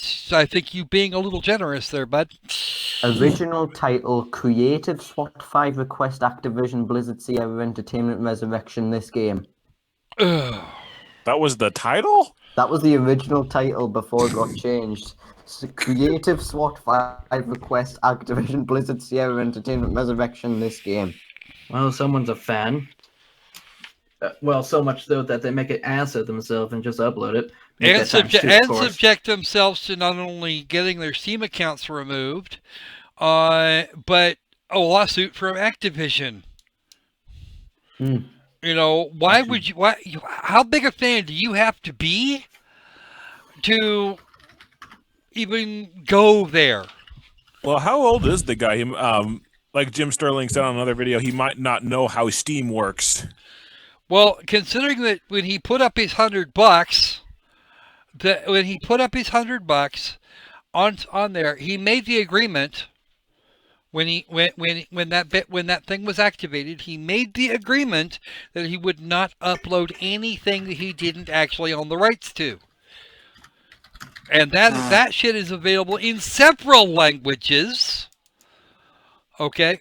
think you being a little generous there, bud. Original title: Creative SWAT 5 Request Activision Blizzard Sierra Entertainment Resurrection. This game. Ugh. That was the title? That was the original title before it got changed. Creative SWAT 5 Request Activision Blizzard Sierra Entertainment Resurrection. This game. Well, someone's a fan. Well, so much so that they make an ass of themselves and just upload it. Make that times two, of course. subject themselves to not only getting their Steam accounts removed, but a lawsuit from Activision. Hmm. You know, why would you? How big a fan do you have to be to even go there? Well, how old is the guy? Like Jim Sterling said on another video, he might not know how Steam works. Well, considering that when he put up his $100, on there, he made the agreement. When that thing was activated, he made the agreement that he would not upload anything that he didn't actually own the rights to. And that shit is available in several languages. Okay.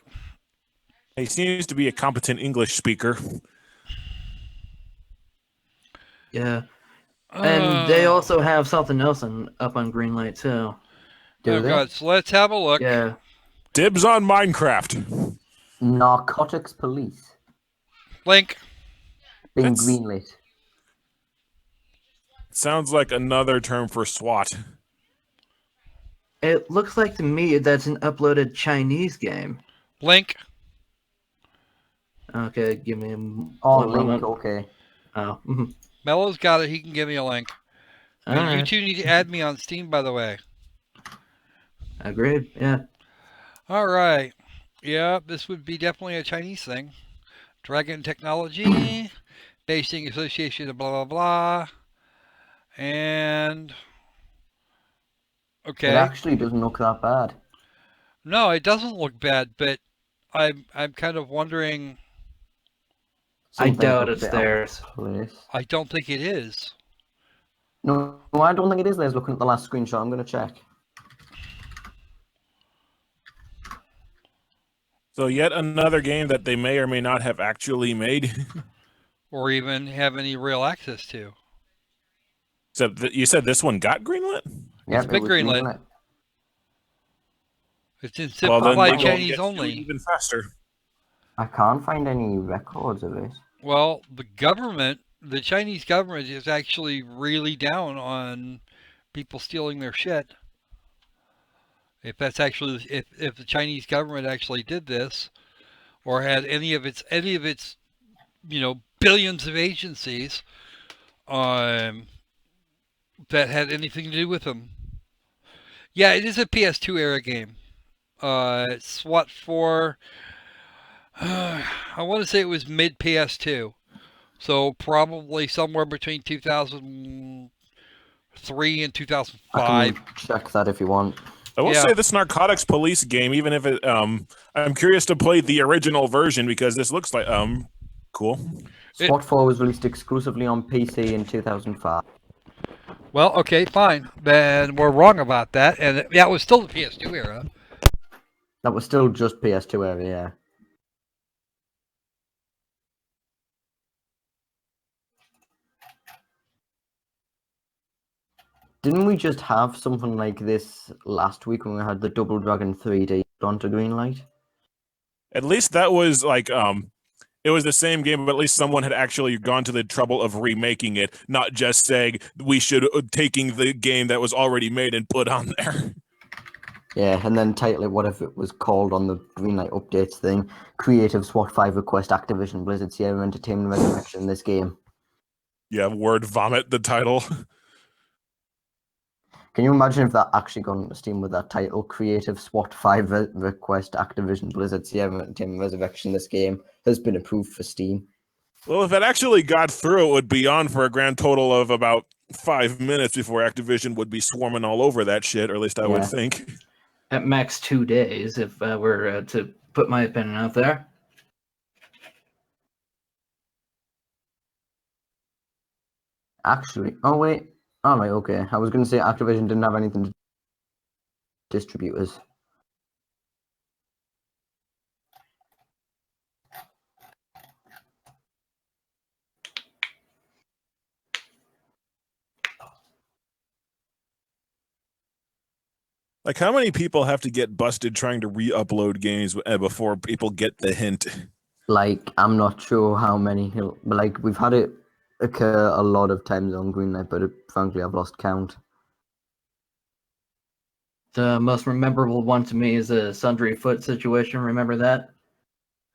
He seems to be a competent English speaker. Yeah. And they also have something else up on Greenlight too. Do Oh they? god, so let's have a look. Yeah. Dibs on Minecraft. Narcotics police Link. being That's- greenlit. Sounds like another term for SWAT. It looks like to me that's an uploaded Chinese game. Link. Okay, give me Oh, one link. moment. Okay. Oh, mhm. Mello's got it. He can give me a link. All And you right. two need to add me on Steam, by the way. Agreed. Yeah. All right. Yeah, this would be definitely a Chinese thing. Dragon Technology, Beijing Association of blah blah blah, and It okay. actually doesn't look that bad. No, it doesn't look bad, but I'm kind of wondering. I Something's doubt a it's bit out of theirs. place. I don't think it is. No, I don't think it is. There's looking at the last screenshot. I'm going to check. So yet another game that they may or may not have actually made. Or even have any real access to. Except that you said this one got greenlit? Yep, been it was greenlit. greenlit. It's in Well, then simplified they will Chinese get you only. even faster. I can't find any records of it. Well, the Chinese government is actually really down on people stealing their shit. If that's actually if the Chinese government actually did this, or had any of its billions of agencies that had anything to do with them. Yeah, it is a PS2 era game. SWAT 4. I want to say it was mid PS2. So probably somewhere between 2003 and I 2005. can check that if you want. I will Yeah. say this Narcotics Police game, even if it I'm curious to play the original version because this looks like cool. SWAT 4 was released exclusively on PC in 2005. Well, okay, fine. Then we're wrong about that. And yeah, it was still the PS2 era. That was still just PS2 era, yeah. Didn't we just have something like this last week when we had the Double Dragon 3D onto Greenlight? At least that was like it was the same game, but at least someone had actually gone to the trouble of remaking it, not just saying we should taking the game that was already made and put on there. Yeah, and then title it whatever it was called on the Greenlight updates thing. Creative SWAT 5 request Activision Blizzard Sierra Entertainment Resurrection in this game. Yeah, word vomit the title. Can you imagine if that actually got into Steam with that title? Creative SWAT 5 request Activision Blizzard Sierra Entertainment Resurrection this game has been approved for Steam. Well, if it actually got through, it would be on for a grand total of about 5 minutes before Activision would be swarming all over that shit, or at least I would think. At max 2 days, if I were to put my opinion out there. Actually, oh wait. All right, okay. I was going to say Activision didn't have anything to distributors. Like, how many people have to get busted trying to re-upload games before people get the hint? Like, I'm not sure how many, but like we've had it occur a lot of times on Greenlight, but frankly, I've lost count. The most memorable one to me is a Sundry Foot situation. Remember that?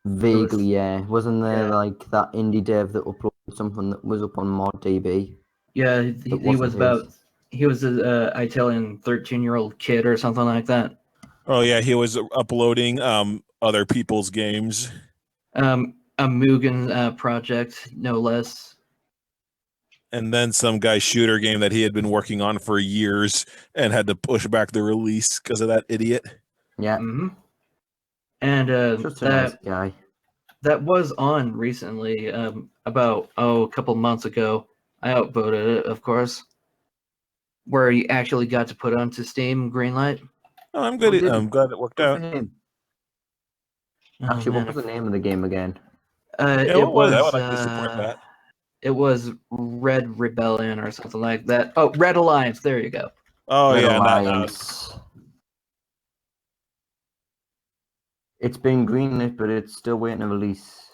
Vaguely, yeah. Wasn't there Yeah. like that indie dev that uploaded something that was up on ModDB? Yeah, That he wasn't was his. about. He was an Italian 13-year-old kid or something like that. Oh yeah, he was uploading other people's games. A Mugen project, no less. And then some guy's shooter game that he had been working on for years and had to push back the release because of that idiot. Yeah, Hmm. And just a nice guy. that was on recently, about a couple months ago. I outvoted it, of course. Where you actually got to put onto Steam Greenlight. Oh, I'm good. Oh, did I'm glad it worked Good out. for him. Oh, Actually, man, what was the name of the game again? Yeah, it what was was. that? I would like to support that. It was Red Rebellion or something like that. Oh, Red Alliance. There you go. Oh Red yeah, and that, Alliance. It's been greenlit, but it's still waiting to release.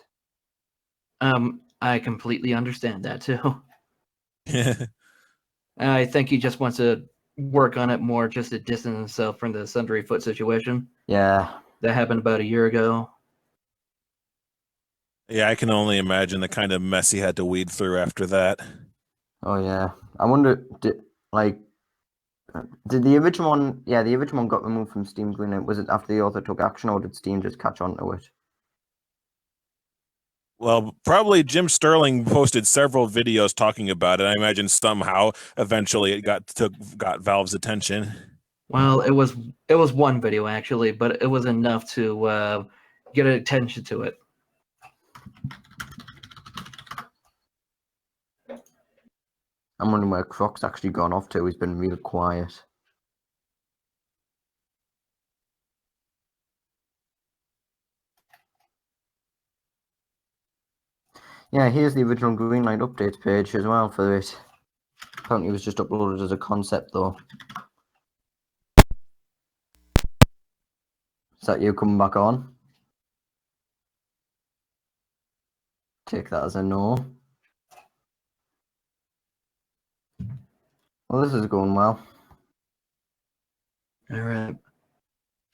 I completely understand that too. I think he just wants to work on it more, just to distance himself from the Sundry Foot situation. Yeah. That happened about a year ago. Yeah, I can only imagine the kind of mess he had to weed through after that. Oh yeah. I wonder, did the original one? Yeah, the original one got removed from Steam Greenlight. Was it after the author took action, or did Steam just catch on to it? Well, probably Jim Sterling posted several videos talking about it. I imagine somehow eventually it got Valve's attention. Well, it was one video actually, but it was enough to get attention to it. I'm wondering where Croc's actually gone off to. He's been real quiet. Yeah, here's the original Greenlight updates page as well for it. Apparently it was just uploaded as a concept though. Is that you coming back on? Take that as a no. Well, this is going well. All right.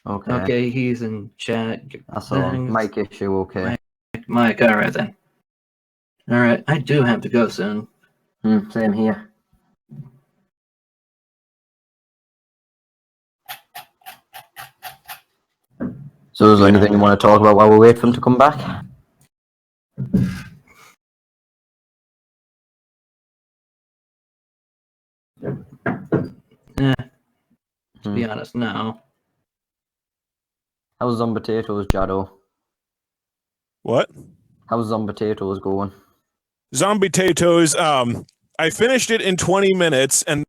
Okay. Okay, he's in chat. That's all. Mic issue, okay. Mike, all right then. All right, I do have to go soon. Same here. So is there anything you want to talk about while we wait for him to come back? To be honest, no. How's Zombotatoes, Jado? What? How's Zombotatoes going? Zombie Tatoes, I finished it in 20 minutes, and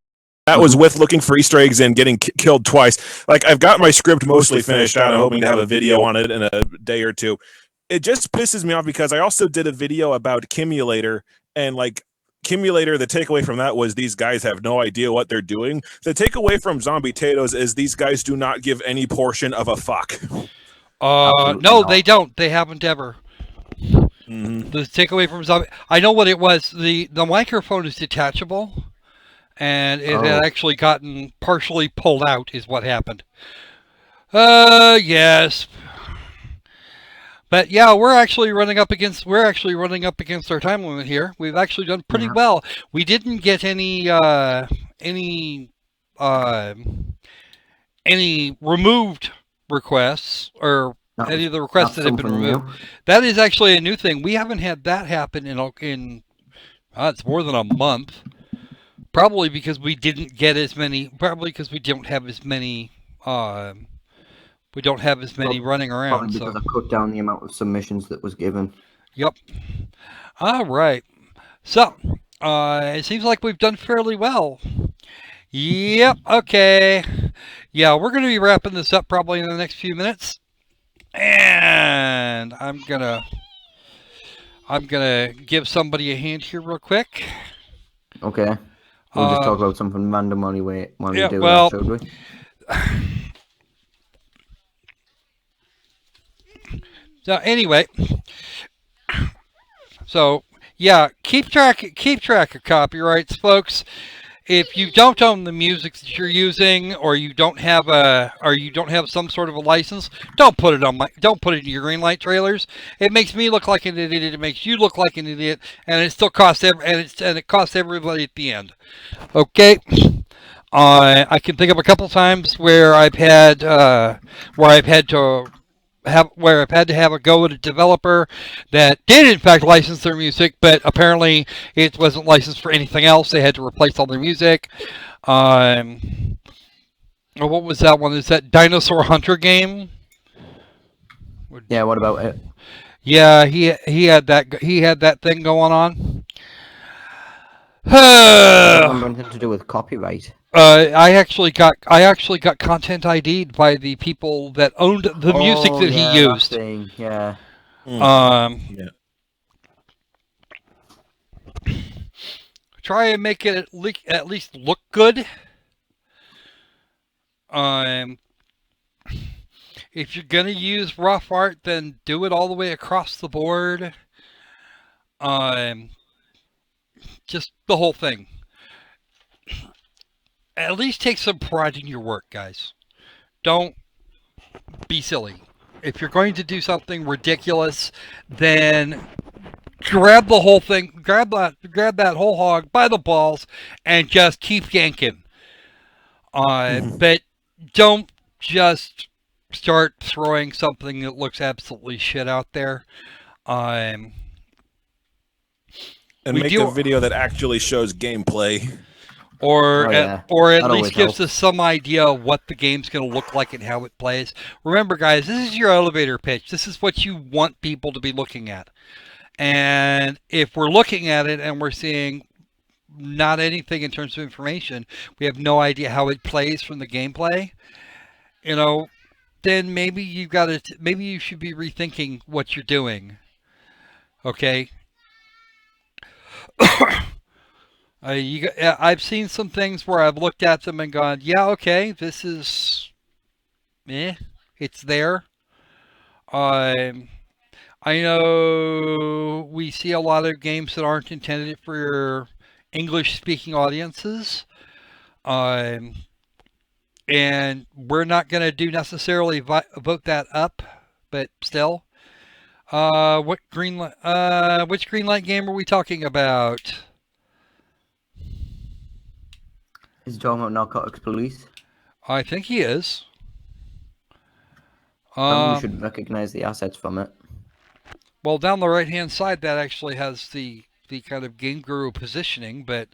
that was with looking for Easter eggs and getting killed twice. Like, I've got my script mostly finished out. I'm hoping to have a video on it in a day or two. It just pisses me off because I also did a video about Cumulator, and like Cumulator, the takeaway from that was these guys have no idea what they're doing. The takeaway from Zombie Tatoes is these guys do not give any portion of a fuck. No, not. they don't. They haven't ever. The takeaway from Zombie, I know what it was. The microphone is detachable, and it had actually gotten partially pulled out. Is what happened. Yes. But yeah, we're actually running up against our time limit here. We've actually done pretty well. We didn't get any removed requests or any of the requests that have been removed. That is actually a new thing. We haven't had that happen in it's more than a month. Probably because we didn't get as many. Probably because we don't have as many. We don't have as many running around. Probably because I cut down the amount of submissions that was given. Yep. All right. So, it seems like we've done fairly well. Yep. Okay. Yeah, we're going to be wrapping this up probably in the next few minutes. And I'm gonna give somebody a hand here real quick. Okay. We'll just talk about something random while we do well, that, should we? So anyway, so yeah, keep track of copyrights, folks. If you don't own the music that you're using, or you don't have some sort of a license, don't put it in your Greenlight trailers. It makes me look like an idiot. It makes you look like an idiot, and it still costs it costs everybody at the end. Okay. I can think of a couple times where I've had to have a go at a developer that did in fact license their music, but apparently it wasn't licensed for anything else. They had to replace all their music. What was that one? Is that Dinosaur Hunter game? Yeah, what about it? Yeah, he had that thing going on. Anything to do with copyright? I actually got content ID'd by the people that owned the music that he used. Yeah. Try and make it at least look good. If you're gonna use rough art, then do it all the way across the board. Um, just the whole thing. At least take some pride in your work, guys. Don't be silly. If you're going to do something ridiculous, then grab the whole thing, grab that whole hog by the balls, and just keep yanking. But don't just start throwing something that looks absolutely shit out there. Um, And make a video that actually shows gameplay. or at That least always gives helps. us some idea of what the game's going to look like and how it plays. Remember, guys, this is your elevator pitch. This is what you want people to be looking at. And if we're looking at it and we're seeing not anything in terms of information, we have no idea how it plays from the gameplay, then maybe maybe you should be rethinking what you're doing. Okay. I've seen some things where I've looked at them and gone, yeah, okay, this is, it's there. I know we see a lot of games that aren't intended for English-speaking audiences, and we're not going to do necessarily vote that up, but still. Which Greenlight game are we talking about? Is he talking about Narcotics Police? I think he is. We should recognize the assets from it. Well, down the right-hand side, that actually has the kind of Game Guru positioning, but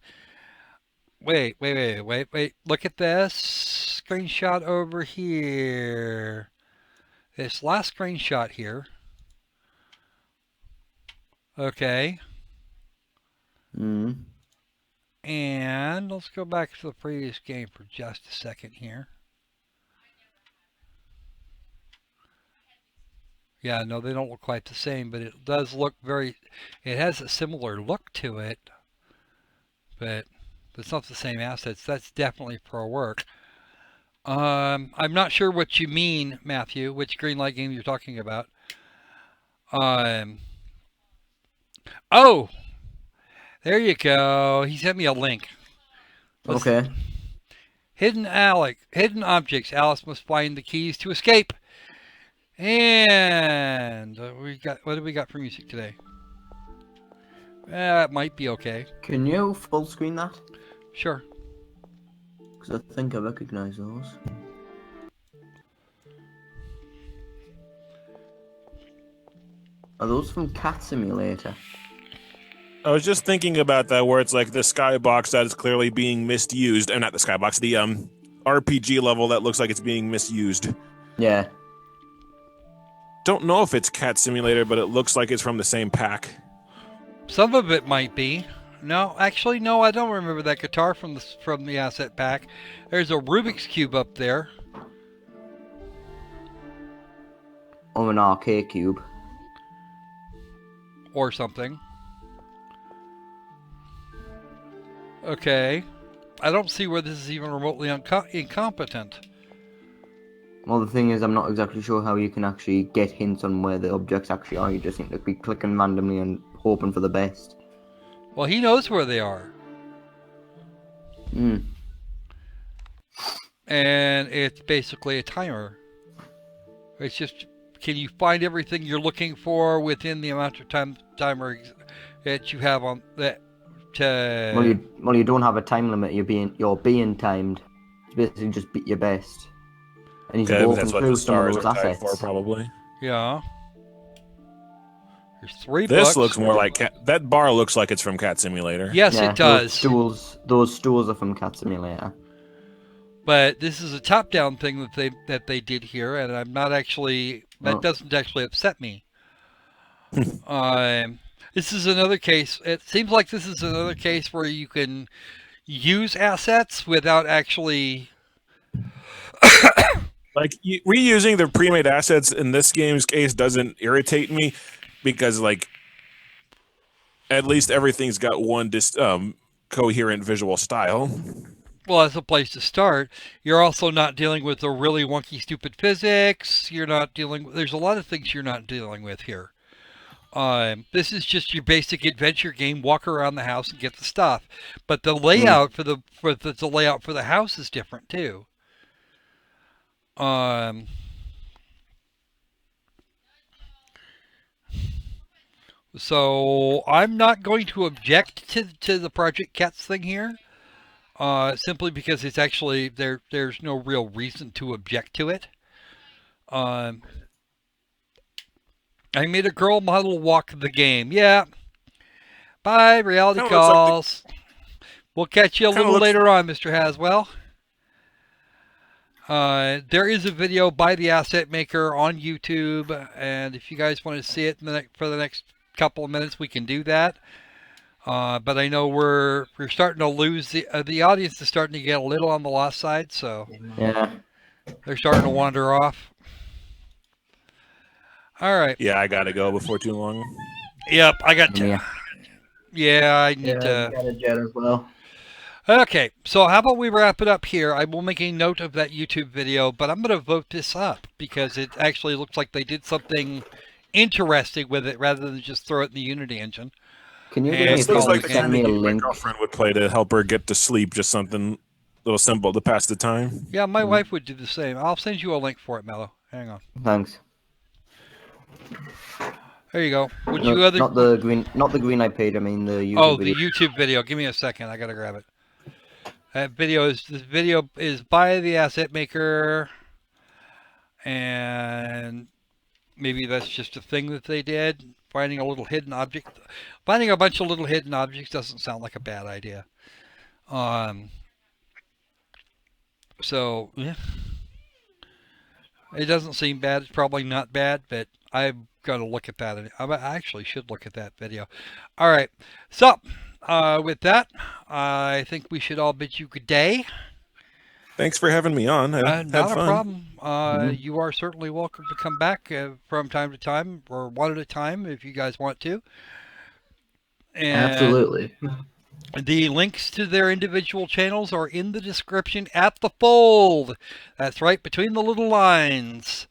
wait. Look at this screenshot over here. This last screenshot here. Okay. And let's go back to the previous game for just a second here. Yeah, no, they don't look quite the same, but it does look it has a similar look to it, but it's not the same assets. That's definitely pro work. I'm not sure what you mean, Matthew, which Greenlight game you're talking about. Oh, there you go. He sent me a link. Okay. Hidden objects. Alice must find the keys to escape. And what do we got for music today? It might be okay. Can you full screen that? Sure. Because I think I recognize those. Are those from Cat Simulator? I was just thinking about that, where it's like the skybox that is clearly being misused. Not the skybox, the RPG level that looks like it's being misused. Yeah. Don't know if it's Cat Simulator, but it looks like it's from the same pack. Some of it might be. No, actually, no. I don't remember that guitar from the asset pack. There's a Rubik's Cube up there. Or an arcade cube. Or something. Okay. I don't see where this is even remotely incompetent. Well, the thing is, I'm not exactly sure how you can actually get hints on where the objects actually are. You just need to be clicking randomly and hoping for the best. Well, he knows where they are. And it's basically a timer. It's just, can you find everything you're looking for within the amount of timer that you have on that? Well, you don't have a time limit. You're being timed. It's basically just beat your best. And he's walking that's what through the some of stars those are tied assets. for, probably. Yeah. There's 3 This books. looks more like that bar looks like it's from Cat Simulator. Yes, Yeah, it does. Those stools are from Cat Simulator. But this is a top-down thing that they did here, and I'm not actually. That doesn't actually upset me. This is another case. It seems like this is another case where you can use assets without actually. Like reusing the pre-made assets in this game's case doesn't irritate me, because like at least everything's got one coherent visual style. Well, that's a place to start. You're also not dealing with the really wonky, stupid physics. You're not dealing. There's a lot of things you're not dealing with here. This is just your basic adventure game. Walk around the house and get the stuff. But the layout the layout for the house is different too. So I'm not going to object to the Project Cats thing here. Simply because it's actually there's no real reason to object to it. I made a girl model walk the game. Yeah. Bye, reality Kinda looks like calls. We'll catch you a little later on, Mr. Haswell. There is a video by the asset maker on YouTube, and if you guys want to see it for the next couple of minutes, we can do that. But I know we're starting to lose the audience is starting to get a little on the lost side, so Yeah. they're starting to wander off. All right. Yeah, I gotta go before too long. Yep, I got to. Yeah. Yeah, I need Yeah, to. got a jet as well. Okay, so how about we wrap it up here? I will make a note of that YouTube video, but I'm going to vote this up because it actually looks like they did something interesting with it rather than just throw it in the Unity engine. Can you do And me a This looks favor like and the send kind me of a game my link? girlfriend would play to help her get to sleep. Just something little simple to pass the time. Yeah, my wife would do the same. I'll send you a link for it, Mello. Hang on. Thanks. There you go. Would No, you other? not the Greenlight page. I mean the YouTube Oh, video. the YouTube video. Give me a second. I gotta grab it. This video is by the asset maker, and maybe that's just a thing that they did. Finding a little hidden object, finding a bunch of little hidden objects doesn't sound like a bad idea. So yeah, it doesn't seem bad. It's probably not bad, but I'm gonna look at that. I actually should look at that video. All right, so. With that, I think we should all bid you good day. Thanks for having me on. I had Not a fun. problem. You are certainly welcome to come back from time to time, or one at a time if you guys want to. And Absolutely. the links to their individual channels are in the description at the fold. That's right, between the little lines.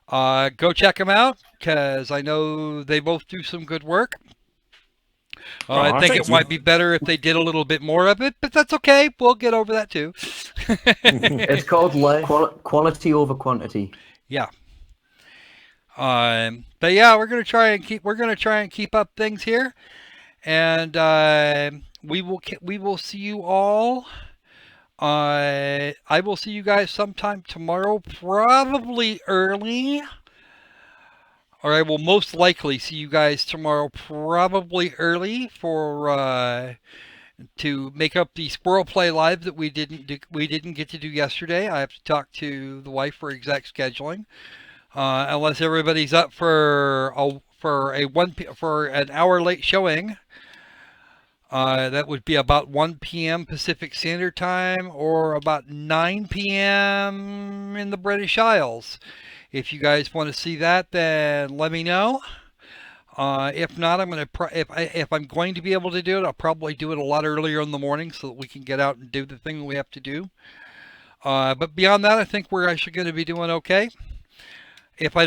Go check them out, because I know they both do some good work. I think it might be better if they did a little bit more of it, but that's okay. We'll get over that too. It's called life. Quality over quantity. Yeah. But yeah, we're gonna try and keep up things here, and we will see you all. I will see you guys sometime tomorrow, probably early. Or I will most likely see you guys tomorrow, probably early, for to make up the Squirrel Play Live that we didn't get to do yesterday. I have to talk to the wife for exact scheduling. Unless everybody's up for an hour late showing. That would be about 1 p.m. Pacific Standard Time, or about 9 p.m. in the British Isles. If you guys want to see that, then let me know. If not, I'm gonna if I'm going to be able to do it, I'll probably do it a lot earlier in the morning so that we can get out and do the thing we have to do. But beyond that, I think we're actually going to be doing okay. If I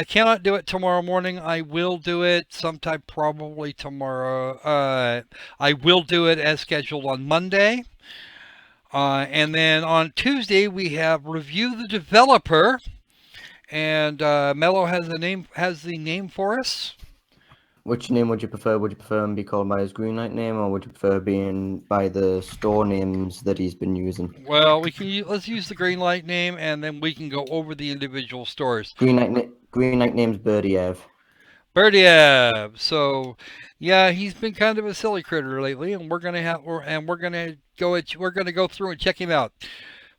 cannot do it tomorrow morning, I will do it sometime probably tomorrow. I will do it as scheduled on Monday. And then on Tuesday, we have Review the Developer. And Mello has the name for us. Which name would you prefer? Would you prefer him to be called by his Greenlight name, or would you prefer being by the store names that he's been using? Well, let's use the Greenlight name, and then we can go over the individual stores. Greenlight name's Birdiev. Birdiev. So, yeah, he's been kind of a silly critter lately, and we're gonna go through and check him out.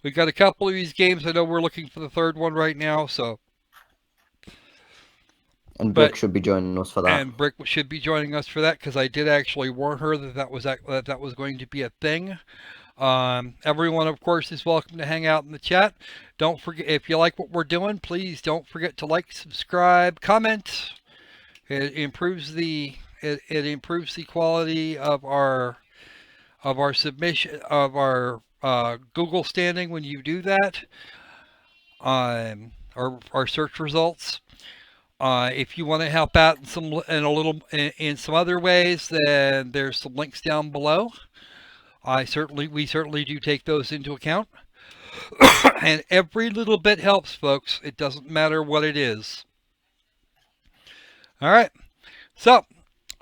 We've got a couple of these games. I know we're looking for the third one right now, so. And Brick should be joining us for that. And Brick should be joining us for that, because I did actually warn her that was going to be a thing. Everyone, of course, is welcome to hang out in the chat. Don't forget, if you like what we're doing, please don't forget to like, subscribe, comment. It improves the quality of our submission, of our Google standing when you do that, or search results. If you want to help out in some other ways, then there's some links down below. We certainly do take those into account. And every little bit helps, folks. It doesn't matter what it is. All right. So,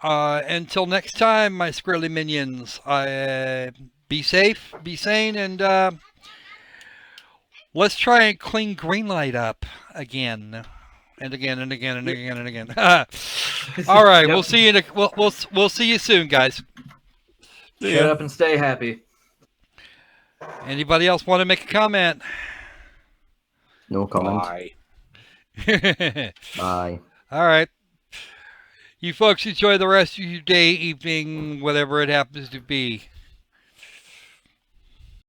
until next time, my squirrely minions, be safe, be sane, and let's try and clean Greenlight up again. And again and again and again and again. All right, Yep. we'll see you. We'll see you soon, guys. Shut up and stay happy. Anybody else want to make a comment? No comment. Bye. Bye. All right. You folks enjoy the rest of your day, evening, whatever it happens to be.